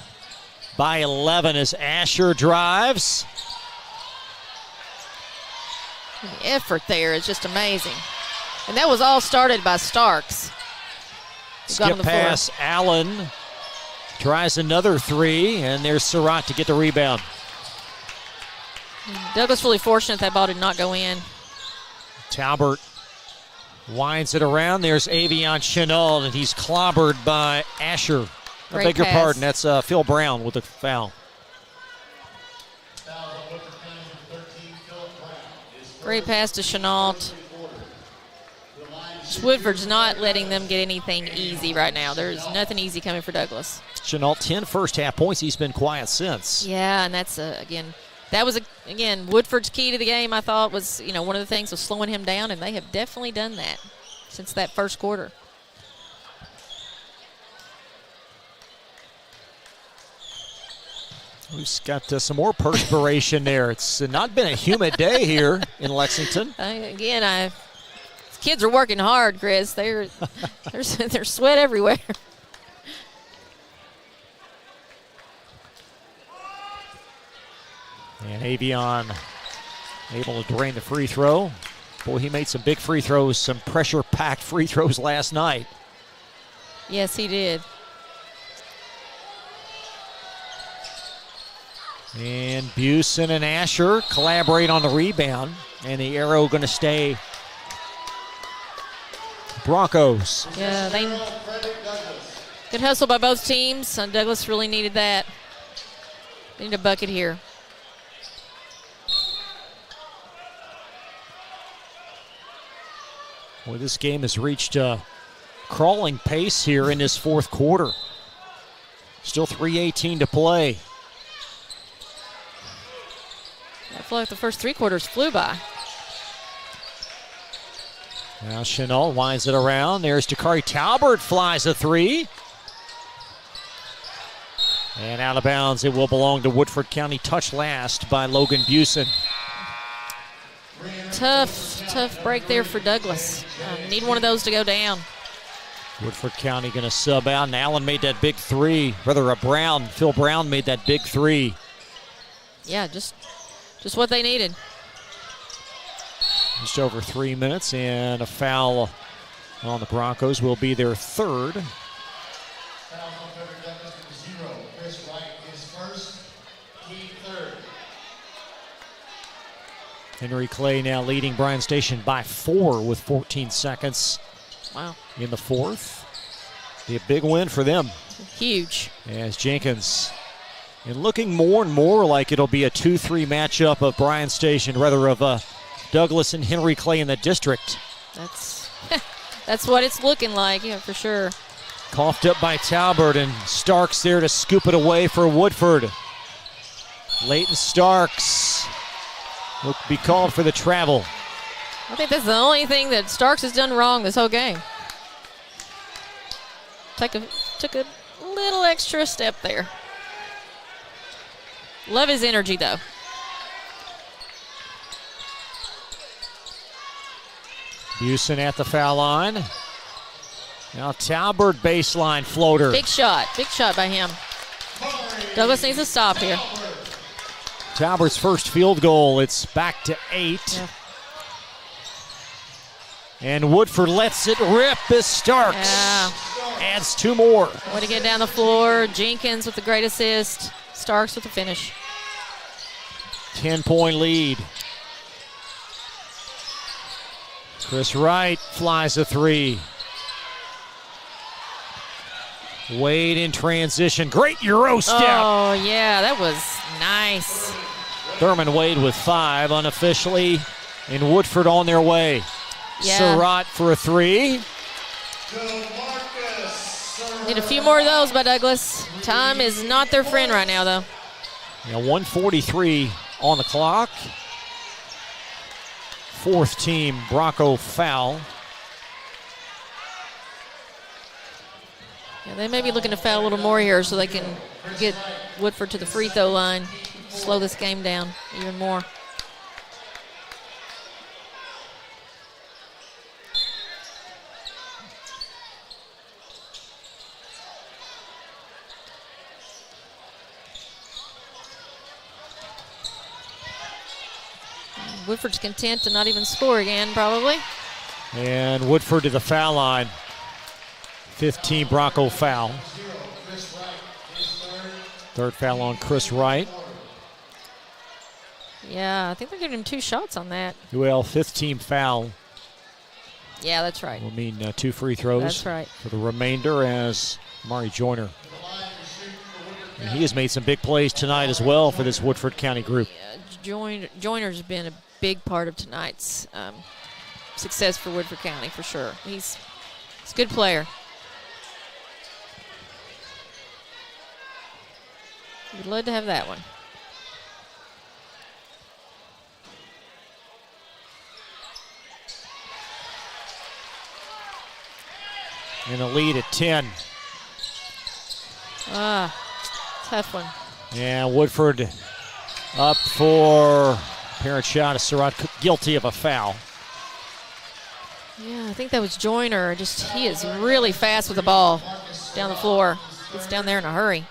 Speaker 3: by 11 as Asher drives.
Speaker 4: The effort there is just amazing, and that was all started by Starks.
Speaker 3: Skip pass, Allen tries another 3, and there's Surratt to get the rebound.
Speaker 4: Douglas really fortunate that ball did not go in.
Speaker 3: Talbert winds it around. There's Avion Chenault, and he's clobbered by Asher. I beg your pardon, that's Phil Brown with a foul.
Speaker 4: Great pass to Chenault. Woodford's not letting them get anything easy right now. There's nothing easy coming for Douglas.
Speaker 3: Chenault, 10 first-half points. He's been quiet since.
Speaker 4: Yeah, and that's, that was, Woodford's key to the game, I thought, was, one of the things was slowing him down, and they have definitely done that since that first quarter.
Speaker 3: We've got some more perspiration there. It's not been a humid day here in Lexington.
Speaker 4: Kids are working hard, Chris. There's sweat everywhere.
Speaker 3: And Avion able to drain the free throw. Boy, he made some big free throws, some pressure-packed free throws last night.
Speaker 4: Yes, he did.
Speaker 3: And Busen and Asher collaborate on the rebound. And the arrow going to stay Broncos.
Speaker 4: Yeah, good hustle by both teams. Douglas really needed that. They need a bucket here.
Speaker 3: Well, this game has reached a crawling pace here in this fourth quarter. Still 3:18 to play.
Speaker 4: feel like the first 3 quarters flew by.
Speaker 3: Now Chenault winds it around. There's Dakari Talbert, flies a 3. And out of bounds, it will belong to Woodford County. Touch last by Logan Busen.
Speaker 4: Tough break there for Douglas. Need one of those to go down.
Speaker 3: Woodford County going to sub out, and Allen made that big 3. Rather, Phil Brown made that big 3.
Speaker 4: Yeah, just what they needed.
Speaker 3: Just over 3 minutes, and a foul on the Broncos will be their 3rd. Henry Clay now leading Bryan Station by 4 with 14 seconds.
Speaker 4: Wow.
Speaker 3: In the 4th. Be a big win for them.
Speaker 4: Huge.
Speaker 3: As Jenkins, and looking more and more like it'll be a 2-3 matchup of Bryan Station, rather of Douglas and Henry Clay in the district.
Speaker 4: That's what it's looking like, yeah, for sure.
Speaker 3: Coughed up by Talbert, and Starks there to scoop it away for Woodford. Leighton Starks will be called for the travel.
Speaker 4: I think that's the only thing that Starks has done wrong this whole game. Took a little extra step there. Love his energy, though.
Speaker 3: Busen at the foul line. Now Talbert baseline floater.
Speaker 4: Big shot by him. Douglas needs to stop here.
Speaker 3: Talbert's first field goal. It's back to 8.
Speaker 4: Yeah.
Speaker 3: And Woodford lets it rip as Starks adds 2 more.
Speaker 4: Way to get down the floor. Jenkins with the great assist. Starks with the finish.
Speaker 3: 10-point lead. Chris Wright flies a 3. Wade in transition. Great Euro step.
Speaker 4: Oh, yeah, that was nice.
Speaker 3: Thurman Wade with 5 unofficially, and Woodford on their way.
Speaker 4: Yeah.
Speaker 3: Surratt for a 3.
Speaker 4: Need a few more of those by Douglas. Time is not their friend right now, though.
Speaker 3: Now 1:43 on the clock. 4th team Bronco foul.
Speaker 4: Yeah, they may be looking to foul a little more here so they can get Woodford to the free throw line, slow this game down even more. Woodford's content to not even score again, probably.
Speaker 3: And Woodford to the foul line. 15 Bronco foul. 3rd foul on Chris Wright.
Speaker 4: Yeah, I think they're giving him 2 shots on that.
Speaker 3: Well, 5th team foul.
Speaker 4: Yeah, that's right.
Speaker 3: Will mean 2 free throws.
Speaker 4: That's right.
Speaker 3: For the remainder as Amari Joyner. And he has made some big plays tonight as well for this Woodford County group.
Speaker 4: Yeah, Joyner's been a big part of tonight's success for Woodford County, for sure. He's a good player. We'd love to have that one.
Speaker 3: And a lead at 10.
Speaker 4: Tough one.
Speaker 3: And Woodford up for parent shot of Surratt, guilty of a foul.
Speaker 4: Yeah, I think that was Joyner. He is really fast with the ball down the floor. Gets down there in a hurry.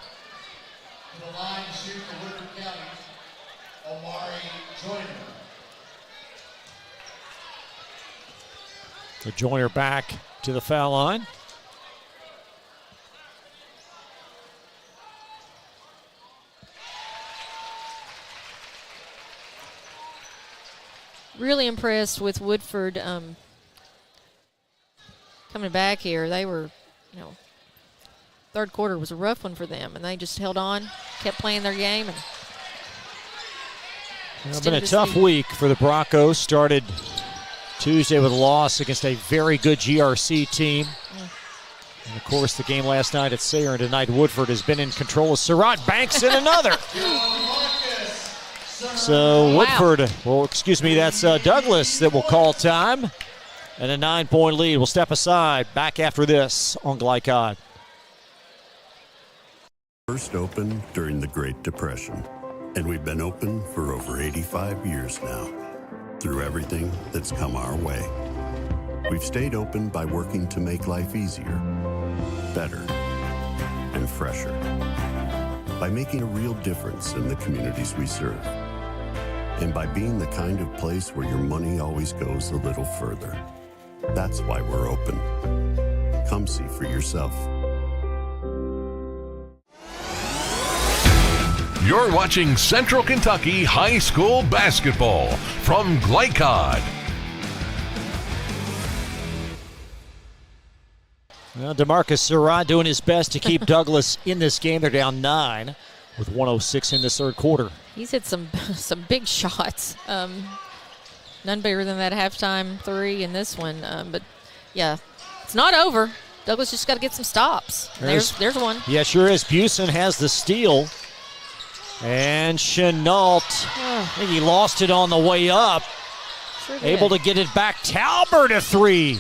Speaker 3: So Joyner back to the foul line.
Speaker 4: Really impressed with Woodford coming back here. They were, 3rd quarter was a rough one for them, and they just held on, kept playing their game. And
Speaker 3: it's been a tough week for the Broncos. Started Tuesday with a loss against a very good GRC team. And, of course, the game last night at Sayre, and tonight Woodford has been in control. Surratt banks in another. So Woodford, that's Douglas that will call time. And a 9-point lead. We'll step aside. Back after this on Glycod.
Speaker 16: First opened during the Great Depression, and we've been open for over 85 years now. Through everything that's come our way, we've stayed open by working to make life easier, better, and fresher. By making a real difference in the communities we serve. And by being the kind of place where your money always goes a little further. That's why we're open. Come see for yourself.
Speaker 2: You're watching Central Kentucky High School Basketball from Glycod.
Speaker 3: Well, DeMarcus Surratt doing his best to keep Douglas in this game. They're down 9 with 1:06 in this third quarter.
Speaker 4: He's hit some big shots. None bigger than that halftime 3 in this one. But, yeah, it's not over. Douglas just got to get some stops. There's one.
Speaker 3: Yeah, sure is. Busen has the steal. And Chenault, I think he lost it on the way up.
Speaker 4: Sure did.
Speaker 3: Able to get it back. Talbert a 3.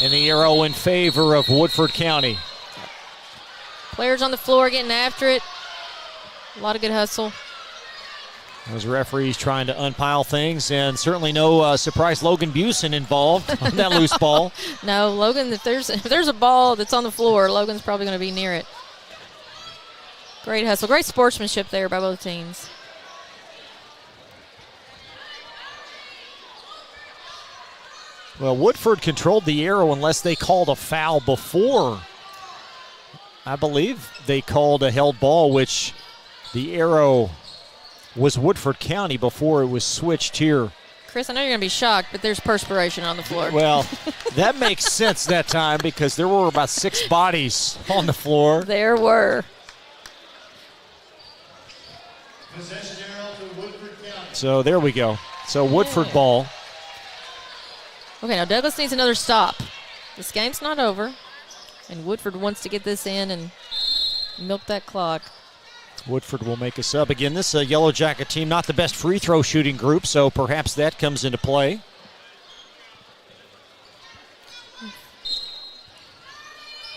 Speaker 3: And the arrow in favor of Woodford County.
Speaker 4: Players on the floor getting after it. A lot of good hustle.
Speaker 3: Those referees trying to unpile things, and certainly no surprise Logan Busen involved on that loose ball.
Speaker 4: No, Logan, if there's a ball that's on the floor, Logan's probably going to be near it. Great hustle. Great sportsmanship there by both teams.
Speaker 3: Well, Woodford controlled the arrow unless they called a foul before. I believe they called a held ball, which the arrow was Woodford County before it was switched here.
Speaker 4: Chris, I know you're going to be shocked, but there's perspiration on the floor.
Speaker 3: Well, that makes sense that time because there were about 6 bodies on the floor.
Speaker 4: There were.
Speaker 3: So there we go. So Woodford ball.
Speaker 4: Okay, now Douglas needs another stop. This game's not over, and Woodford wants to get this in and milk that clock.
Speaker 3: Woodford will make a sub. Again, this Yellow Jacket team, not the best free throw shooting group, so perhaps that comes into play.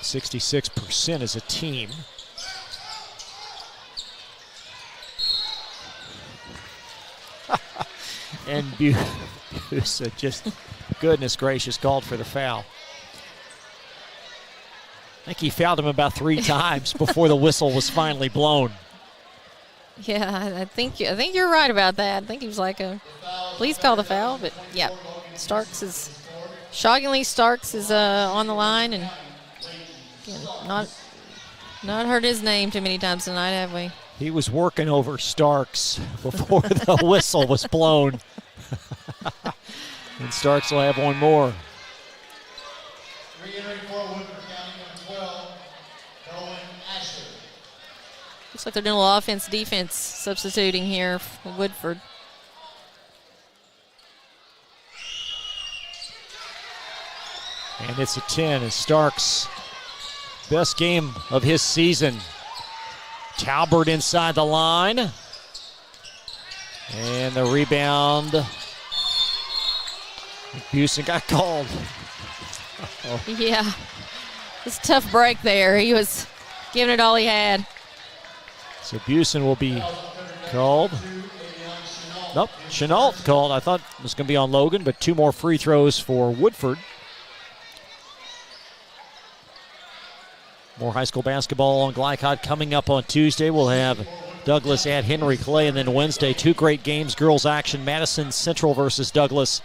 Speaker 3: .66% as a team. And Busa just, goodness gracious, called for the foul. I think he fouled him about 3 times before the whistle was finally blown.
Speaker 4: Yeah, I think you're right about that. I think he was like, please call the foul. But, yeah, shockingly, Starks is on the line. And, again, not heard his name too many times tonight, have we?
Speaker 3: He was working over Starks before the whistle was blown. And Starks will have one more.
Speaker 4: Looks like they're doing a little offense-defense substituting here for Woodford.
Speaker 3: And it's a 10 as Starks' best game of his season. Talbert inside the line. And the rebound. Busen got called. Uh-oh.
Speaker 4: Yeah, it's a tough break there. He was giving it all he had.
Speaker 3: So Busen will be called. Nope, Chenault called. I thought it was going to be on Logan, but 2 more free throws for Woodford. More high school basketball on Glycod coming up on Tuesday. We'll have Douglas at Henry Clay, and then Wednesday, 2 great games. Girls action, Madison Central versus Douglas,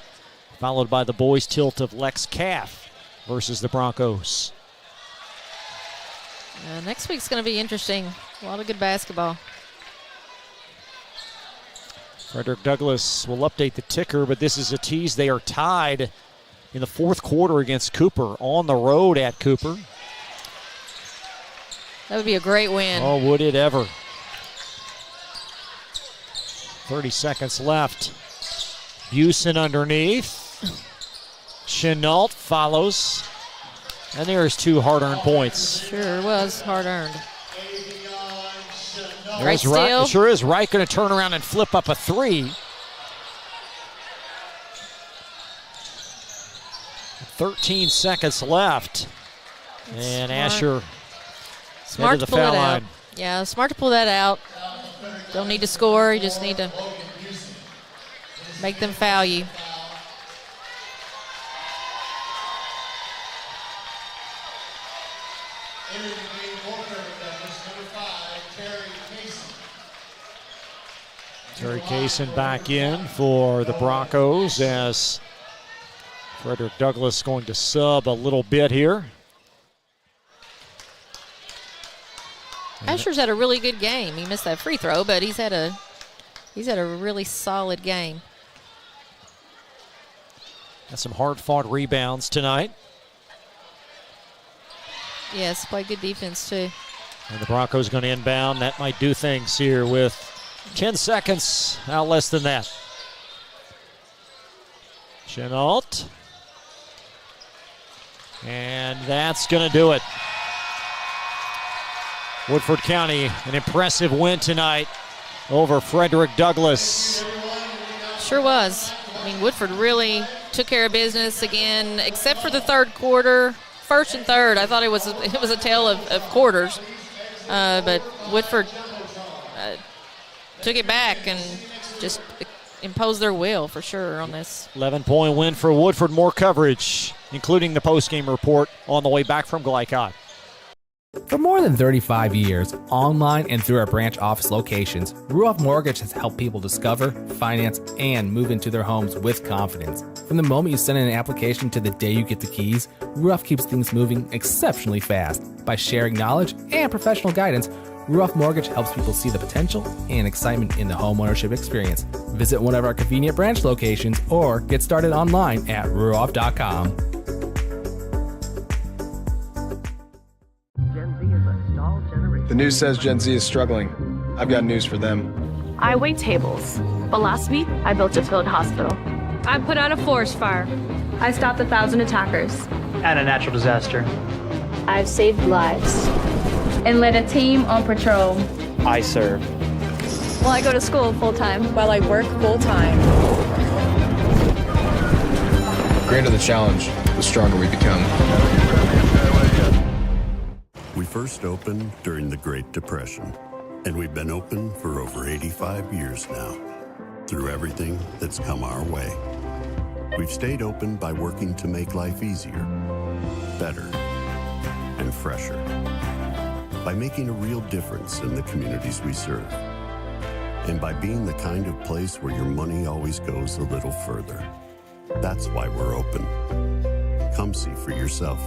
Speaker 3: followed by the boys tilt of Lex Calf versus the Broncos.
Speaker 4: Next week's going to be interesting. A lot of good basketball.
Speaker 3: Frederick Douglass will update the ticker, but this is a tease. They are tied in the 4th quarter against Cooper on the road at Cooper.
Speaker 4: That would be a great win.
Speaker 3: Oh, would it ever. 30 seconds left. Busen underneath. Chenault follows. And there's 2 hard-earned points.
Speaker 4: Sure was hard-earned. Great steal.
Speaker 3: It sure is. Wright going to turn around and flip up a three. 13 seconds left. And Asher
Speaker 4: Smart
Speaker 3: to
Speaker 4: to
Speaker 3: the
Speaker 4: pull
Speaker 3: foul
Speaker 4: it out.
Speaker 3: line.
Speaker 4: Yeah, smart to pull that out. Don't need to score. You just need to make them foul you.
Speaker 3: Terry Kaysen back in for the Broncos as Frederick Douglass going to sub a little bit here.
Speaker 4: Asher's had a really good game. He missed that free throw, but he's had a really solid game.
Speaker 3: Got some hard-fought rebounds tonight.
Speaker 4: Yes, played good defense too.
Speaker 3: And the Broncos going to inbound. That might do things here with 10 seconds, out less than that. Chenault. And that's going to do it. Woodford County, an impressive win tonight over Frederick Douglass.
Speaker 4: Sure was. I mean, Woodford really took care of business again, except for the third quarter. First and third, I thought it was a tale of quarters. But Woodford took it back and just imposed their will for sure on this.
Speaker 3: 11-point win for Woodford. More coverage, including the postgame report on the way back from Glycott.
Speaker 11: For more than 35 years, online and through our branch office locations, Ruoff Mortgage has helped people discover, finance, and move into their homes with confidence. From the moment you send in an application to the day you get the keys, Ruoff keeps things moving exceptionally fast. By sharing knowledge and professional guidance, Ruoff Mortgage helps people see the potential and excitement in the homeownership experience. Visit one of our convenient branch locations or get started online at ruoff.com.
Speaker 5: The news says Gen Z is struggling. I've got news for them.
Speaker 1: I wait tables, but last week I built a field hospital.
Speaker 13: I put out a forest fire.
Speaker 1: I stopped 1,000 attackers.
Speaker 14: And a natural disaster.
Speaker 1: I've saved lives. And led a team on patrol.
Speaker 14: I serve.
Speaker 13: Well, I go to school full-time.
Speaker 1: While I work full-time.
Speaker 5: The greater the challenge, the stronger we become.
Speaker 16: We first opened during the Great Depression, and we've been open for over 85 years now. Through everything that's come our way, we've stayed open by working to make life easier, better, and fresher. By making a real difference in the communities we serve. And by being the kind of place where your money always goes a little further. That's why we're open. Come see for yourself.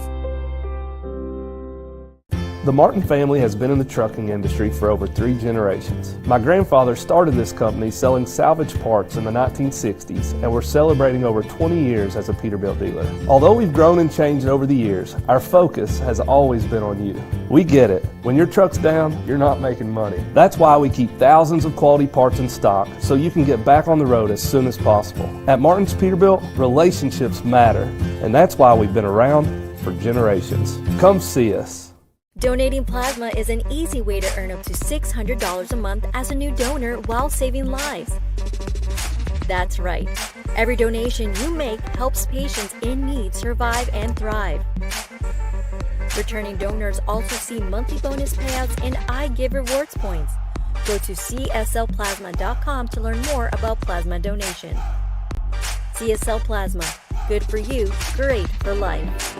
Speaker 25: The Martin family has been in the trucking industry for over 3 generations. My grandfather started this company selling salvage parts in the 1960s, and we're celebrating over 20 years as a Peterbilt dealer. Although we've grown and changed over the years, our focus has always been on you. We get it. When your truck's down, you're not making money. That's why we keep thousands of quality parts in stock so you can get back on the road as soon as possible. At Martin's Peterbilt, relationships matter, and that's why we've been around for generations. Come see us.
Speaker 15: Donating plasma is an easy way to earn up to $600 a month as a new donor while saving lives. That's right. Every donation you make helps patients in need survive and thrive. Returning donors also see monthly bonus payouts and I Give rewards points. Go to cslplasma.com to learn more about plasma donation. CSL Plasma. Good for you, great for life.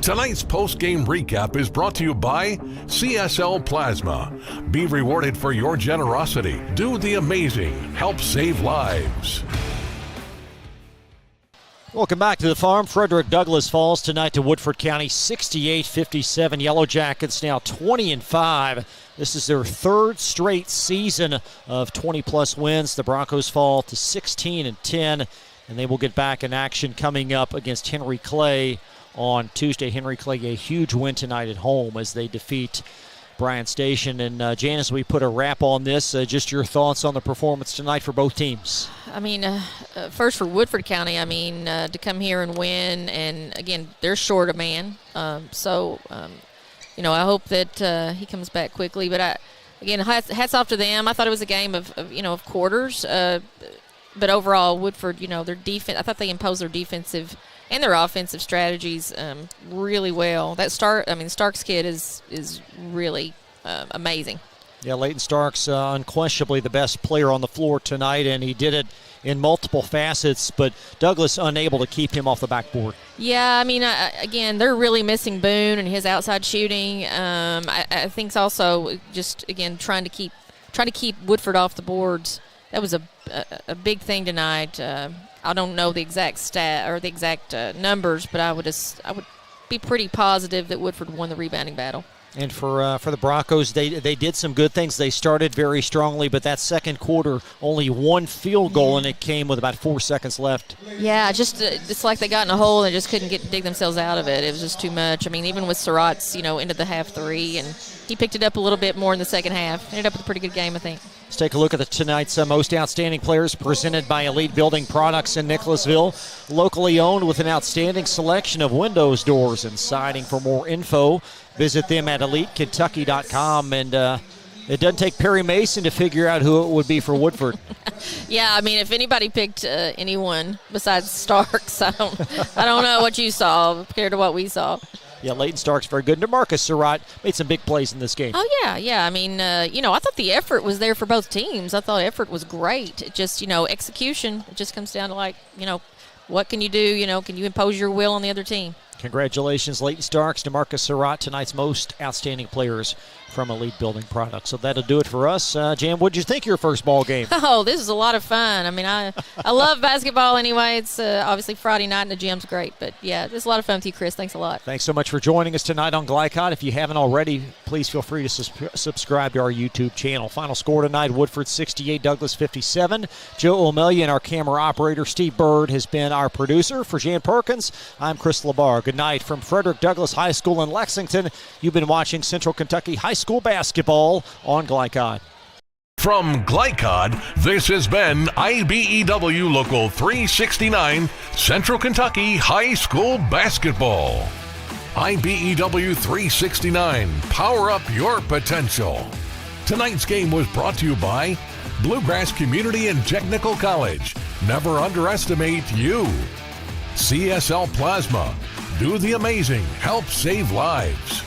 Speaker 2: Tonight's post-game recap is brought to you by CSL Plasma. Be rewarded for your generosity. Do the amazing. Help save lives.
Speaker 3: Welcome back to the farm. Frederick Douglass falls tonight to Woodford County 68-57. Yellow Jackets now 20-5. This is their third straight season of 20-plus wins. The Broncos fall to 16-10, and they will get back in action coming up against Henry Clay on Tuesday. Henry Clay, a huge win tonight at home as they defeat Bryan Station. And Janice, we put a wrap on this. Just your thoughts on the performance tonight for both teams.
Speaker 4: I mean, first for Woodford County, to come here and win, and again, they're short a man. I hope that he comes back quickly. But again, hats off to them. I thought it was a game of quarters. But overall, Woodford, their defense, I thought they imposed their defensive and their offensive strategies really well. That Starks kid is really amazing.
Speaker 3: Yeah, Leighton Starks, unquestionably the best player on the floor tonight, and he did it in multiple facets, but Douglas unable to keep him off the backboard.
Speaker 4: Yeah, again, they're really missing Boone and his outside shooting. I think it's also just, again, trying to keep Woodford off the boards. That was a big thing tonight. I don't know the exact stat or the exact numbers, but I would be pretty positive that Woodford won the rebounding battle.
Speaker 3: And for the Broncos, they did some good things. They started very strongly, but that second quarter, only one field goal, and it came with about 4 seconds left.
Speaker 4: Yeah, just it's like they got in a hole and they just couldn't dig themselves out of it. It was just too much. Even with Surratt's, into the half three, and he picked it up a little bit more in the second half. Ended up with a pretty good game, I think.
Speaker 3: Let's take a look at tonight's most outstanding players presented by Elite Building Products in Nicholasville. Locally owned with an outstanding selection of windows, doors, and siding. For more info, visit them at EliteKentucky.com. And it doesn't take Perry Mason to figure out who it would be for Woodford.
Speaker 4: Yeah, if anybody picked anyone besides Starks, I don't know what you saw compared to what we saw.
Speaker 3: Yeah, Leighton Starks very good. DeMarcus Surratt made some big plays in this game.
Speaker 4: Oh, yeah. I thought the effort was there for both teams. I thought effort was great. It just, execution, it just comes down to, what can you do? Can you impose your will on the other team?
Speaker 3: Congratulations, Leighton Starks, DeMarcus Surratt, tonight's most outstanding players from Elite Building Products. So that'll do it for us. Jan, what did you think of your first ball game?
Speaker 4: Oh, this is a lot of fun. I love basketball anyway. It's obviously Friday night and the gym's great. But, yeah, it's a lot of fun with you, Chris. Thanks a lot.
Speaker 3: Thanks so much for joining us tonight on Glycod. If you haven't already, please feel free to subscribe to our YouTube channel. Final score tonight, Woodford 68, Douglas 57. Joe O'Malley and our camera operator, Steve Bird, has been our producer. For Jan Perkins, I'm Chris LeBar. Good night from Frederick Douglass High School in Lexington. You've been watching Central Kentucky High School basketball on Glycod.
Speaker 2: From Glycod, this has been IBEW Local 369, Central Kentucky High School Basketball. IBEW 369, power up your potential. Tonight's game was brought to you by Bluegrass Community and Technical College. Never underestimate you. CSL Plasma, do the amazing, help save lives.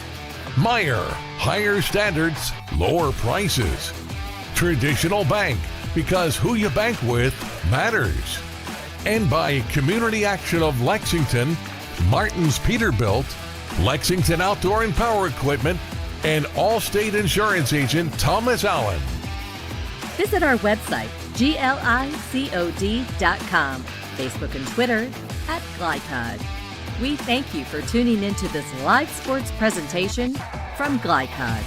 Speaker 2: Meyer, higher standards, lower prices. Traditional Bank, because who you bank with matters. And by Community Action of Lexington, Martin's Peterbilt, Lexington Outdoor and Power Equipment, and Allstate Insurance Agent Thomas Allen.
Speaker 9: Visit our website, glicod.com, Facebook and Twitter @Glycod. We thank you for tuning into this live sports presentation from Glycod.